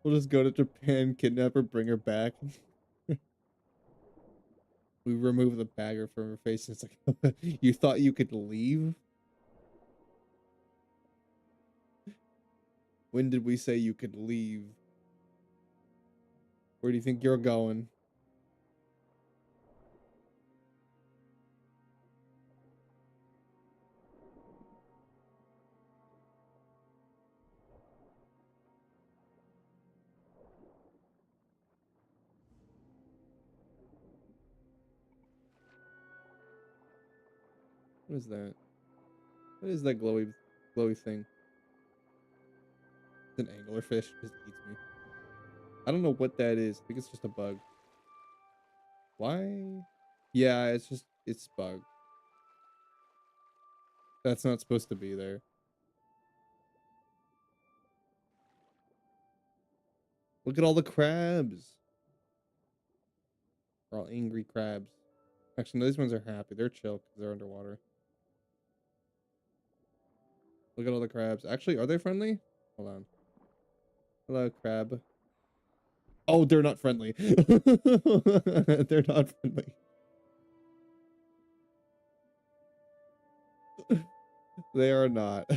A: We'll just go to Japan, kidnap her, bring her back. We remove the bagger from her face. And it's like, you thought you could leave? When did we say you could leave? Where do you think you're going? What is that? What is that glowy thing? It's an anglerfish. Just eats me. I don't know what that is. I think it's just a bug. Why? Yeah, it's bug. That's not supposed to be there. Look at all the crabs. They're all angry crabs. Actually, no, these ones are happy. They're chill because they're underwater. Look at all the crabs. Actually, are they friendly? Hold on. Hello, crab. Oh, they're not friendly. They're not friendly. They are not.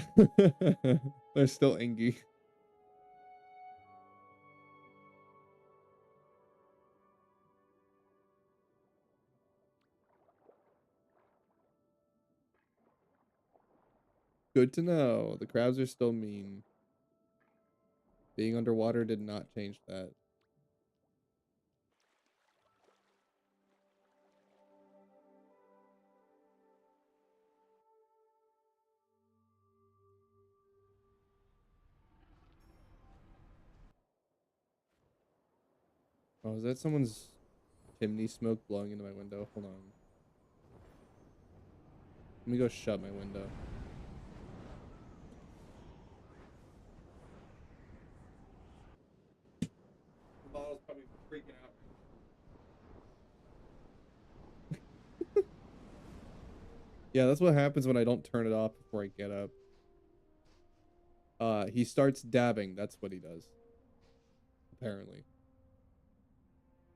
A: They're still angry. Good to know. The crabs are still mean. Being underwater did not change that. Oh, is that someone's chimney smoke blowing into my window? Hold on. Let me go shut my window. The model's probably freaking out. Yeah, that's what happens when I don't turn it off before I get up. He starts dabbing. That's what he does. Apparently.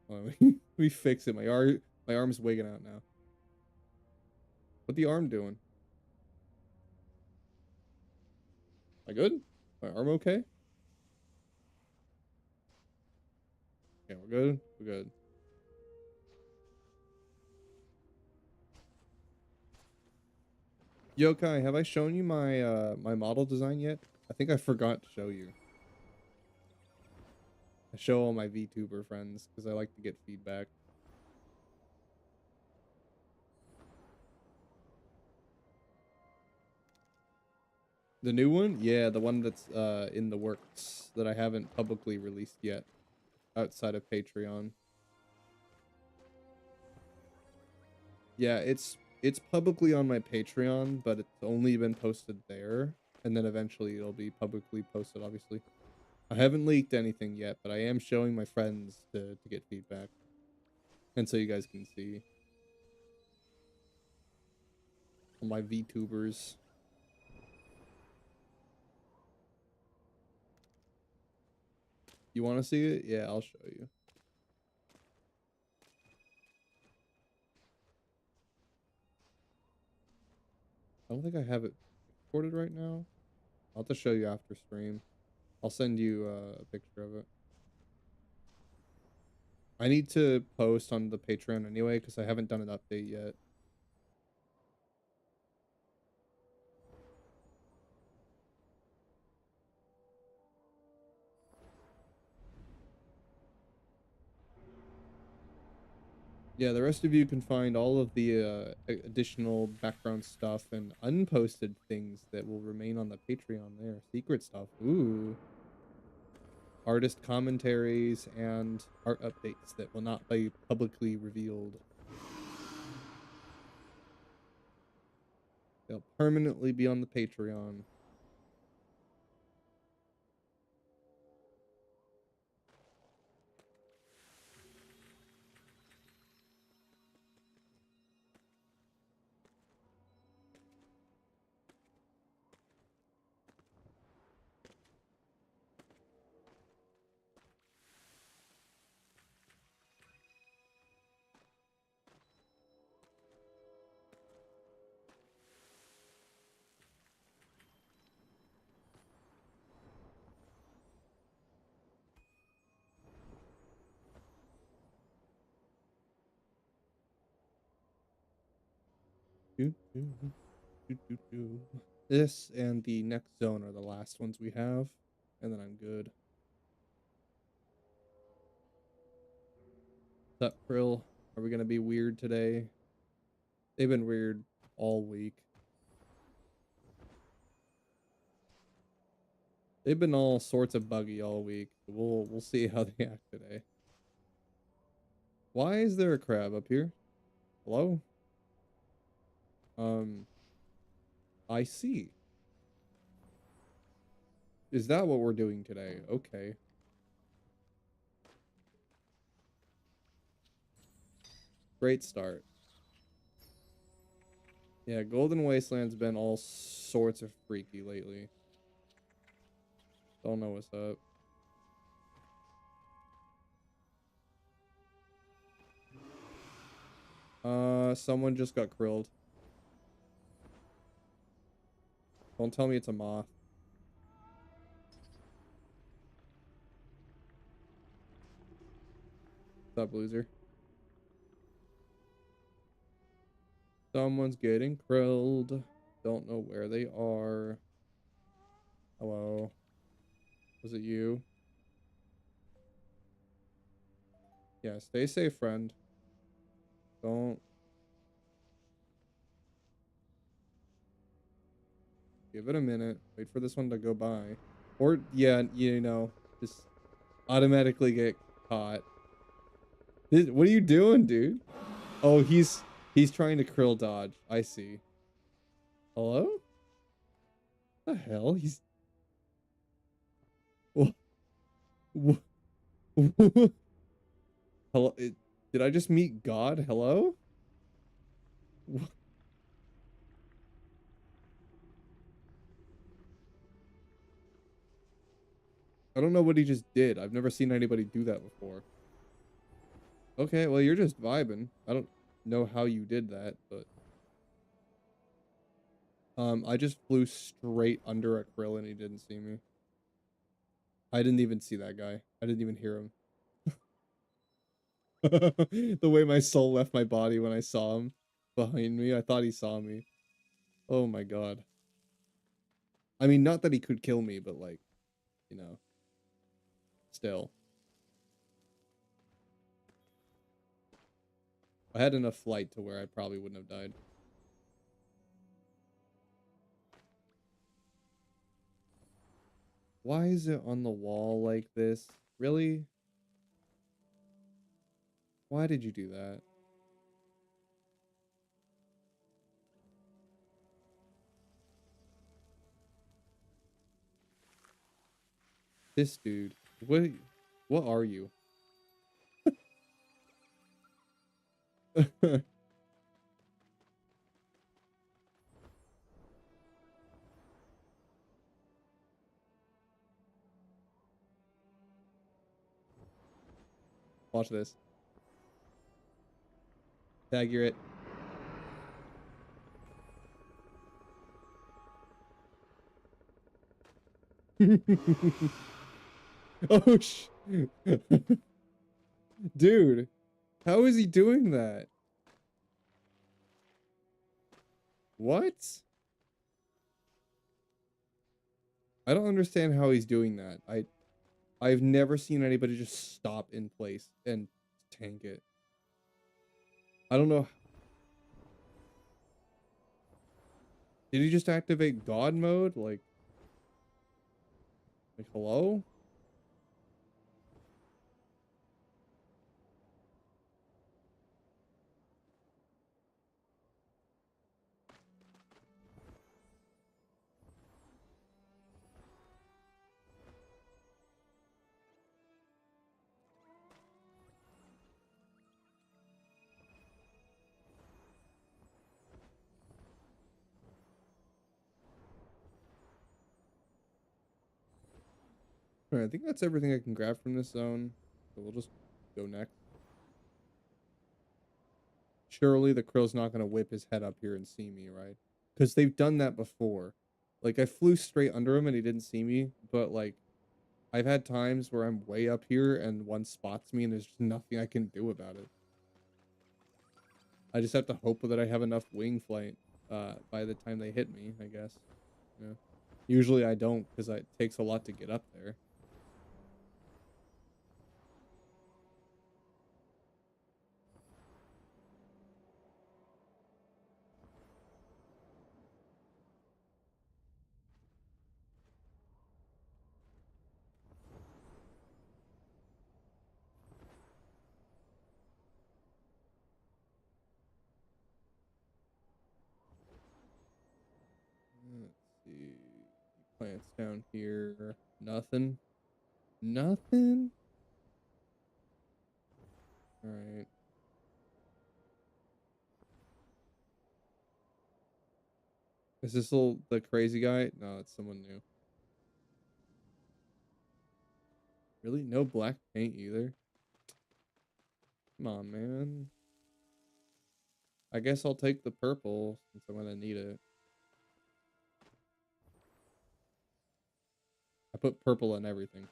A: Let me fix it. My arm's wigging out now. What the arm doing? Am I good? My arm okay? Okay, we're good. We're good. Yokai, have I shown you my model design yet? I think I forgot to show you. I show all my VTuber friends because I like to get feedback. The new one? Yeah, the one that's in the works that I haven't publicly released yet outside of Patreon. Yeah, it's publicly on my Patreon, but it's only been posted there, and then eventually it'll be publicly posted, obviously. I haven't leaked anything yet, but I am showing my friends to get feedback. And so you guys can see all my VTubers. You want to see it? Yeah, I'll show you. I don't think I have it recorded right now. I'll have to show you after stream. I'll send you a picture of it. I need to post on the Patreon anyway because I haven't done an update yet. Yeah, the rest of you can find all of the additional background stuff and unposted things that will remain on the Patreon there. Secret stuff. Ooh. Artist commentaries and art updates that will not be publicly revealed. They'll permanently be on the Patreon. This and the next zone are the last ones we have, and then I'm good. What's up, Krill? Are we gonna be weird today? They've been weird all week. They've been all sorts of buggy all week. We'll see how they act today. Why is there a crab up here? Hello? Um, I see. Is that what we're doing today? Okay. Great start. Yeah, Golden Wasteland's been all sorts of freaky lately. Don't know what's up. Someone just got krilled. Don't tell me it's a moth. What's up, loser? Someone's getting krilled. Don't know where they are. Hello. Was it you? Yeah, stay safe, friend. Don't give it a minute. Wait for this one to go by. Or, yeah, you know, just automatically get caught. What are you doing, dude? Oh, he's trying to krill dodge. I see. Hello? What the hell? He's... Hello? Did I just meet God? Hello? I don't know what he just did. I've never seen anybody do that before. Okay, well, you're just vibing. I don't know how you did that, but... I just flew straight under a krill and he didn't see me. I didn't even see that guy. I didn't even hear him. The way my soul left my body when I saw him behind me, I thought he saw me. Oh my god. I mean, not that he could kill me, but like, you know, still. I had enough flight to where I probably wouldn't have died. Why is it on the wall like this? Really? Why did you do that? This dude. What are you? Watch this. Tag, you're it. Oh, dude, how is he doing that? What? I don't understand how he's doing that. I've never seen anybody just stop in place and tank it. I don't know. Did he just activate God mode? Like hello? All right, I think that's everything I can grab from this zone. So we'll just go next. Surely the krill's not gonna whip his head up here and see me, right? Because they've done that before. Like I flew straight under him and he didn't see me, but like I've had times where I'm way up here and one spots me and there's just nothing I can do about it. I just have to hope that I have enough wing flight by the time they hit me, I guess. Yeah. Usually I don't because it takes a lot to get up there. it's down here. Nothing. Nothing? Alright. Is this the crazy guy? No, it's someone new. Really? No black paint either? Come on, man. I guess I'll take the purple since I'm gonna need it. I put purple in everything.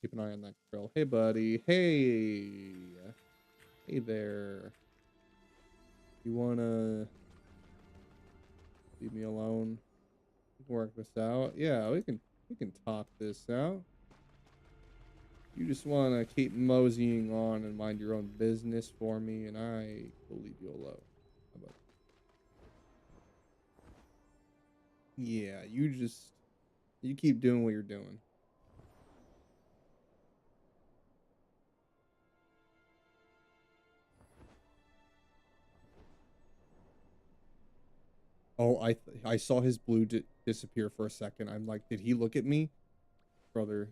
A: Keep an eye on that grill. Hey, buddy. Hey. Hey there. You wanna leave me alone? We can work this out. Yeah, we can talk this out. You just wanna keep moseying on and mind your own business for me, and I will leave you alone. How about yeah, you keep doing what you're doing. Oh, I saw his blue disappear for a second. I'm like, did he look at me, brother?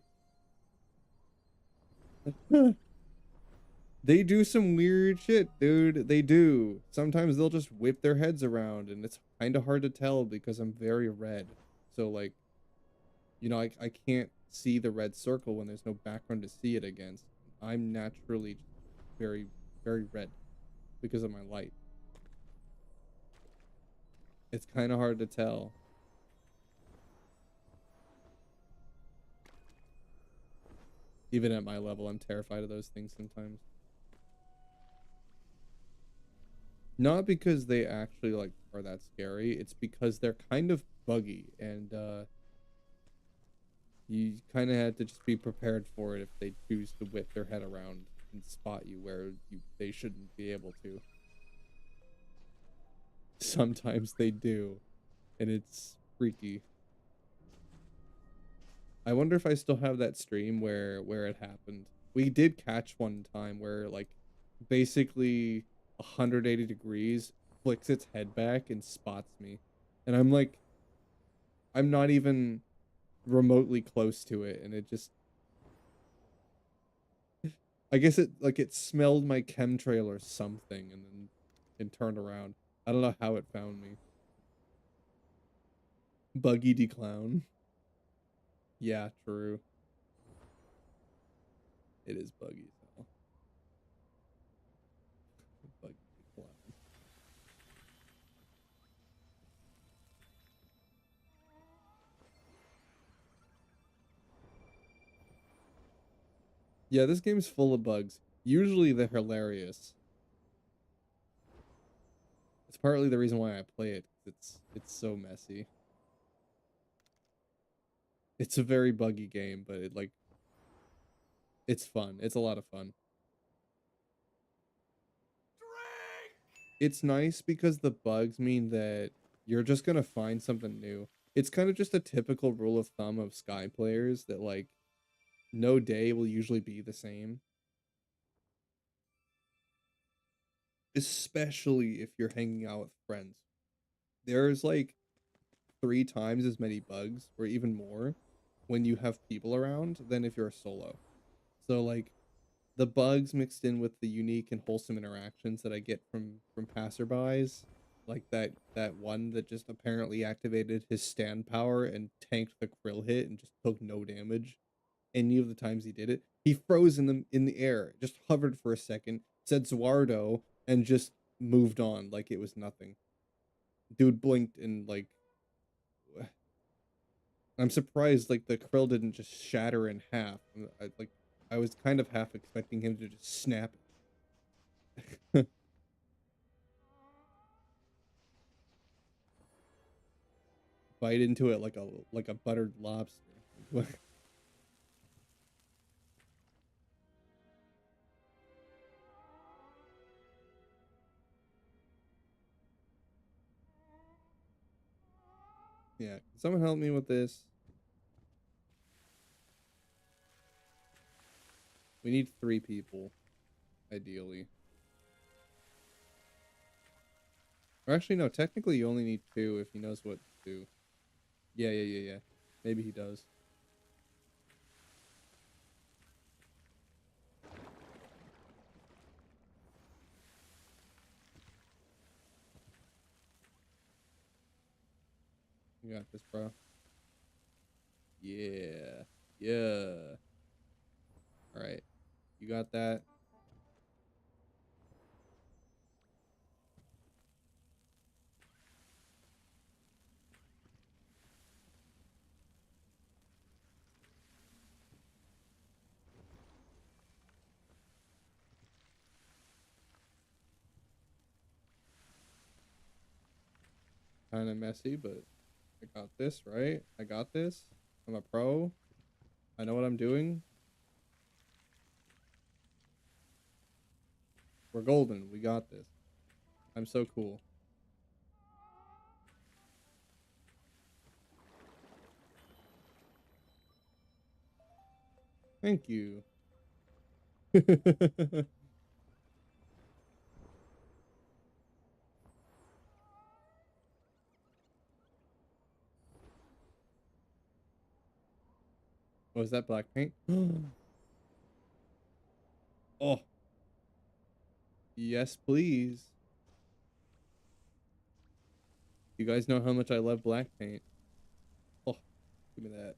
A: They do some weird shit, dude. They do. Sometimes they'll just whip their heads around, and it's kind of hard to tell because I'm very red. So like, I can't see the red circle when there's no background to see it against. I'm naturally very, very red because of my light. It's kind of hard to tell. Even at my level, I'm terrified of those things sometimes. Not because they actually like are that scary. It's because they're kind of buggy and you kind of had to just be prepared for it if they choose to whip their head around and spot you where they shouldn't be able to. Sometimes they do, and it's freaky. I wonder if I still have that stream where it happened. We did catch one time where like basically 180 degrees flicks its head back and spots me. And I'm like, I'm not even remotely close to it, and it just I guess it smelled my chemtrail or something and turned around. I don't know how it found me. Buggy declown. Yeah, true. It is buggy as hell. Buggy declown. Yeah, this game's full of bugs. Usually they're hilarious. It's partly the reason why I play it. It's so messy. It's a very buggy game, but it's fun. It's a lot of fun. It's nice because the bugs mean that you're just gonna find something new. It's kind of just a typical rule of thumb of Sky players that like no day will usually be the same. Especially if you're hanging out with friends. There's like 3 times as many bugs or even more when you have people around than if you're a solo. So like the bugs mixed in with the unique and wholesome interactions that I get from passerbys, like that one that just apparently activated his stand power and tanked the krill hit and just took no damage any of the times he did it. He froze in the air, just hovered for a second, said Zuardo, and just moved on like it was nothing. Dude blinked and like I'm surprised like the krill didn't just shatter in half. I was kind of half expecting him to just snap it. Bite into it like a buttered lobster. Yeah, can someone help me with this? We need 3 people, ideally. Or actually, no, technically you only need 2 if he knows what to do. Yeah. Maybe he does. You got this, bro. Yeah. Yeah. All right. You got that. Kind of messy, but I got this, right? I got this. I'm a pro. I know what I'm doing. We're golden. We got this. I'm so cool. Thank you. Was that black paint? Oh, yes, please. You guys know how much I love black paint. Oh, give me that.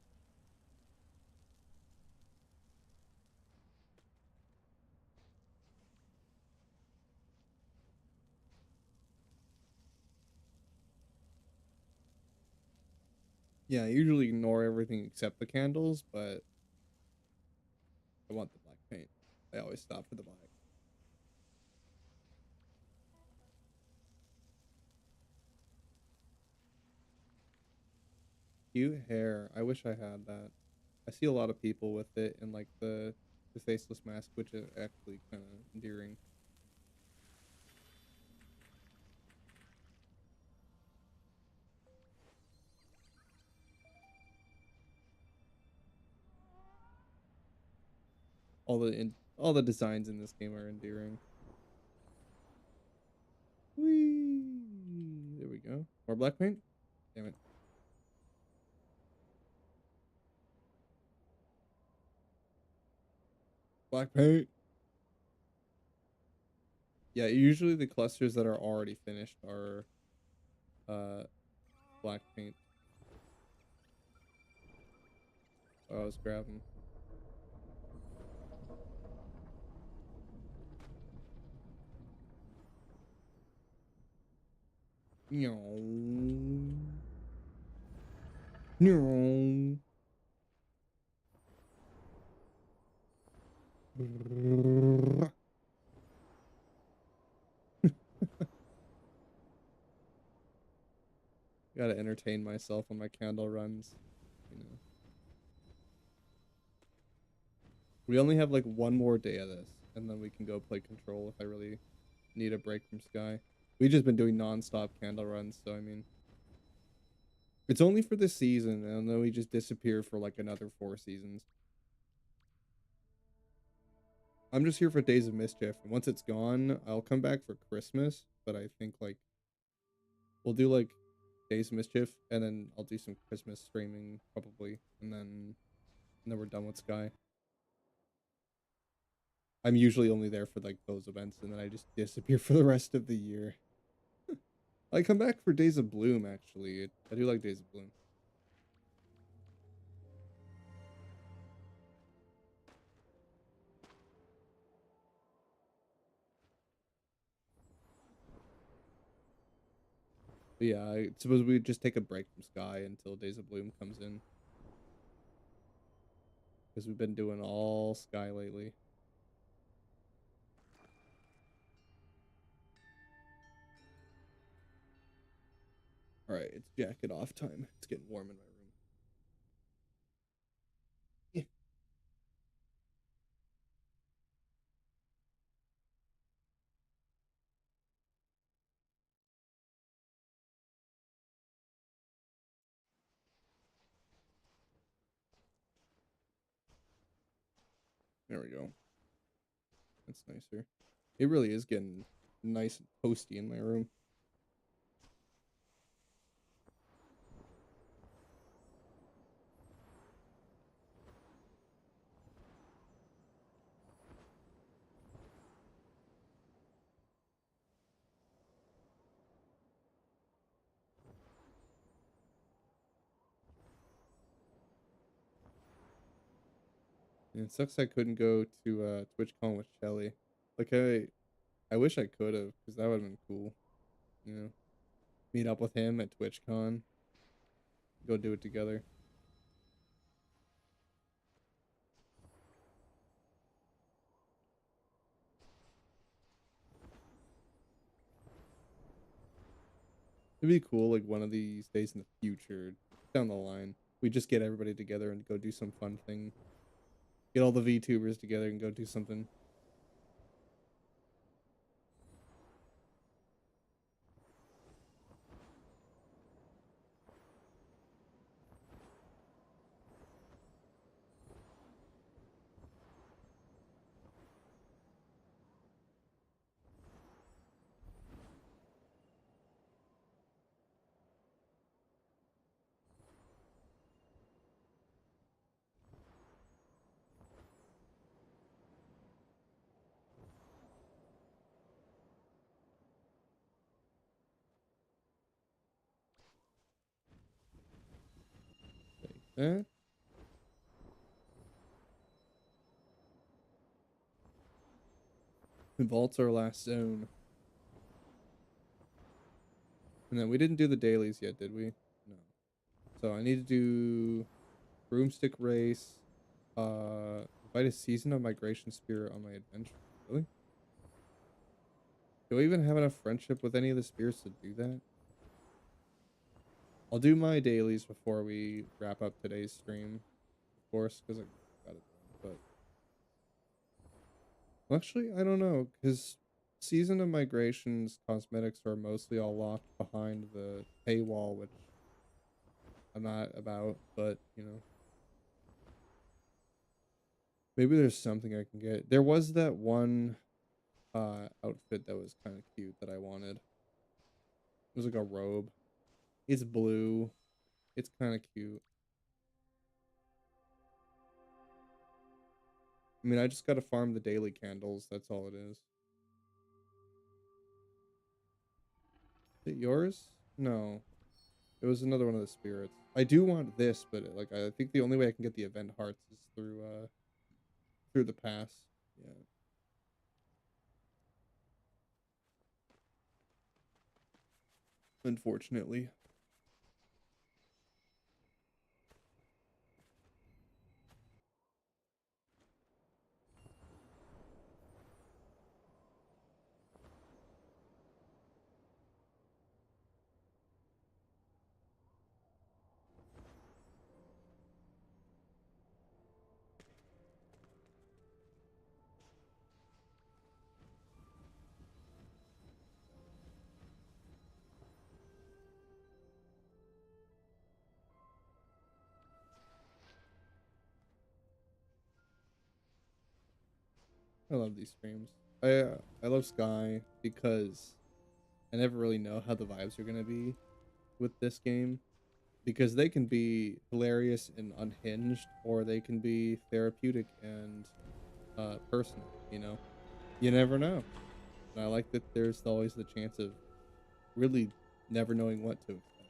A: Yeah, I usually ignore everything except the candles, but I want the black paint. I always stop for the black. Cute hair. I wish I had that. I see a lot of people with it in like the faceless mask, which is actually kind of endearing. All the designs in this game are endearing. Whee! There we go. More black paint. Damn it. Black paint. Yeah, usually the clusters that are already finished are uh black paint. Oh, I was grabbing. No. No. Gotta entertain myself on my candle runs, you know. We only have like one more day of this, and then we can go play Control if I really need a break from Sky. We've just been doing non-stop candle runs, so I mean, it's only for this season, and then we just disappear for like another 4 seasons. I'm just here for Days of Mischief, and once it's gone, I'll come back for Christmas, but I think like we'll do like Days of Mischief, and then I'll do some Christmas streaming probably, and then we're done with Sky. I'm usually only there for like those events, and then I just disappear for the rest of the year. I come back for Days of Bloom, actually. I do like Days of Bloom. But yeah, I suppose we just take a break from Sky until Days of Bloom comes in. Because we've been doing all Sky lately. Alright, it's jacket off time. It's getting warm in my room. Yeah. There we go. That's nicer. It really is getting nice and toasty in my room. And it sucks I couldn't go to TwitchCon with Shelly. Like I wish I could have, because that would have been cool. You know, meet up with him at TwitchCon, go do it together. It'd be cool, like one of these days in the future, down the line, we just get everybody together and go do some fun thing. Get all the VTubers together and go do something. Like that. The vault's our last zone. And then we didn't do the dailies yet, did we? No. So I need to do broomstick race, invite a season of migration spirit on my adventure. Really? Do I even have enough friendship with any of the spirits to do that? I'll do my dailies before we wrap up today's stream, of course, because I got it done. But actually, I don't know, because season of migrations cosmetics are mostly all locked behind the paywall, which I'm not about. But you know, maybe there's something I can get. There was that one outfit that was kind of cute that I wanted. It was like a robe. It's blue. It's kind of cute. I mean, I just gotta farm the daily candles. That's all it is. Is it yours? No. It was another one of the spirits. I do want this, but like I think the only way I can get the event hearts is through the pass. Yeah. Unfortunately. I love these streams. I love Sky because I never really know how the vibes are gonna be with this game, because they can be hilarious and unhinged, or they can be therapeutic and personal, you know? You never know. And I like that there's always the chance of really never knowing what to expect.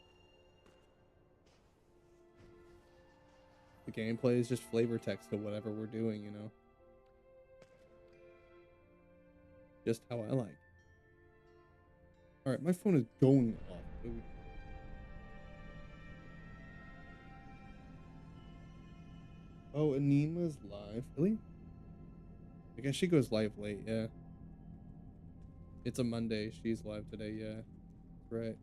A: The gameplay is just flavor text to whatever we're doing, you know? Just how I like. Alright, my phone is going off. Oh, Anima's live. Really? I guess she goes live late, yeah. It's a Monday. She's live today, yeah. Right.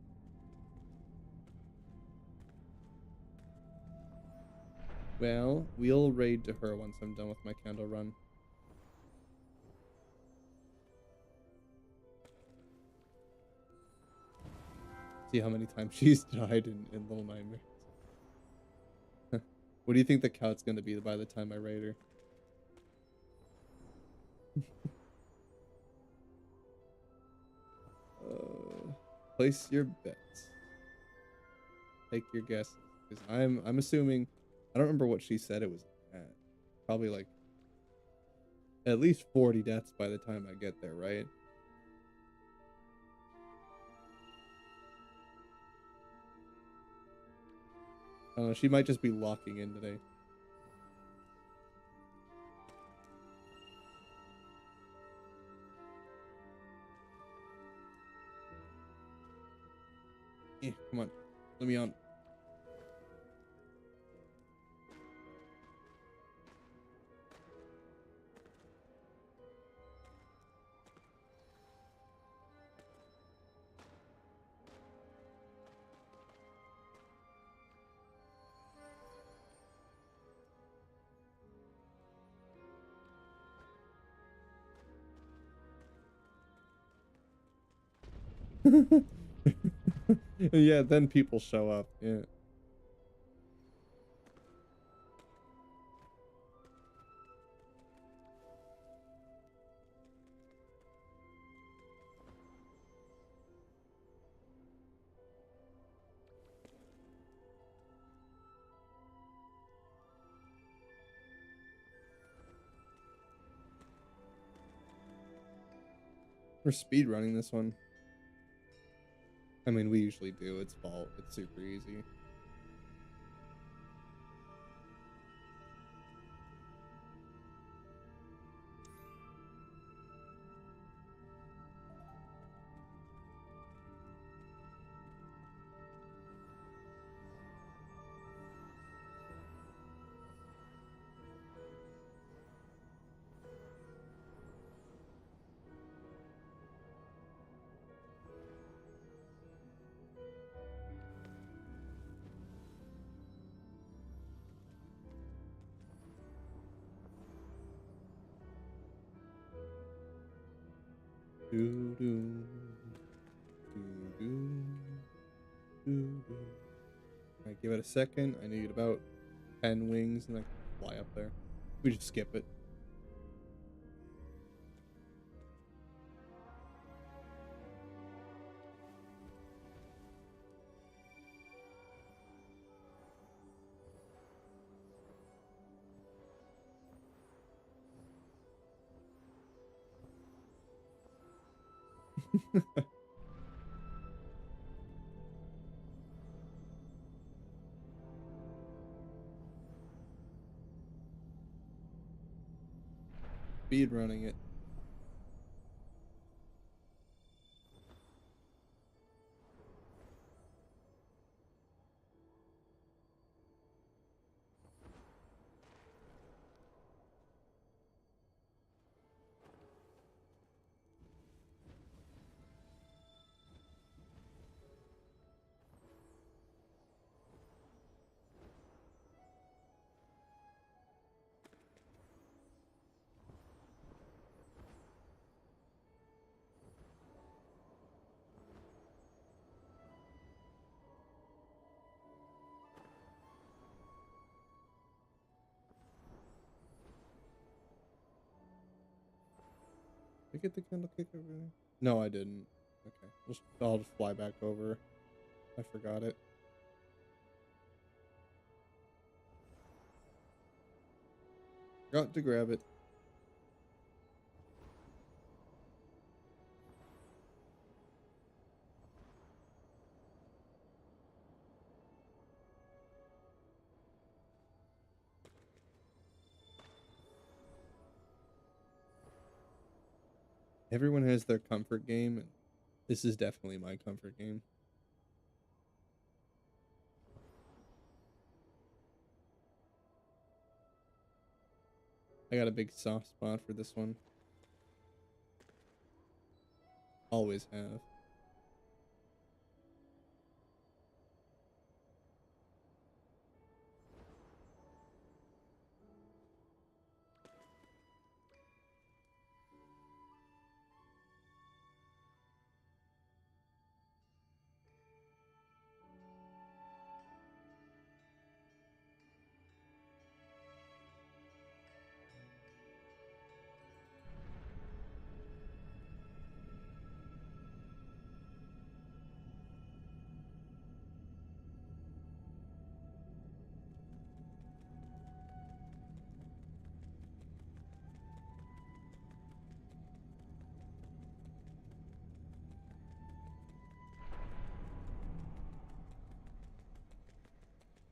A: Well, we'll raid to her once I'm done with my candle run. See how many times she's died in Little Nightmares. What do you think the count's gonna be by the time I raid her? Place your bets. Take your guesses. Because I'm assuming, I don't remember what she said it was at. Probably like at least 40 deaths by the time I get there, right? I don't know, she might just be locking in today. Come on. Let me on. Yeah, then people show up. Yeah. We're speed running this one. I mean, we usually do. It's fault. It's super easy. Do do do do do do. I give it a second. I need about 10 wings and I can fly up there. We just skip it. Speed running it. Did I get the candle kick over there? No, I didn't. Okay. I'll just fly back over. I forgot it. Got to grab it. Everyone has their comfort game, and this is definitely my comfort game. I got a big soft spot for this one. Always have.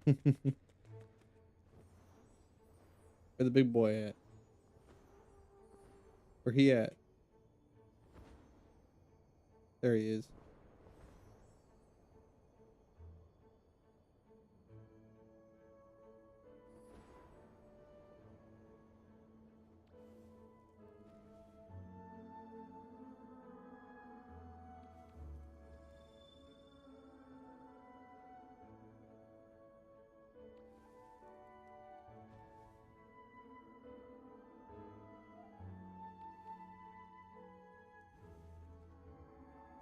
A: Where the big boy at? Where he at? There he is.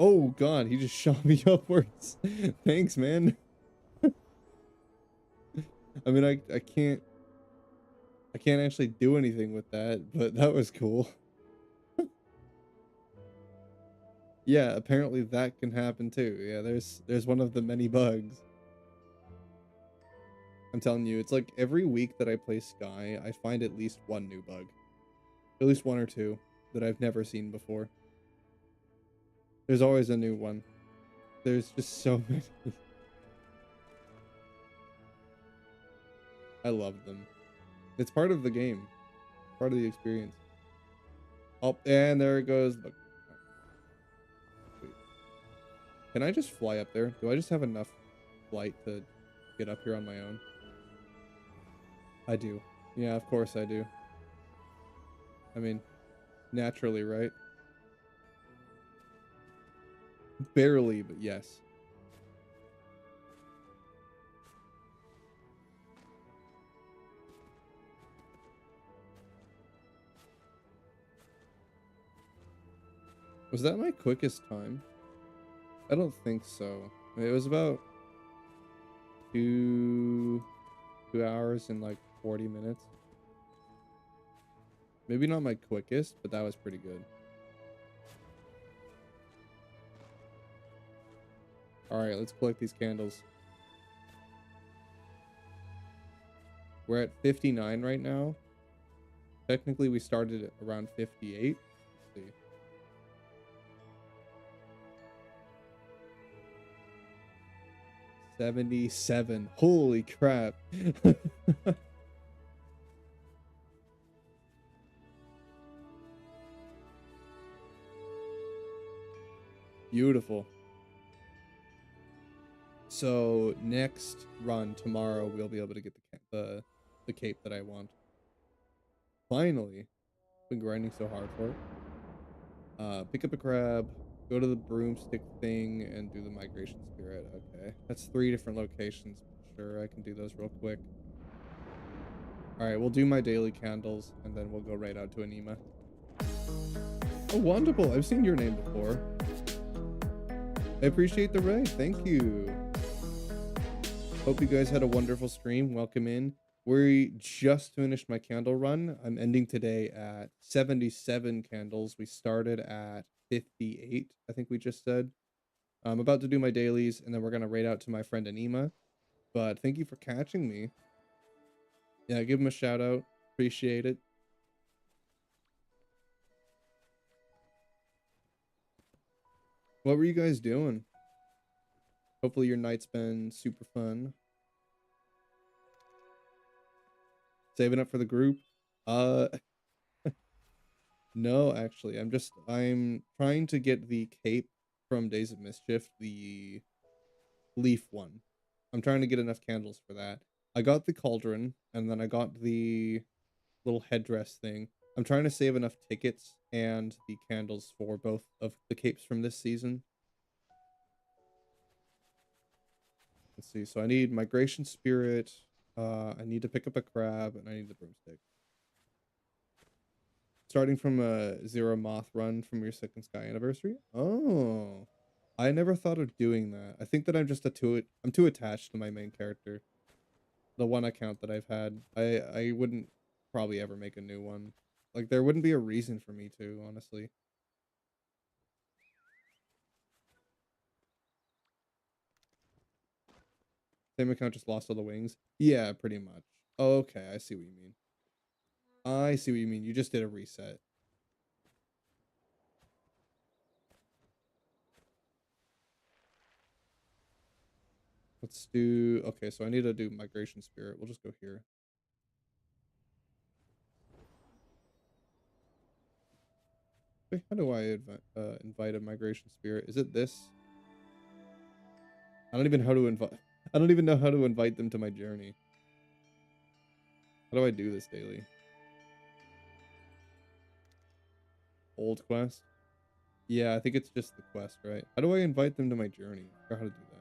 A: Oh god, he just shot me upwards. Thanks, man. I mean, I can't actually do anything with that, but that was cool. Yeah, apparently that can happen too. Yeah, there's one of the many bugs. I'm telling you, it's like every week that I play Sky, I find at least one new bug. At least one or two that I've never seen before. There's always a new one. There's just so many. I love them. It's part of the game. Part of the experience. Oh, and there it goes. Look. Wait. Can I just fly up there? Do I just have enough flight to get up here on my own? I do. Yeah, of course I do. I mean, naturally, right? Barely, but yes. Was that my quickest time? I don't think so. It was about 2 hours and like 40 minutes. Maybe not my quickest, but that was pretty good. All right, let's collect these candles. We're at 59 right now. Technically, we started at around 58. Let's see. $77. Holy crap. Beautiful. So next run tomorrow, we'll be able to get the cape that I want. Finally. Been grinding so hard for it. Pick up a crab, go to the broomstick thing, and do the migration spirit. Okay, that's 3 different locations. Sure, I can do those real quick. All right, we'll do my daily candles, and then we'll go right out to Anima. Oh, wonderful! I've seen your name before. I appreciate the raid. Thank you. Hope you guys had a wonderful stream. Welcome in. We just finished my candle run. I'm ending today at 77 candles. We started at 58, I think we just said. I'm about to do my dailies, and then we're going to raid out to my friend Anima. But thank you for catching me. Yeah, give him a shout out. Appreciate it. What were you guys doing? Hopefully your night's been super fun. Saving up for the group? Uh, no, actually. I'm trying to get the cape from Days of Mischief, the leaf one. I'm trying to get enough candles for that. I got the cauldron, and then I got the little headdress thing. I'm trying to save enough tickets and the candles for both of the capes from this season. Let's see. So I need Migration Spirit. I need to pick up a crab, and I need the broomstick. Starting from a Zero Moth run from your second Sky anniversary. Oh, I never thought of doing that. I think that I'm too attached to my main character. The one account that I've had. I wouldn't probably ever make a new one. Like, there wouldn't be a reason for me to, honestly. Same account just lost all the wings. Yeah, pretty much. Oh, okay, I see what you mean. I see what you mean. You just did a reset. Let's do, okay, so I need to do Migration Spirit. We'll just go here. Wait, how do I invite a Migration Spirit? Is it this? I don't even how to invite. I don't even know how to invite them to my journey. How do I do this daily? Old quest? Yeah, I think it's just the quest, right? How do I invite them to my journey? I forgot how to do that.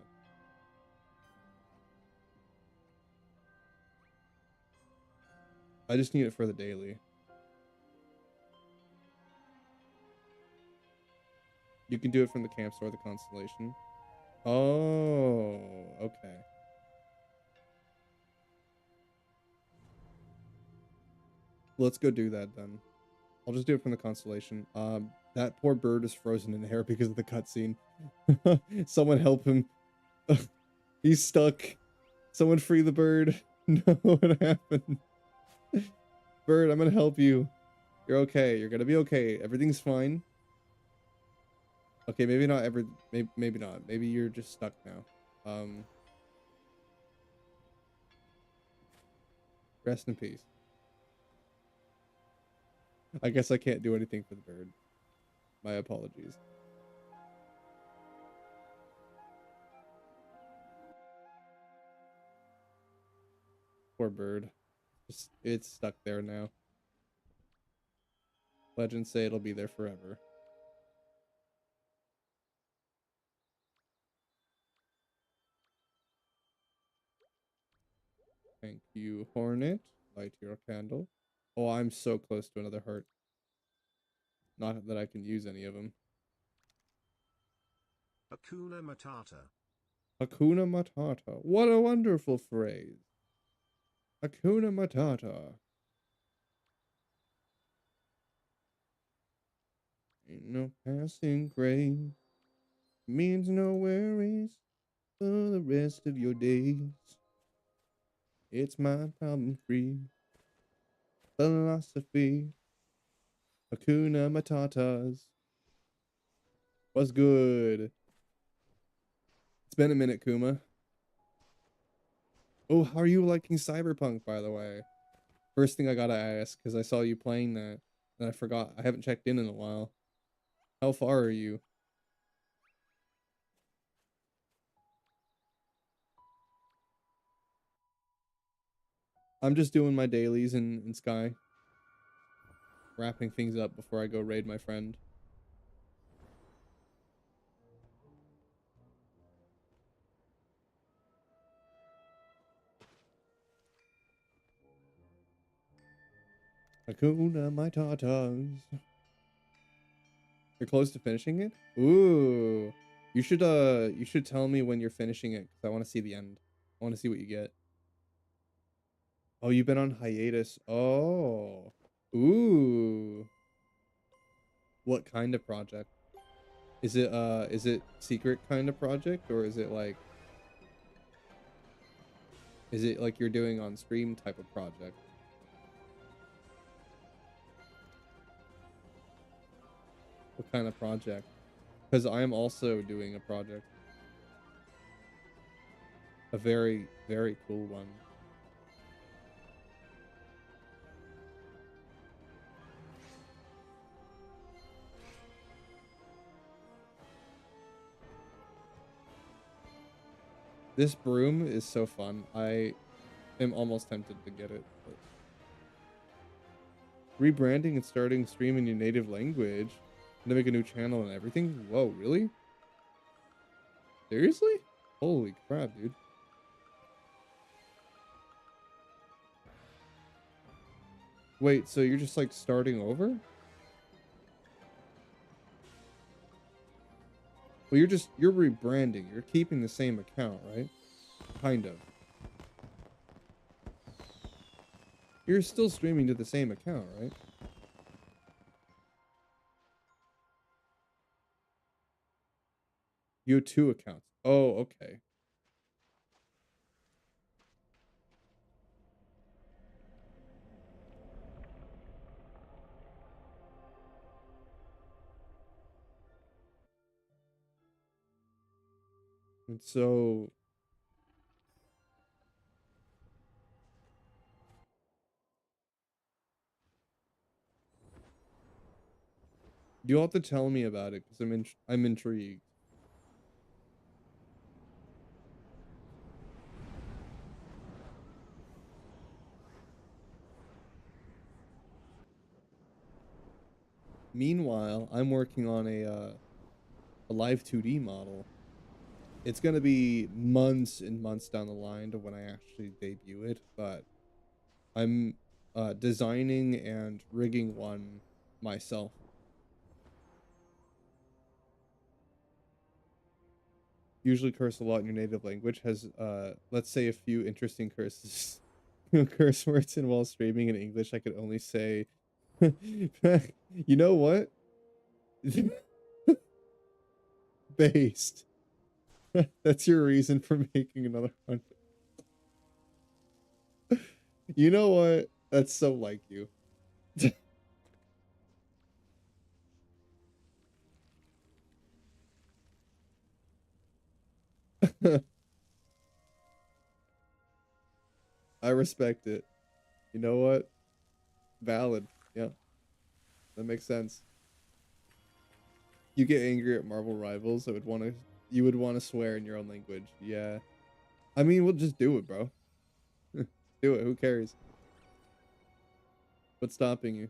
A: I just need it for the daily. You can do it from the camp store, the constellation. Oh, okay. Let's go do that then. I'll just do it from the constellation. That poor bird is frozen in air because of the cutscene. Someone help him. He's stuck. Someone free the bird. No, what happened? Bird, I'm gonna help you. You're okay. You're gonna be okay. Everything's fine. Okay, maybe not ever. Maybe not. Maybe you're just stuck now. Rest in peace. I guess I can't do anything for the bird. My apologies. Poor bird. Just, it's stuck there now. Legends say it'll be there forever. Thank you, Hornet. Light your candle. Oh, I'm so close to another heart. Not that I can use any of them.
B: Hakuna Matata.
A: Hakuna Matata. What a wonderful phrase. Hakuna Matata. Ain't no passing craze. Means no worries for the rest of your days. It's my problem free philosophy. Hakuna Matatas. What's good? It's been a minute, Kuma. Oh, how are you liking Cyberpunk, by the way? First thing I gotta ask, because I saw you playing that, and I forgot. I haven't checked in a while. How far are you? I'm just doing my dailies in Sky. Wrapping things up before I go raid my friend. Hakuna Matatas. You're close to finishing it? Ooh. You should tell me when you're finishing it, because I want to see the end. I want to see what you get. Oh, you've been on hiatus. Oh. Ooh. What kind of project? Is it secret kind of project, or is it like you're doing on stream type of project? What kind of project? Because I am also doing a project. A very, very cool one. This broom is so fun. I am almost tempted to get it. But... Rebranding and starting stream in your native language. And to make a new channel and everything? Whoa, really? Seriously? Holy crap, dude. Wait, so you're just like starting over? Well, you're rebranding. You're keeping the same account, right? Kind of. You're still streaming to the same account, right? You have two accounts. Oh, okay. And so You'll have to tell me about it because I'm intrigued. Meanwhile, I'm working on a live 2D model. It's gonna be months and months down the line to when I actually debut it, but I'm designing and rigging one myself. Usually curse a lot in your native language has let's say a few interesting curses. Curse words in while streaming in English I could only say you know what? Based. That's your reason for making another one. You know what? That's so like you. I respect it. You know what? Valid. Yeah, that makes sense. You get angry at Marvel rivals. You would want to swear in your own language. Yeah. I mean, we'll just do it, bro. Do it. Who cares? What's stopping you?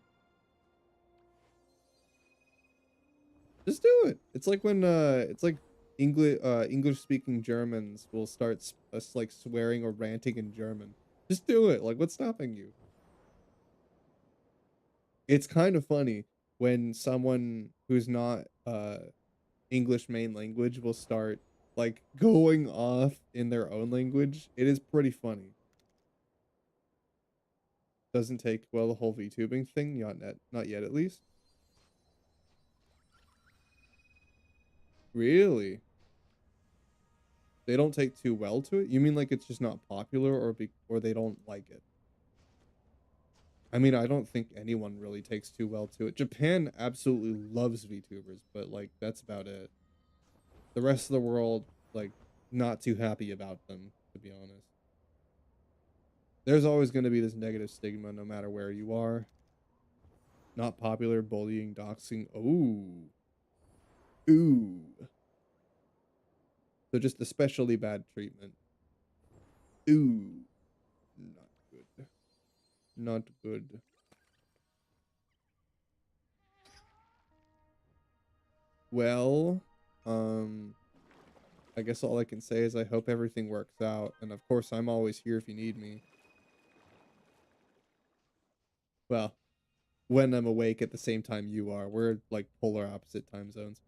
A: Just do it. It's like when it's like English speaking Germans will start like swearing or ranting in German. Just do it. Like what's stopping you? It's kind of funny when someone who's not English main language will start like going off in their own language. It is pretty funny. Doesn't take well the whole VTubing thing, not yet at least. Really? They don't take too well to it? You mean like it's just not popular or they don't like it? I mean, I don't think anyone really takes too well to it. Japan absolutely loves VTubers, but like that's about it. The rest of the world like not too happy about them, to be honest. There's always going to be this negative stigma no matter where you are. Not popular, bullying, doxing. Ooh. Ooh. So just especially bad treatment. Ooh. Not good. Not good. Well, um, I guess all I can say is I hope everything works out. And of course, I'm always here if you need me. Well, when I'm awake at the same time you are. We're like polar opposite time zones.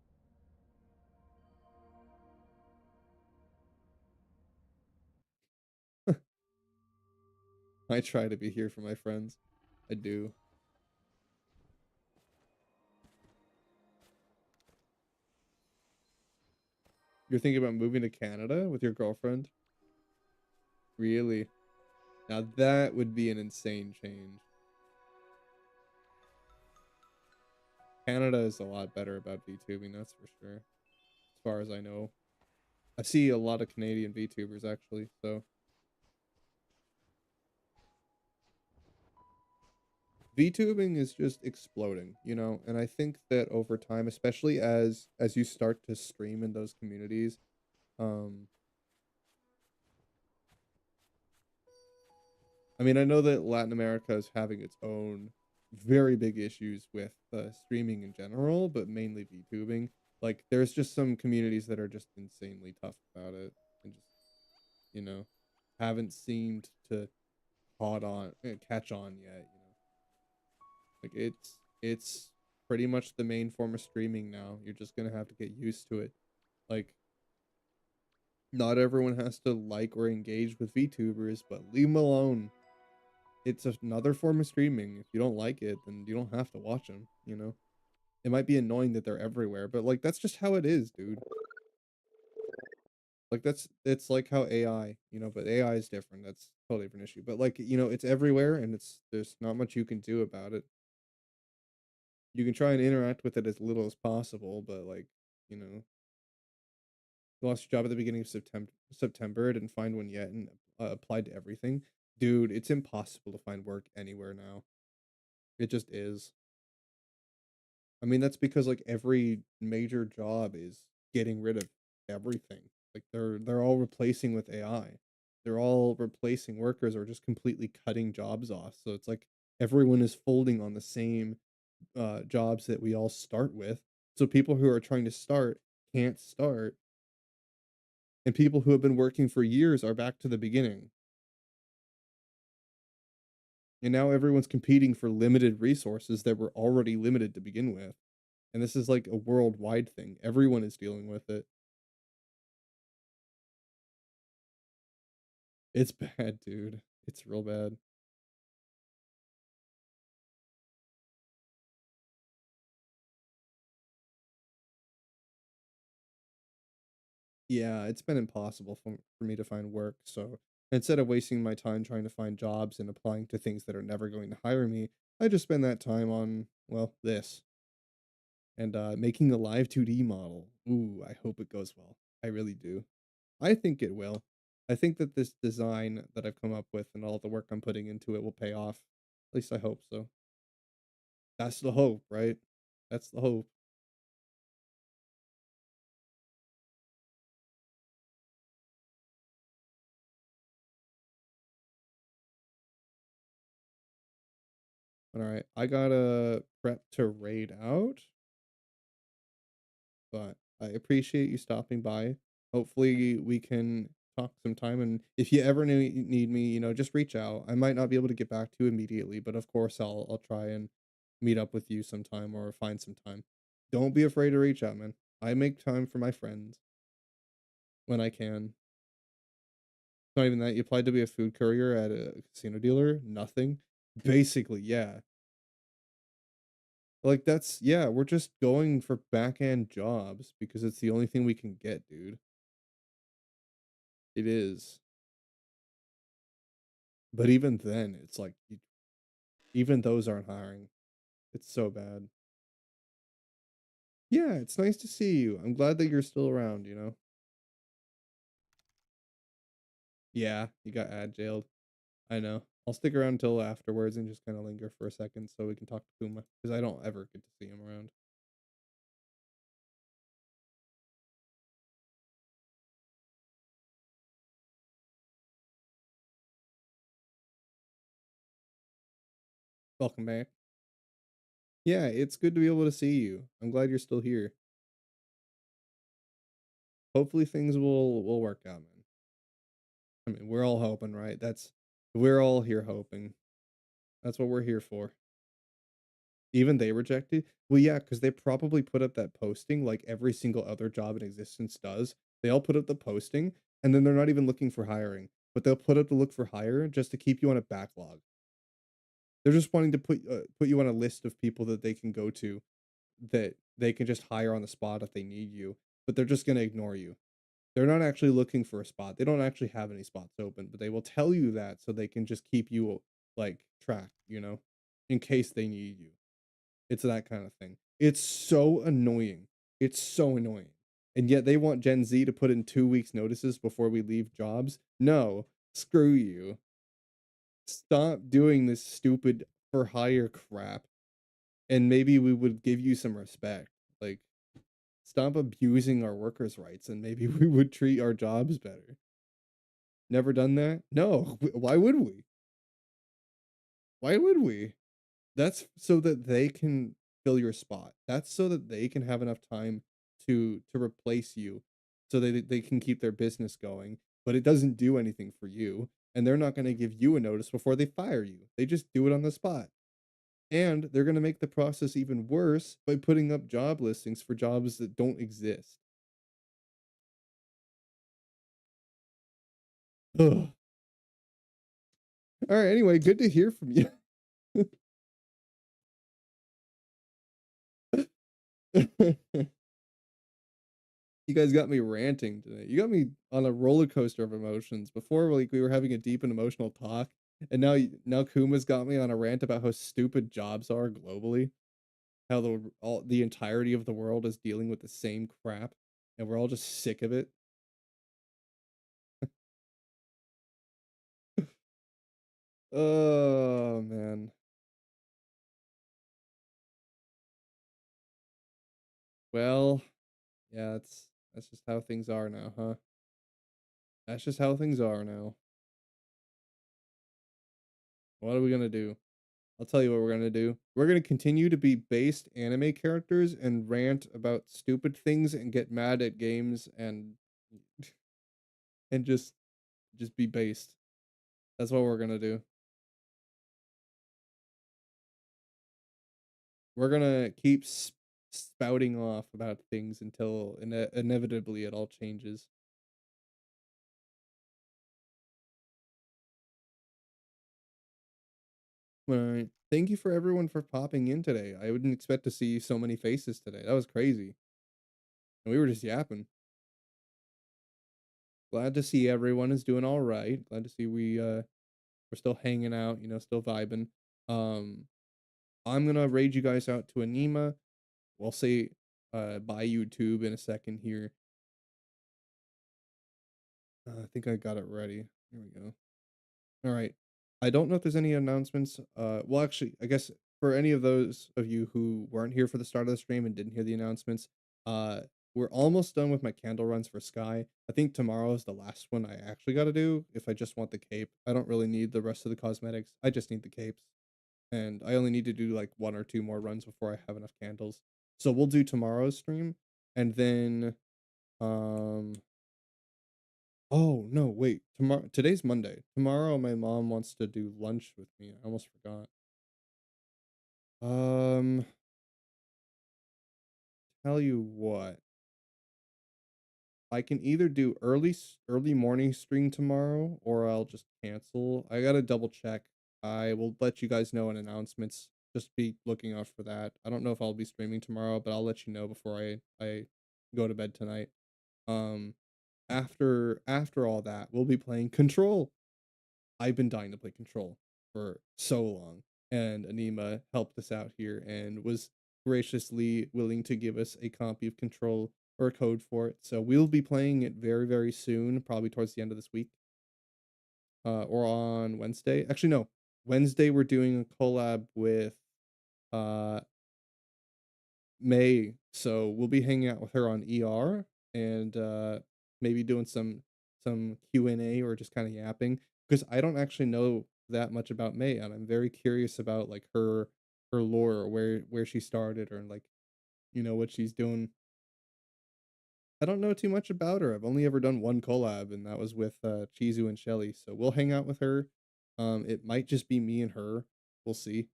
A: I try to be here for my friends. I do. You're thinking about moving to Canada with your girlfriend? Really? Now that would be an insane change. Canada is a lot better about VTubing, that's for sure. As far as I know. I see a lot of Canadian VTubers actually, so VTubing is just exploding, you know, and I think that over time, especially as you start to stream in those communities, um I mean, I know that Latin America is having its own very big issues with streaming in general, but mainly VTubing. Like, there's just some communities that are just insanely tough about it and just, you know, haven't seemed to catch on yet, you know. Like it's pretty much the main form of streaming now. You're just gonna have to get used to it. Like, not everyone has to like or engage with VTubers, but leave them alone. It's another form of streaming. If you don't like it, then you don't have to watch them, you know? It might be annoying that they're everywhere, but like that's just how it is, dude. Like it's like how AI, you know, but AI is different. That's a totally different issue. But like, you know, it's everywhere and there's not much you can do about it. You can try and interact with it as little as possible, but like, you know, you lost your job at the beginning of September, didn't find one yet and applied to everything. Dude, it's impossible to find work anywhere now. It just is. I mean, that's because, like, every major job is getting rid of everything. Like, they're all replacing with AI. They're all replacing workers or just completely cutting jobs off, so it's like everyone is folding on the same, jobs that we all start with, so people who are trying to start can't start, and people who have been working for years are back to the beginning, and now everyone's competing for limited resources that were already limited to begin with, and this is, like, a worldwide thing. Everyone is dealing with it. It's bad, dude. It's real bad. Yeah, it's been impossible for me to find work, so instead of wasting my time trying to find jobs and applying to things that are never going to hire me, I just spend that time on, well, this, and, making a live 2D model. Ooh, I hope it goes well. I really do. I think it will. I think that this design that I've come up with and all the work I'm putting into it will pay off. At least I hope so. That's the hope, right? That's the hope. Alright, I gotta prep to raid out, but I appreciate you stopping by. Hopefully, we can talk sometime, and if you ever need me, just reach out. I might not be able to get back to you immediately, but of course, I'll try and meet up with you sometime or find some time. Don't be afraid to reach out, man. I make time for my friends when I can. Not even that, you applied to be a food courier at a casino dealer? Nothing? Basically, yeah. Like, that's yeah, we're just going for back end jobs because it's the only thing we can get, dude. It is. But even then, it's like even those aren't hiring. It's so bad. Yeah, it's nice to see you. I'm glad that you're still around. Yeah, you got ad jailed. I know. I'll stick around until afterwards and just kind of linger for a second so we can talk to Puma because I don't ever get to see him around. Welcome back. Yeah, it's good to be able to see you. I'm glad you're still here. Hopefully things will work out, man. I mean, we're all hoping, right? We're all here hoping. That's what we're here for. Even they rejected? Well, yeah, because they probably put up that posting like every single other job in existence does. They all put up the posting, and then they're not even looking for hiring, but they'll put up the look for hire just to keep you on a backlog. They're just wanting to put you on a list of people that they can go to that they can just hire on the spot if they need you, but they're just gonna ignore you. They're not actually looking for a spot. They don't actually have any spots open, but they will tell you that so they can just keep you like track, in case they need you. It's that kind of thing. It's so annoying. It's so annoying. And yet they want Gen Z to put in 2 weeks notices before we leave jobs. No, screw you. Stop doing this stupid for hire crap. And maybe we would give you some respect. Like, stop abusing our workers' rights and maybe we would treat our jobs better. Never done that? No. Why would we? Why would we? That's so that they can fill your spot. That's so that they can have enough time to replace you so they can keep their business going, but it doesn't do anything for you, and they're not gonna give you a notice before they fire you. They just do it on the spot. And they're gonna make the process even worse by putting up job listings for jobs that don't exist. Ugh. Alright, anyway, good to hear from you. You guys got me ranting today. You got me on a roller coaster of emotions. Before, like, we were having a deep and emotional talk, and now Kuma's got me on a rant about how stupid jobs are globally. How the entirety of the world is dealing with the same crap, and we're all just sick of it. Oh man. Well, yeah, that's just how things are now, huh? That's just how things are now. What are we gonna do? I'll tell you what we're gonna do. We're gonna continue to be based anime characters and rant about stupid things and get mad at games and just be based. That's what we're gonna do. We're gonna keep spouting off about things until inevitably it all changes. Alright. Thank you for everyone for popping in today. I wouldn't expect to see so many faces today. That was crazy. And we were just yapping. Glad to see everyone is doing all right. Glad to see we're still hanging out, still vibing. Um, I'm gonna raid you guys out to Anima. We'll say bye YouTube in a second here. I think I got it ready. Here we go. All right. I don't know if there's any announcements. Well, actually, I guess for any of those of you who weren't here for the start of the stream and didn't hear the announcements, uh, we're almost done with my candle runs for Sky. I think tomorrow is the last one I actually got to do if I just want the cape. I don't really need the rest of the cosmetics. I just need the capes. And I only need to do like one or two more runs before I have enough candles. So we'll do tomorrow's stream and then um oh, no, wait. Today's Monday. Tomorrow my mom wants to do lunch with me. I almost forgot. Um, tell you what. I can either do early morning stream tomorrow or I'll just cancel. I got to double check. I will let you guys know in announcements. Just be looking out for that. I don't know if I'll be streaming tomorrow, but I'll let you know before I go to bed tonight. Um after all that, we'll be playing Control. I've been dying to play Control for so long, and Anima helped us out here and was graciously willing to give us a copy of Control or a code for it. So we'll be playing it very, very soon, probably towards the end of this week, or on Wednesday. Actually, no, Wednesday we're doing a collab with uh May, so we'll be hanging out with her on ER and maybe doing some Q&A or just kind of yapping because I don't actually know that much about May and I'm very curious about like her lore or where she started or like what she's doing. I don't know too much about her. I've only ever done one collab and that was with Chizu and Shelly. So we'll hang out with her. It might just be me and her. We'll see.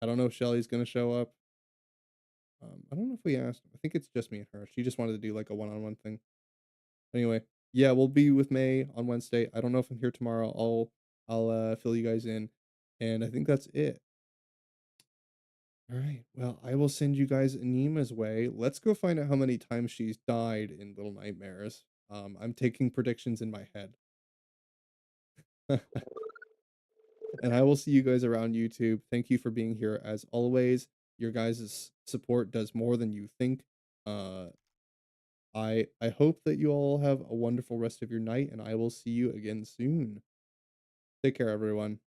A: I don't know if Shelly's going to show up. I don't know if we asked. I think it's just me and her. She just wanted to do like a one-on-one thing. Anyway, yeah, we'll be with May on Wednesday. I don't know if I'm here tomorrow. I'll fill you guys in, and I think that's it. All right. Well, I will send you guys Anima's way. Let's go find out how many times she's died in Little Nightmares. I'm taking predictions in my head, and I will see you guys around YouTube. Thank you for being here as always. Your guys' support does more than you think. Uh, I hope that you all have a wonderful rest of your night, and I will see you again soon. Take care, everyone.